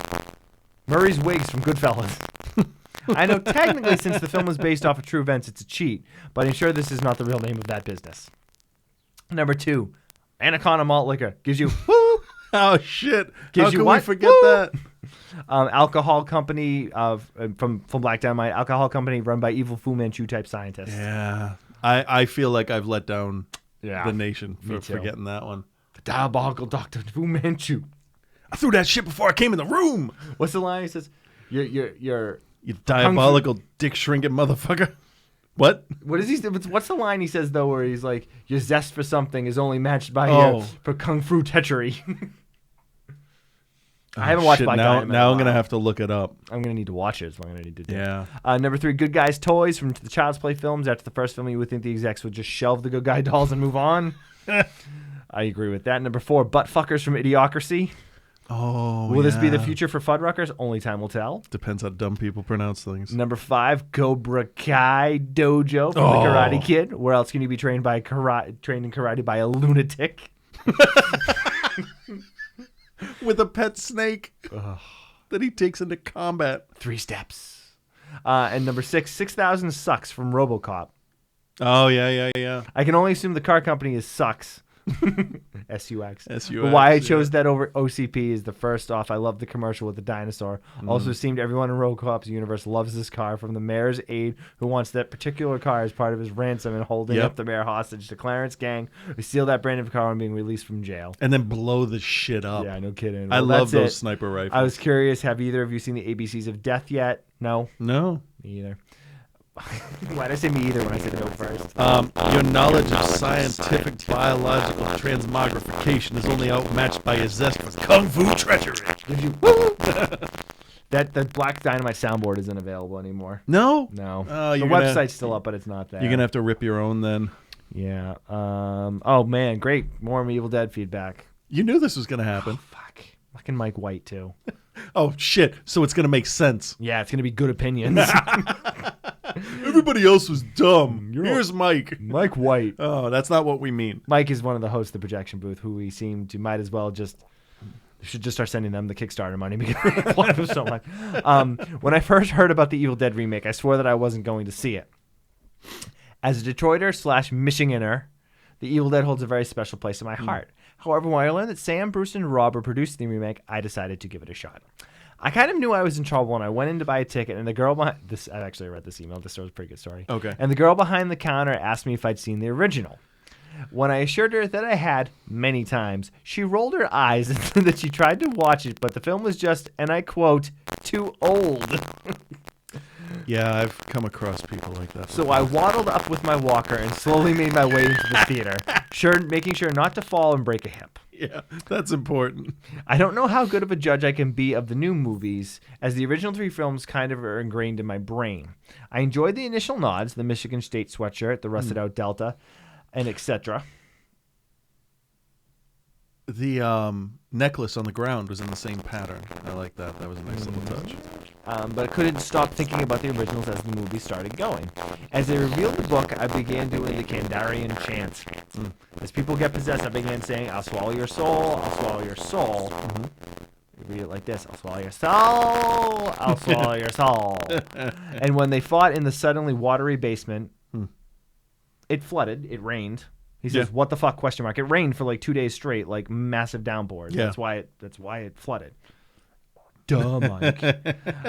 Murray's Wigs from Goodfellas. I know technically since the film was based off of true events, it's a cheat, but I'm sure this is not the real name of that business. Number 2, Anaconda Malt Liquor gives you woo. Oh shit! Gives How you can what? we forget Woo! that? Alcohol company from Black Dynamite. Alcohol company run by evil Fu Manchu type scientists. Yeah, I feel like I've let down the nation for forgetting that one. The diabolical Dr. Fu Manchu. I threw that shit before I came in the room. What's the line? He says, "You diabolical dick shrinking motherfucker." What? What is he? What's the line he says though, where he's like, "Your zest for something is only matched by your for kung fu treachery." I haven't watched Black Dynamite. Now I'm gonna have to look it up. I'm gonna need to watch it. Is what I'm gonna need to do. Yeah. Number 3, Good Guys Toys from the Child's Play films. After the first film, you would think the execs would just shelve the Good Guy dolls and move on. I agree with that. Number 4, Butt Fuckers from Idiocracy. Oh, will this be the future for Fuddruckers? Only time will tell. Depends how dumb people pronounce things. Number 5, Cobra Kai Dojo from The Karate Kid. Where else can you be trained in karate by a lunatic? With a pet snake that he takes into combat. 3 steps. And number 6, 6,000 Sucks from RoboCop. Oh, yeah. I can only assume the car company is Sucks. SUX. SUX, But why I yeah. chose that over OCP is the first off, I love the commercial with the dinosaur. Also seemed everyone in RoboCop's universe loves this car, from the mayor's aide who wants that particular car as part of his ransom and holding Yep. up the mayor hostage to Clarence Gang, who steal that brand of car on being released from jail. And then blow the shit up. Yeah, no kidding. I Well, love that's those it. sniper rifles. I was curious, have either of you seen the ABCs of Death yet? No? No. Me either. Why'd I say me either when I said no first? Your knowledge of scientific biological transmogrification is only outmatched by your zest for kung fu treachery. Gives you that Black Dynamite soundboard isn't available anymore. No? No. Oh, The you're gonna- website's still up, but it's not there. You're gonna have to rip your own then. Yeah. Oh man, great. More Evil Dead feedback. You knew this was gonna happen. Fucking Mike White too. Oh shit! So it's gonna make sense. Yeah, it's gonna be good opinions. Everybody else was dumb. Here's Mike. Mike White. Oh, that's not what we mean. Mike is one of the hosts of the projection booth, who we seem to might as well just should just start sending them the Kickstarter money because we love them so much. When I first heard about the Evil Dead remake, I swore that I wasn't going to see it. As a Detroiter / Michiganer, the Evil Dead holds a very special place in my heart. However, when I learned that Sam, Bruce, and Rob were producing the remake, I decided to give it a shot. I kind of knew I was in trouble when I went in to buy a ticket, and the girl behind this, I actually read this email. This story's a pretty good story. Okay. And the girl behind the counter asked me if I'd seen the original. When I assured her that I had many times, she rolled her eyes and said that she tried to watch it, but the film was just, and I quote, too old. Yeah, I've come across people like that. So I waddled up with my walker and slowly made my way into the theater, making sure not to fall and break a hip. Yeah, that's important. I don't know how good of a judge I can be of the new movies, as the original 3 films kind of are ingrained in my brain. I enjoyed the initial nods, the Michigan State sweatshirt, the rusted out Delta, and etc. The necklace on the ground was in the same pattern. I like that. That was a nice little touch. But I couldn't stop thinking about the originals as the movie started going. As they revealed the book, I began doing the Kandarian chant. As people get possessed, I began saying, I'll swallow your soul, I'll swallow your soul. Read it like this, I'll swallow your soul, I'll swallow your soul. And when they fought in the suddenly watery basement, it flooded, it rained. He says, Yeah. what the fuck, question mark. It rained for like 2 days straight, like massive downpours. Yeah. That's why it flooded. Duh, Mike.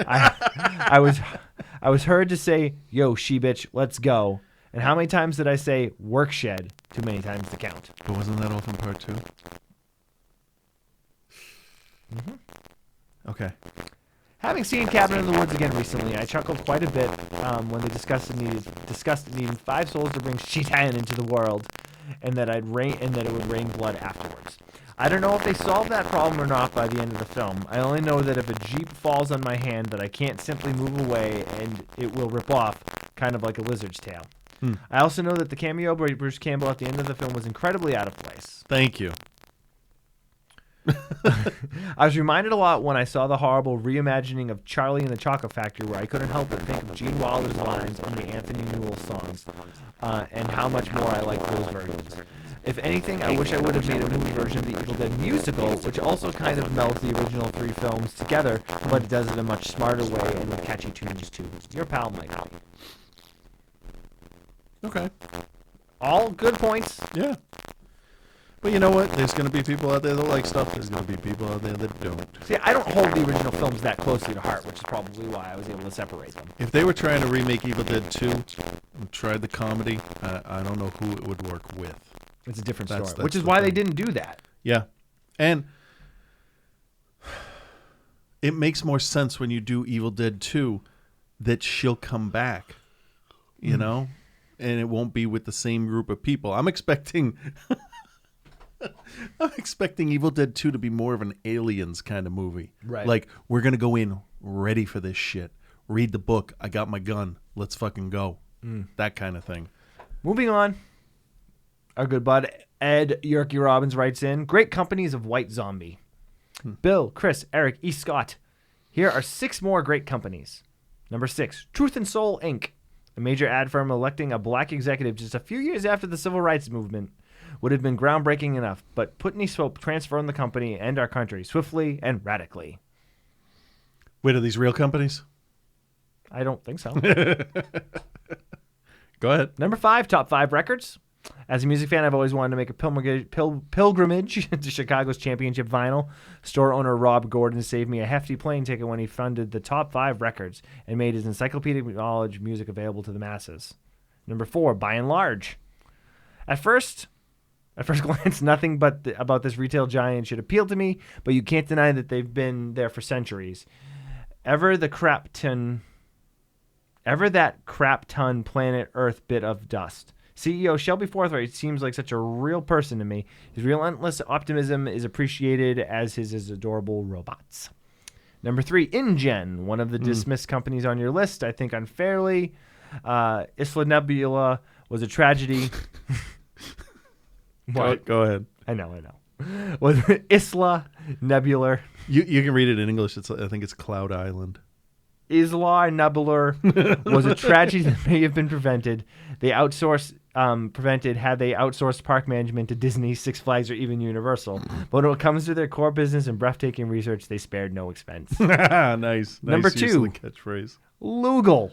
I was heard to say, yo, she bitch, let's go. And how many times did I say work shed? Too many times to count. But wasn't that all from part 2? Okay. Having seen Cabin in the Woods again recently, I chuckled quite a bit when they discussed it needing 5 souls to bring Shitan into the world, and that it would rain blood afterwards. I don't know if they solved that problem or not by the end of the film. I only know that if a Jeep falls on my hand, that I can't simply move away and it will rip off, kind of like a lizard's tail. I also know that the cameo by Bruce Campbell at the end of the film was incredibly out of place. Thank you. I was reminded a lot when I saw the horrible reimagining of Charlie and the Chocolate Factory, where I couldn't help but think of Gene Wilder's lines on the Anthony Newell songs, and how much more I like those versions. If anything, I wish I would have made a movie version of the Evil Dead musical, which also kind of melds the original 3 films together, but it does it in a much smarter way and with catchy tunes too. Your pal, Mike. Okay. All good points. Yeah. But you know what? There's going to be people out there that like stuff. There's going to be people out there that don't. See, I don't hold the original films that closely to heart, which is probably why I was able to separate them. If they were trying to remake Evil Dead 2 and tried the comedy, I don't know who it would work with. It's a different story, That's which is the why thing. they didn't do that. Yeah. And it makes more sense when you do Evil Dead 2 that she'll come back, you know? And it won't be with the same group of people. I'm expecting Evil Dead 2 to be more of an Aliens kind of movie. Right. Like, we're going to go in ready for this shit. Read the book. I got my gun. Let's fucking go. That kind of thing. Moving on. Our good bud Ed Yerky Robbins writes in, great companies of White Zombie. Bill, Chris, Eric, E. Scott. Here are 6 more great companies. Number 6, Truth and Soul, Inc., a major ad firm electing a black executive just a few years after the Civil Rights Movement would have been groundbreaking enough, but Putney Swope transformed the company and our country swiftly and radically. Wait, are these real companies? I don't think so. Go ahead. Number 5, Top 5 Records. As a music fan, I've always wanted to make a pilgrimage to Chicago's championship vinyl. Store owner Rob Gordon saved me a hefty plane ticket when he funded the top 5 records and made his encyclopedic knowledge music available to the masses. Number 4, By and Large. At first glance, nothing about this retail giant should appeal to me, but you can't deny that they've been there for centuries. Ever that crap ton planet Earth bit of dust. CEO Shelby Forthright seems like such a real person to me. His relentless optimism is appreciated as his adorable robots. Number 3, InGen, one of the dismissed companies on your list, I think unfairly. Isla Nebula was a tragedy. What? Go ahead. I know. Was Isla Nebular. You can read it in English. I think it's Cloud Island. Isla Nebular was a tragedy that may have been prevented. They had they outsourced park management to Disney, Six Flags, or even Universal. But when it comes to their core business and breathtaking research, they spared no expense. Nice. Number use of 2, the catchphrase. Lugal.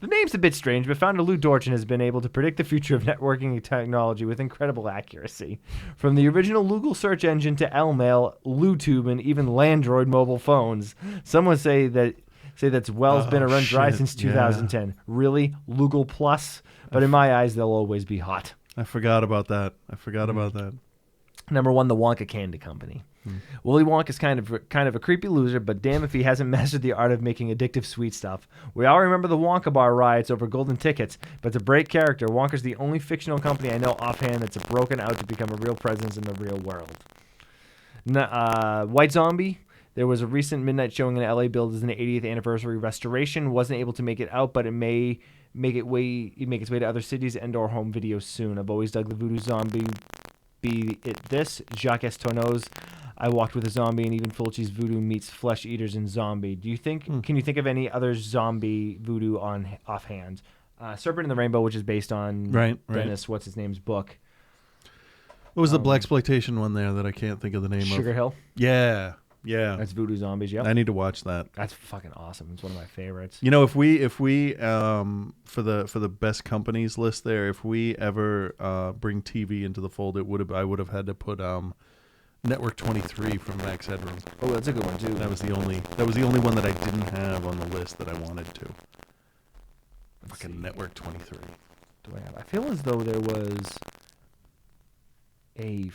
The name's a bit strange, but founder Lou Dorchin has been able to predict the future of networking technology with incredible accuracy. From the original Lugal search engine to Lmail, LuTube, and even Landroid mobile phones. Some say that's been a run dry since 2010. Yeah. Really? Lugal Plus? But in my eyes, they'll always be hot. I forgot about that. About that. Number 1, the Wonka Candy Company. Willy Wonka's kind of a creepy loser, but damn if he hasn't mastered the art of making addictive sweet stuff. We all remember the Wonka bar riots over golden tickets, but to break character, Wonka's the only fictional company I know offhand that's broken out to become a real presence in the real world. White Zombie. There was a recent midnight showing in LA billed as an 80th anniversary restoration. Wasn't able to make it out, but it may make its way to other cities and/or home videos soon. I've always dug the Voodoo Zombie. Be it this, Jacques Tourneau's I Walked with a Zombie, and even Fulci's Voodoo meets Flesh Eaters in Zombie. Can you think of any other zombie voodoo offhand? Serpent in the Rainbow, which is based on Dennis what's his name's book. What was the blaxploitation one there that I can't think of the name of? Sugar Hill. Yeah. That's Voodoo Zombies. Yep. I need to watch that. That's fucking awesome. It's one of my favorites. You know, if we for the best companies list there, if we ever bring TV into the fold, I would have had to put Network 23 from Max Headroom. Oh, that's a good one too. That was the only one that I didn't have on the list that I wanted to. Fucking Network 23. I feel as though there was a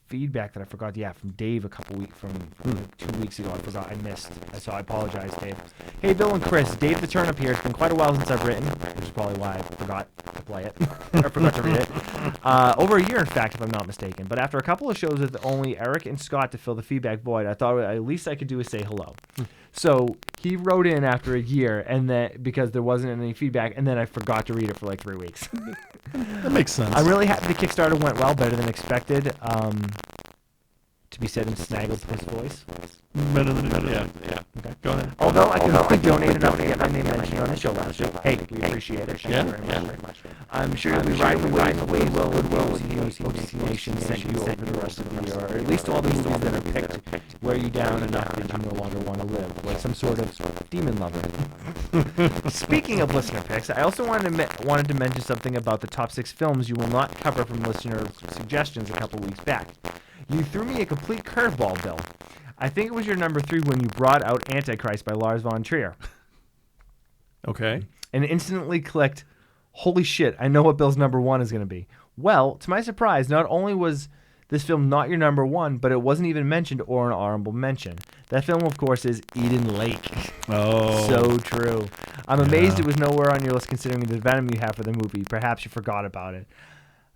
feedback that I forgot. Yeah, from Dave from 2 weeks ago. I forgot. I missed. So I apologize, Dave. Hey, Bill and Chris. Dave the Turnip here. It's been quite a while since I've written, which is probably why I forgot to play it. I forgot to read it. Over a year, in fact, if I'm not mistaken. But after a couple of shows with only Eric and Scott to fill the feedback void, I thought at least I could do is say hello. So he wrote in after a year, and then because there wasn't any feedback, and then I forgot to read it for like 3 weeks. That makes sense. I'm really happy the Kickstarter went well, better than expected. To be said in Snagglepuss voice. Better than yeah. Okay, go ahead. Although I can only donate enough to get my name mentioned on the show last year. Hey, we appreciate it. Thank you very much. I'm sure you'll be riding the wave of Goodwill OTC Nation sent you over the rest of the year, or at least all the movies that are picked wear you down enough that you no longer want to live, like some sort of demon lover. Speaking of listener picks, I also wanted to mention something about the top 6 films you will not cover from listener suggestions a couple weeks back. You threw me a complete curveball, Bill. I think it was your number 3 when you brought out Antichrist by Lars von Trier. Okay. And instantly clicked, holy shit, I know what Bill's number 1 is going to be. Well, to my surprise, not only was this film not your number 1, but it wasn't even mentioned or an honorable mention. That film, of course, is Eden Lake. Oh. So true. I'm amazed it was nowhere on your list considering the venom you have for the movie. Perhaps you forgot about it.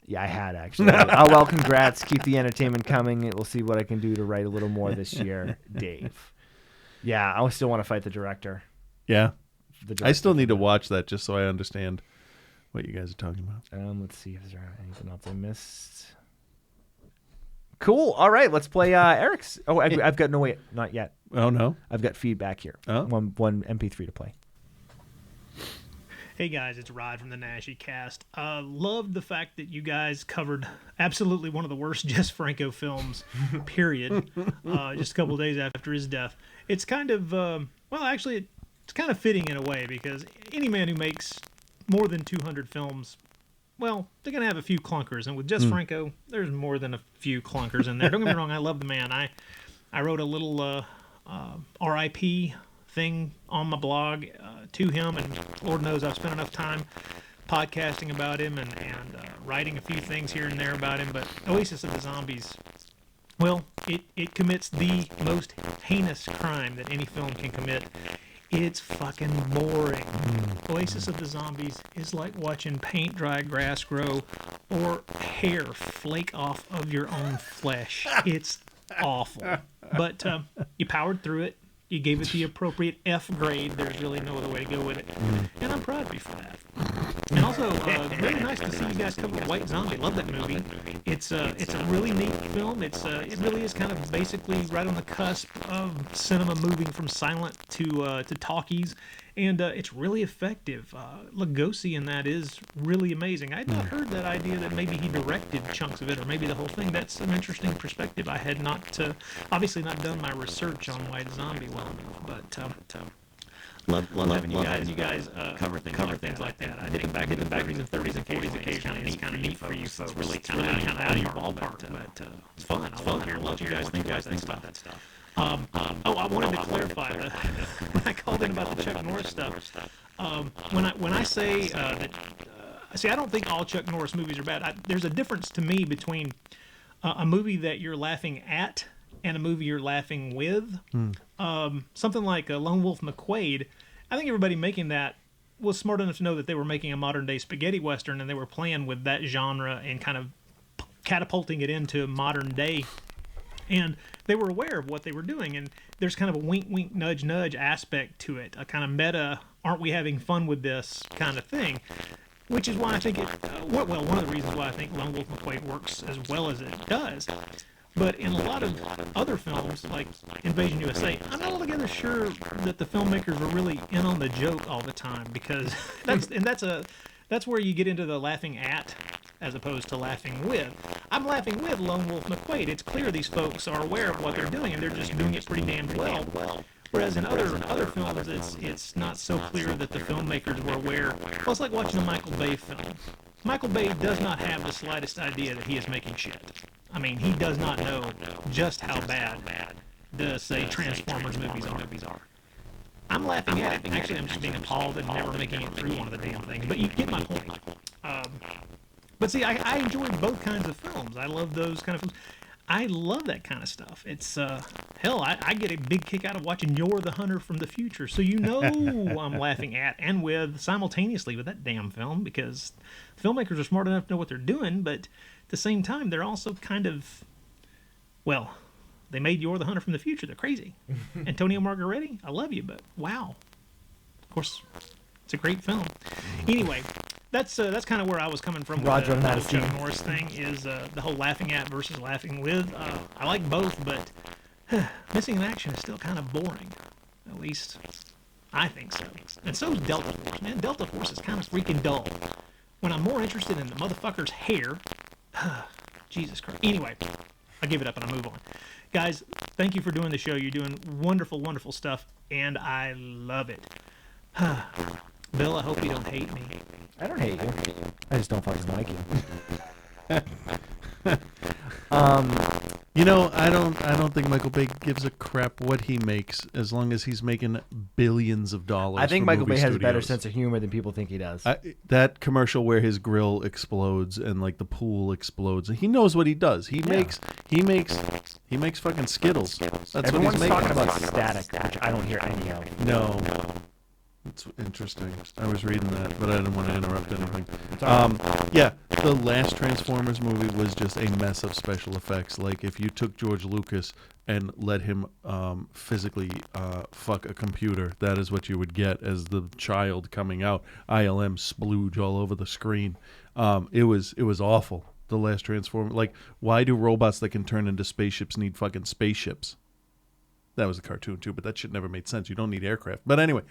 Yeah, I had actually. Oh, well, congrats. Keep the entertainment coming. We'll see what I can do to write a little more this year, Dave. Yeah, I still want to fight the director. Yeah. I still need to watch that just so I understand what you guys are talking about. Let's see if there's anything else I missed. Cool. All right, let's play Eric's. Oh, I've got, no, wait, not yet. Oh, no? I've got feedback here. Oh. One MP3 to play. Hey guys, it's Rod from the Nashi Cast. Loved the fact that you guys covered absolutely one of the worst Jess Franco films, period, just a couple of days after his death. It's kind of, it's kind of fitting in a way because any man who makes more than 200 films well, they're going to have a few clunkers. And with Jess Franco, there's more than a few clunkers in there. Don't get me wrong, I love the man. I wrote a little RIP thing on my blog to him, and Lord knows I've spent enough time podcasting about him and writing a few things here and there about him. But Oasis of the Zombies, well, it commits the most heinous crime that any film can commit. It's fucking boring. Oasis of the Zombies is like watching paint dry grass grow or hair flake off of your own flesh. It's awful. But you powered through it. You gave it the appropriate F grade. There's really no other way to go with it. And I'm proud of you for that. And also, very nice to see you guys cover White Zombie. Love that movie. It's a really neat film. It really is kind of basically right on the cusp of cinema moving from silent to talkies. And it's really effective. Lugosi in that is really amazing. I had not heard that idea that maybe he directed chunks of it, or maybe the whole thing. That's an interesting perspective. I had not, obviously not done my research on White Zombie well enough, but loving you guys cover things like that. I did them back in the 30s and 40s occasionally. It's kind of neat for you folks. It's really kind of out of your ballpark, but it's fun. I love hearing what you guys think about that stuff. I wanted to clarify when I called in about the Chuck Norris stuff. When I say that, I don't think all Chuck Norris movies are bad. There's a difference to me between a movie that you're laughing at and a movie you're laughing with. Something like Lone Wolf McQuade. I think everybody making that was smart enough to know that they were making a modern day spaghetti western, and they were playing with that genre and kind of catapulting it into modern day. And they were aware of what they were doing, and there's kind of a wink, wink, nudge, nudge aspect to it, a kind of meta, aren't we having fun with this kind of thing, which is why I think one of the reasons why I think Lone Wolf McQuade works as well as it does. But in a lot of other films, like Invasion USA, I'm not altogether sure that the filmmakers were really in on the joke all the time, because that's where you get into the laughing at as opposed to laughing with. I'm laughing with Lone Wolf McQuade. It's clear these folks are aware of what they're doing, and they're just doing it pretty damn well. Whereas in other films, it's not so clear that the filmmakers were aware. Well, it's like watching a Michael Bay film. Michael Bay does not have the slightest idea that he is making shit. I mean, he does not know just how bad the, say, Transformers movies are. I'm laughing at it. Actually, I'm just being appalled and never making it through one of the damn things. But you get my point. But see, I enjoy both kinds of films. I love those kind of films. I love that kind of stuff. It's, hell, I get a big kick out of watching You're the Hunter from the Future. So you know I'm laughing at and with simultaneously with that damn film, because filmmakers are smart enough to know what they're doing, but at the same time, they're also kind of, well, they made You're the Hunter from the Future. They're crazy. Antonio Margaretti, I love you, but wow. Of course, it's a great film. Anyway, that's kind of where I was coming from with the whole Chuck Norris thing, is the whole laughing at versus laughing with. I like both, but Missing in Action is still kind of boring. At least, I think so. And so is Delta Force. Man, Delta Force is kind of freaking dull. When I'm more interested in the motherfucker's hair, Jesus Christ. Anyway, I give it up and I move on. Guys, thank you for doing the show. You're doing wonderful, wonderful stuff, and I love it. Bill, I hope you don't hate me. I don't hate you. I just don't fucking like you. You know, I don't think Michael Bay gives a crap what he makes, as long as he's making billions of dollars. I think for Michael movie Bay has a better studios. sense of humor than people think he does. That commercial where his grill explodes and like the pool explodes, he knows what he does. He makes fucking Skittles. That's Everyone's what he's talking making. about static, which I don't hear any of. No. It's interesting. I was reading that, but I didn't want to interrupt anything. Yeah, the last Transformers movie was just a mess of special effects. Like, if you took George Lucas and let him physically fuck a computer, that is what you would get as the child coming out. ILM splooge all over the screen. It was awful, the last Transformer. Like, why do robots that can turn into spaceships need fucking spaceships? That was a cartoon, too, but that shit never made sense. You don't need aircraft. But anyway...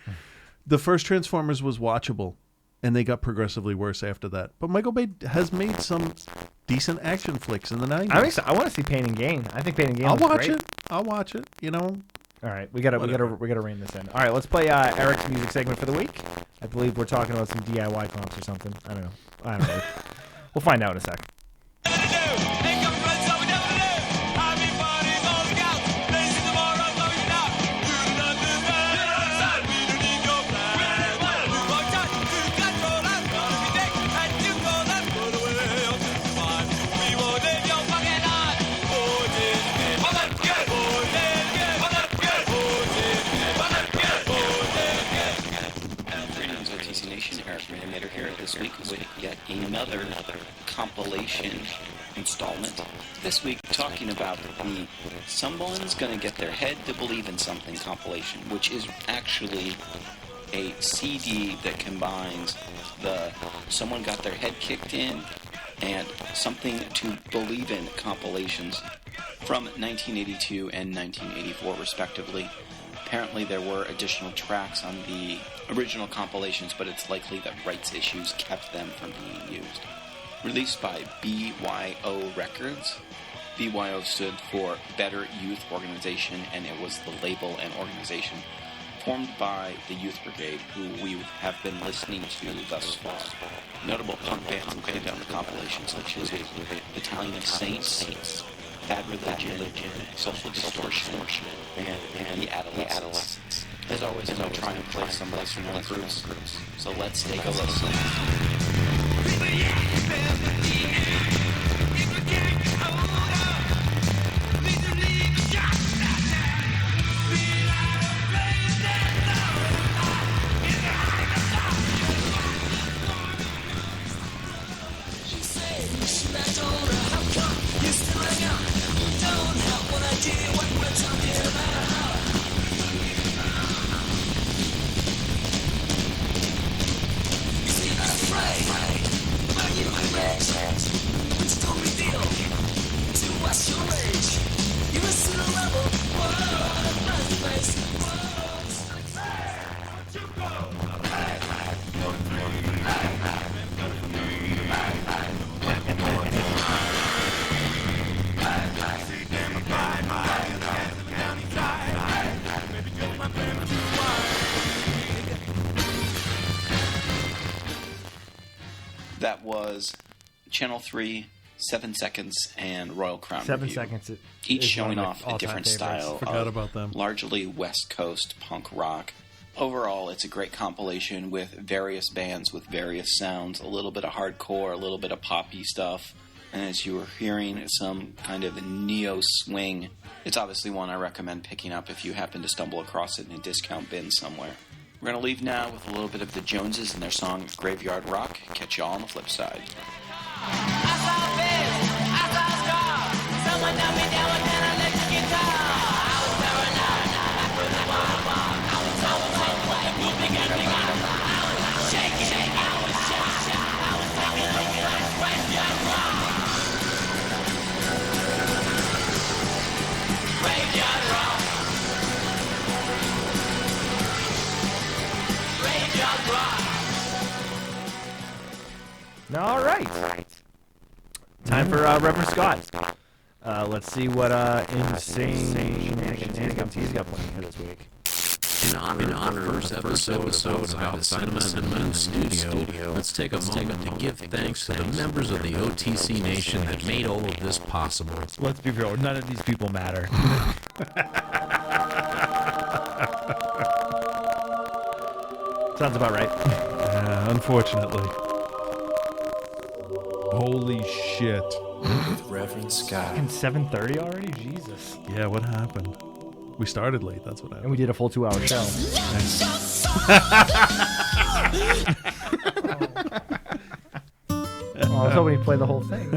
The first Transformers was watchable, and they got progressively worse after that. But Michael Bay has made some decent action flicks in the 90s. I want to see Pain and Gain. I think Pain and Gain I'll looks watch great. it. I'll watch it. You know. All right, we gotta rein this in. All right, let's play Eric's music segment for the week. I believe we're talking about some DIY comps or something. I don't know. We'll find out in a sec. This week with yet another compilation installment. This week talking about the Someone's Gonna Get Their Head to Believe in Something compilation, which is actually a CD that combines the Someone Got Their Head Kicked In and Something to Believe In compilations from 1982 and 1984 respectively. Apparently there were additional tracks on the original compilations, but it's likely that rights issues kept them from being used. Released by BYO Records. BYO stood for Better Youth Organization, and it was the label and organization formed by the Youth Brigade, who we have been listening to thus far. Notable punk bands included on the compilation, such as Battalion of Saints, Bad Religion, Social Distortion, and The Adolescents. As always, I'm going to try and play some lesser-known groups, so let's take a listen. That was Channel 3, 7 Seconds, and Royal Crown 7 Review. Seconds. Each showing off a all-time different favorites. style Forgot of about them. largely West Coast punk rock. Overall, it's a great compilation with various bands with various sounds, a little bit of hardcore, a little bit of poppy stuff, and as you were hearing, some kind of neo-swing. It's obviously one I recommend picking up if you happen to stumble across it in a discount bin somewhere. We're going to leave now with a little bit of the Joneses and their song Graveyard Rock. Catch you all on the flip side. All right. Time for Reverend Scott. Let's see what insane shenanigans he's got planned here this week. In honor of the first episode about Cinema and Studio, let's take a moment to give thanks to the members of the OTC Nation that made all of this possible. Let's be real. None of these people matter. Sounds about right. Unfortunately. Holy shit. Reverend Scott. Fucking 7:30 already? Jesus. Yeah, what happened? We started late, that's what happened. And we did a full 2-hour show. I was hoping he'd play the whole thing.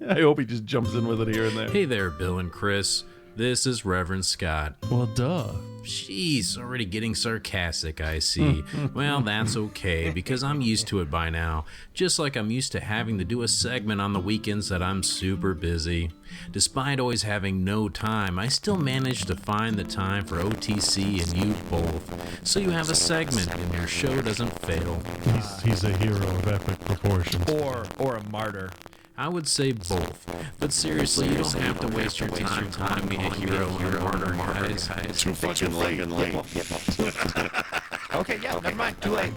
I hope he just jumps in with it here and there. Hey there, Bill and Chris. This is Reverend Scott. Well, duh. Jeez, already getting sarcastic, I see. Well, that's okay, because I'm used to it by now. Just like I'm used to having to do a segment on the weekends that I'm super busy. Despite always having no time, I still manage to find the time for OTC and you both. So you have a segment and your show doesn't fail. He's a hero of epic proportions. Or a martyr. I would say both. But seriously, you don't have to waste your time calling me a hero and a martyr, guys. Too fucking late. Okay, yeah, never mind. Too late.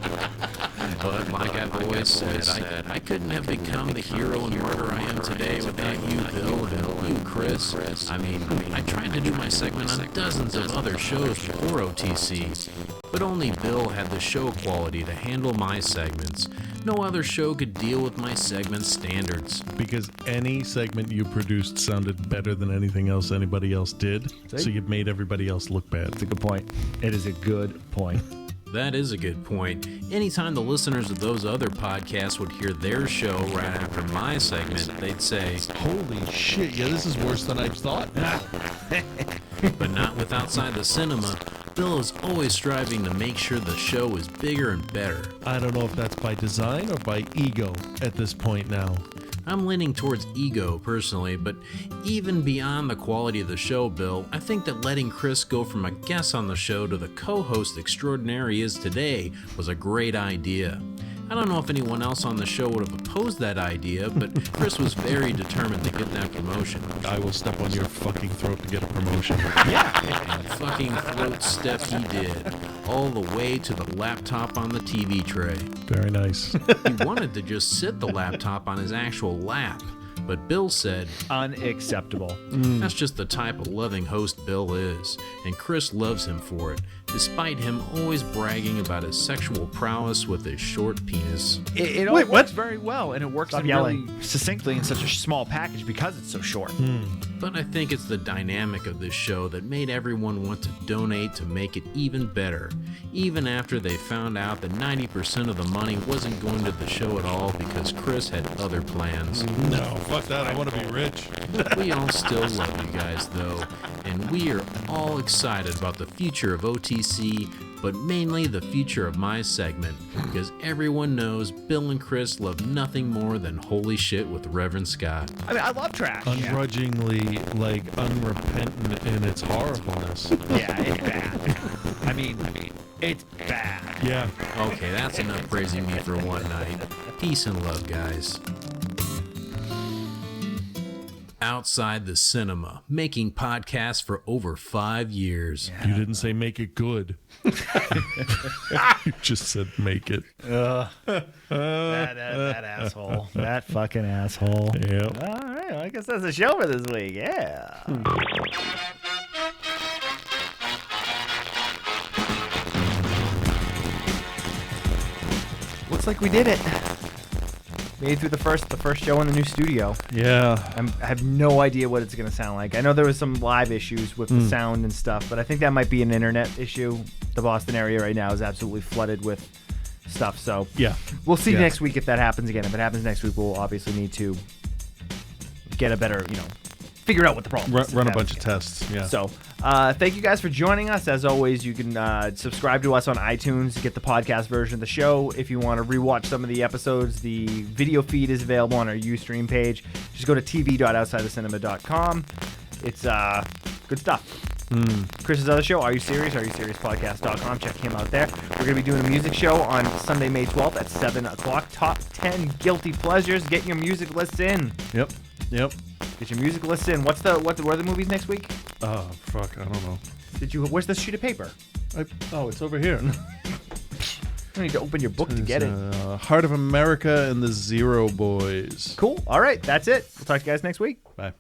But like I've always said, I couldn't have become the hero and martyr I am today without you, Bill, and you, Chris. I mean, I tried to do my segment on dozens of other shows before OTC, but only Bill had the show quality to handle my segments. No other show could deal with my segment standards. Because any segment you produced sounded better than anything else anybody else did, so you made everybody else look bad. That's a good point. It is a good point. That is a good point. Anytime the listeners of those other podcasts would hear their show right after my segment, they'd say, "Holy shit, yeah, this is worse than I thought." But not with Outside the Cinema. Bill is always striving to make sure the show is bigger and better. I don't know if that's by design or by ego at this point now. I'm leaning towards ego, personally, but even beyond the quality of the show, Bill, I think that letting Chris go from a guest on the show to the co-host extraordinaire he is today was a great idea. I don't know if anyone else on the show would have opposed that idea, but Chris was very determined to get that promotion. I will step on your fucking throat to get a promotion. Yeah, and fucking throat step he did, all the way to the laptop on the TV tray. Very nice. He wanted to just sit the laptop on his actual lap, but Bill said, unacceptable. That's just the type of loving host Bill is, and Chris loves him for it, despite him always bragging about his sexual prowess with his short penis. It all works very well, and it works really succinctly in such a small package because it's so short. But I think it's the dynamic of this show that made everyone want to donate to make it even better, even after they found out that 90% of the money wasn't going to the show at all because Chris had other plans. No, fuck that, I want to be rich. We all still love you guys, though, and we are all excited about the future of OTC, but mainly the future of my segment, because everyone knows Bill and Chris love nothing more than Holy Shit with Reverend Scott. I mean, I love trash. Ungrudgingly, like, unrepentant in its horribleness. Yeah, it's bad. I mean, it's bad. Yeah. Okay, that's enough praising me for one night. Peace and love, guys. Outside the Cinema, making podcasts for over 5 years. Yeah. You didn't say make it good. You just said make it. That asshole. That fucking asshole. Yeah. All right, well, I guess that's the show for this week. Yeah. Looks like we did it. Made it through the first show in the new studio. Yeah. I have no idea what it's going to sound like. I know there was some live issues with the sound and stuff, but I think that might be an internet issue. The Boston area right now is absolutely flooded with stuff. So yeah, we'll see next week if that happens again. If it happens next week, we'll obviously need to get a better, figure out what the problem is. Run a bunch of tests. Yeah. So thank you guys for joining us. As always, you can subscribe to us on iTunes to get the podcast version of the show. If you want to rewatch some of the episodes, the video feed is available on our Ustream page. Just go to tv.outsidethecinema.com. It's good stuff. Chris's other show, Are You Serious? AreYouSeriousPodcast.com. Check him out there. We're going to be doing a music show on Sunday, May 12th at 7 o'clock. Top 10 Guilty Pleasures. Get your music lists in. Yep. Get your music list in. What are the movies next week? Oh, fuck. I don't know. Where's the sheet of paper? It's over here. You need to open your book to get it. Heart of America and the Zero Boys. Cool. All right. That's it. We'll talk to you guys next week. Bye.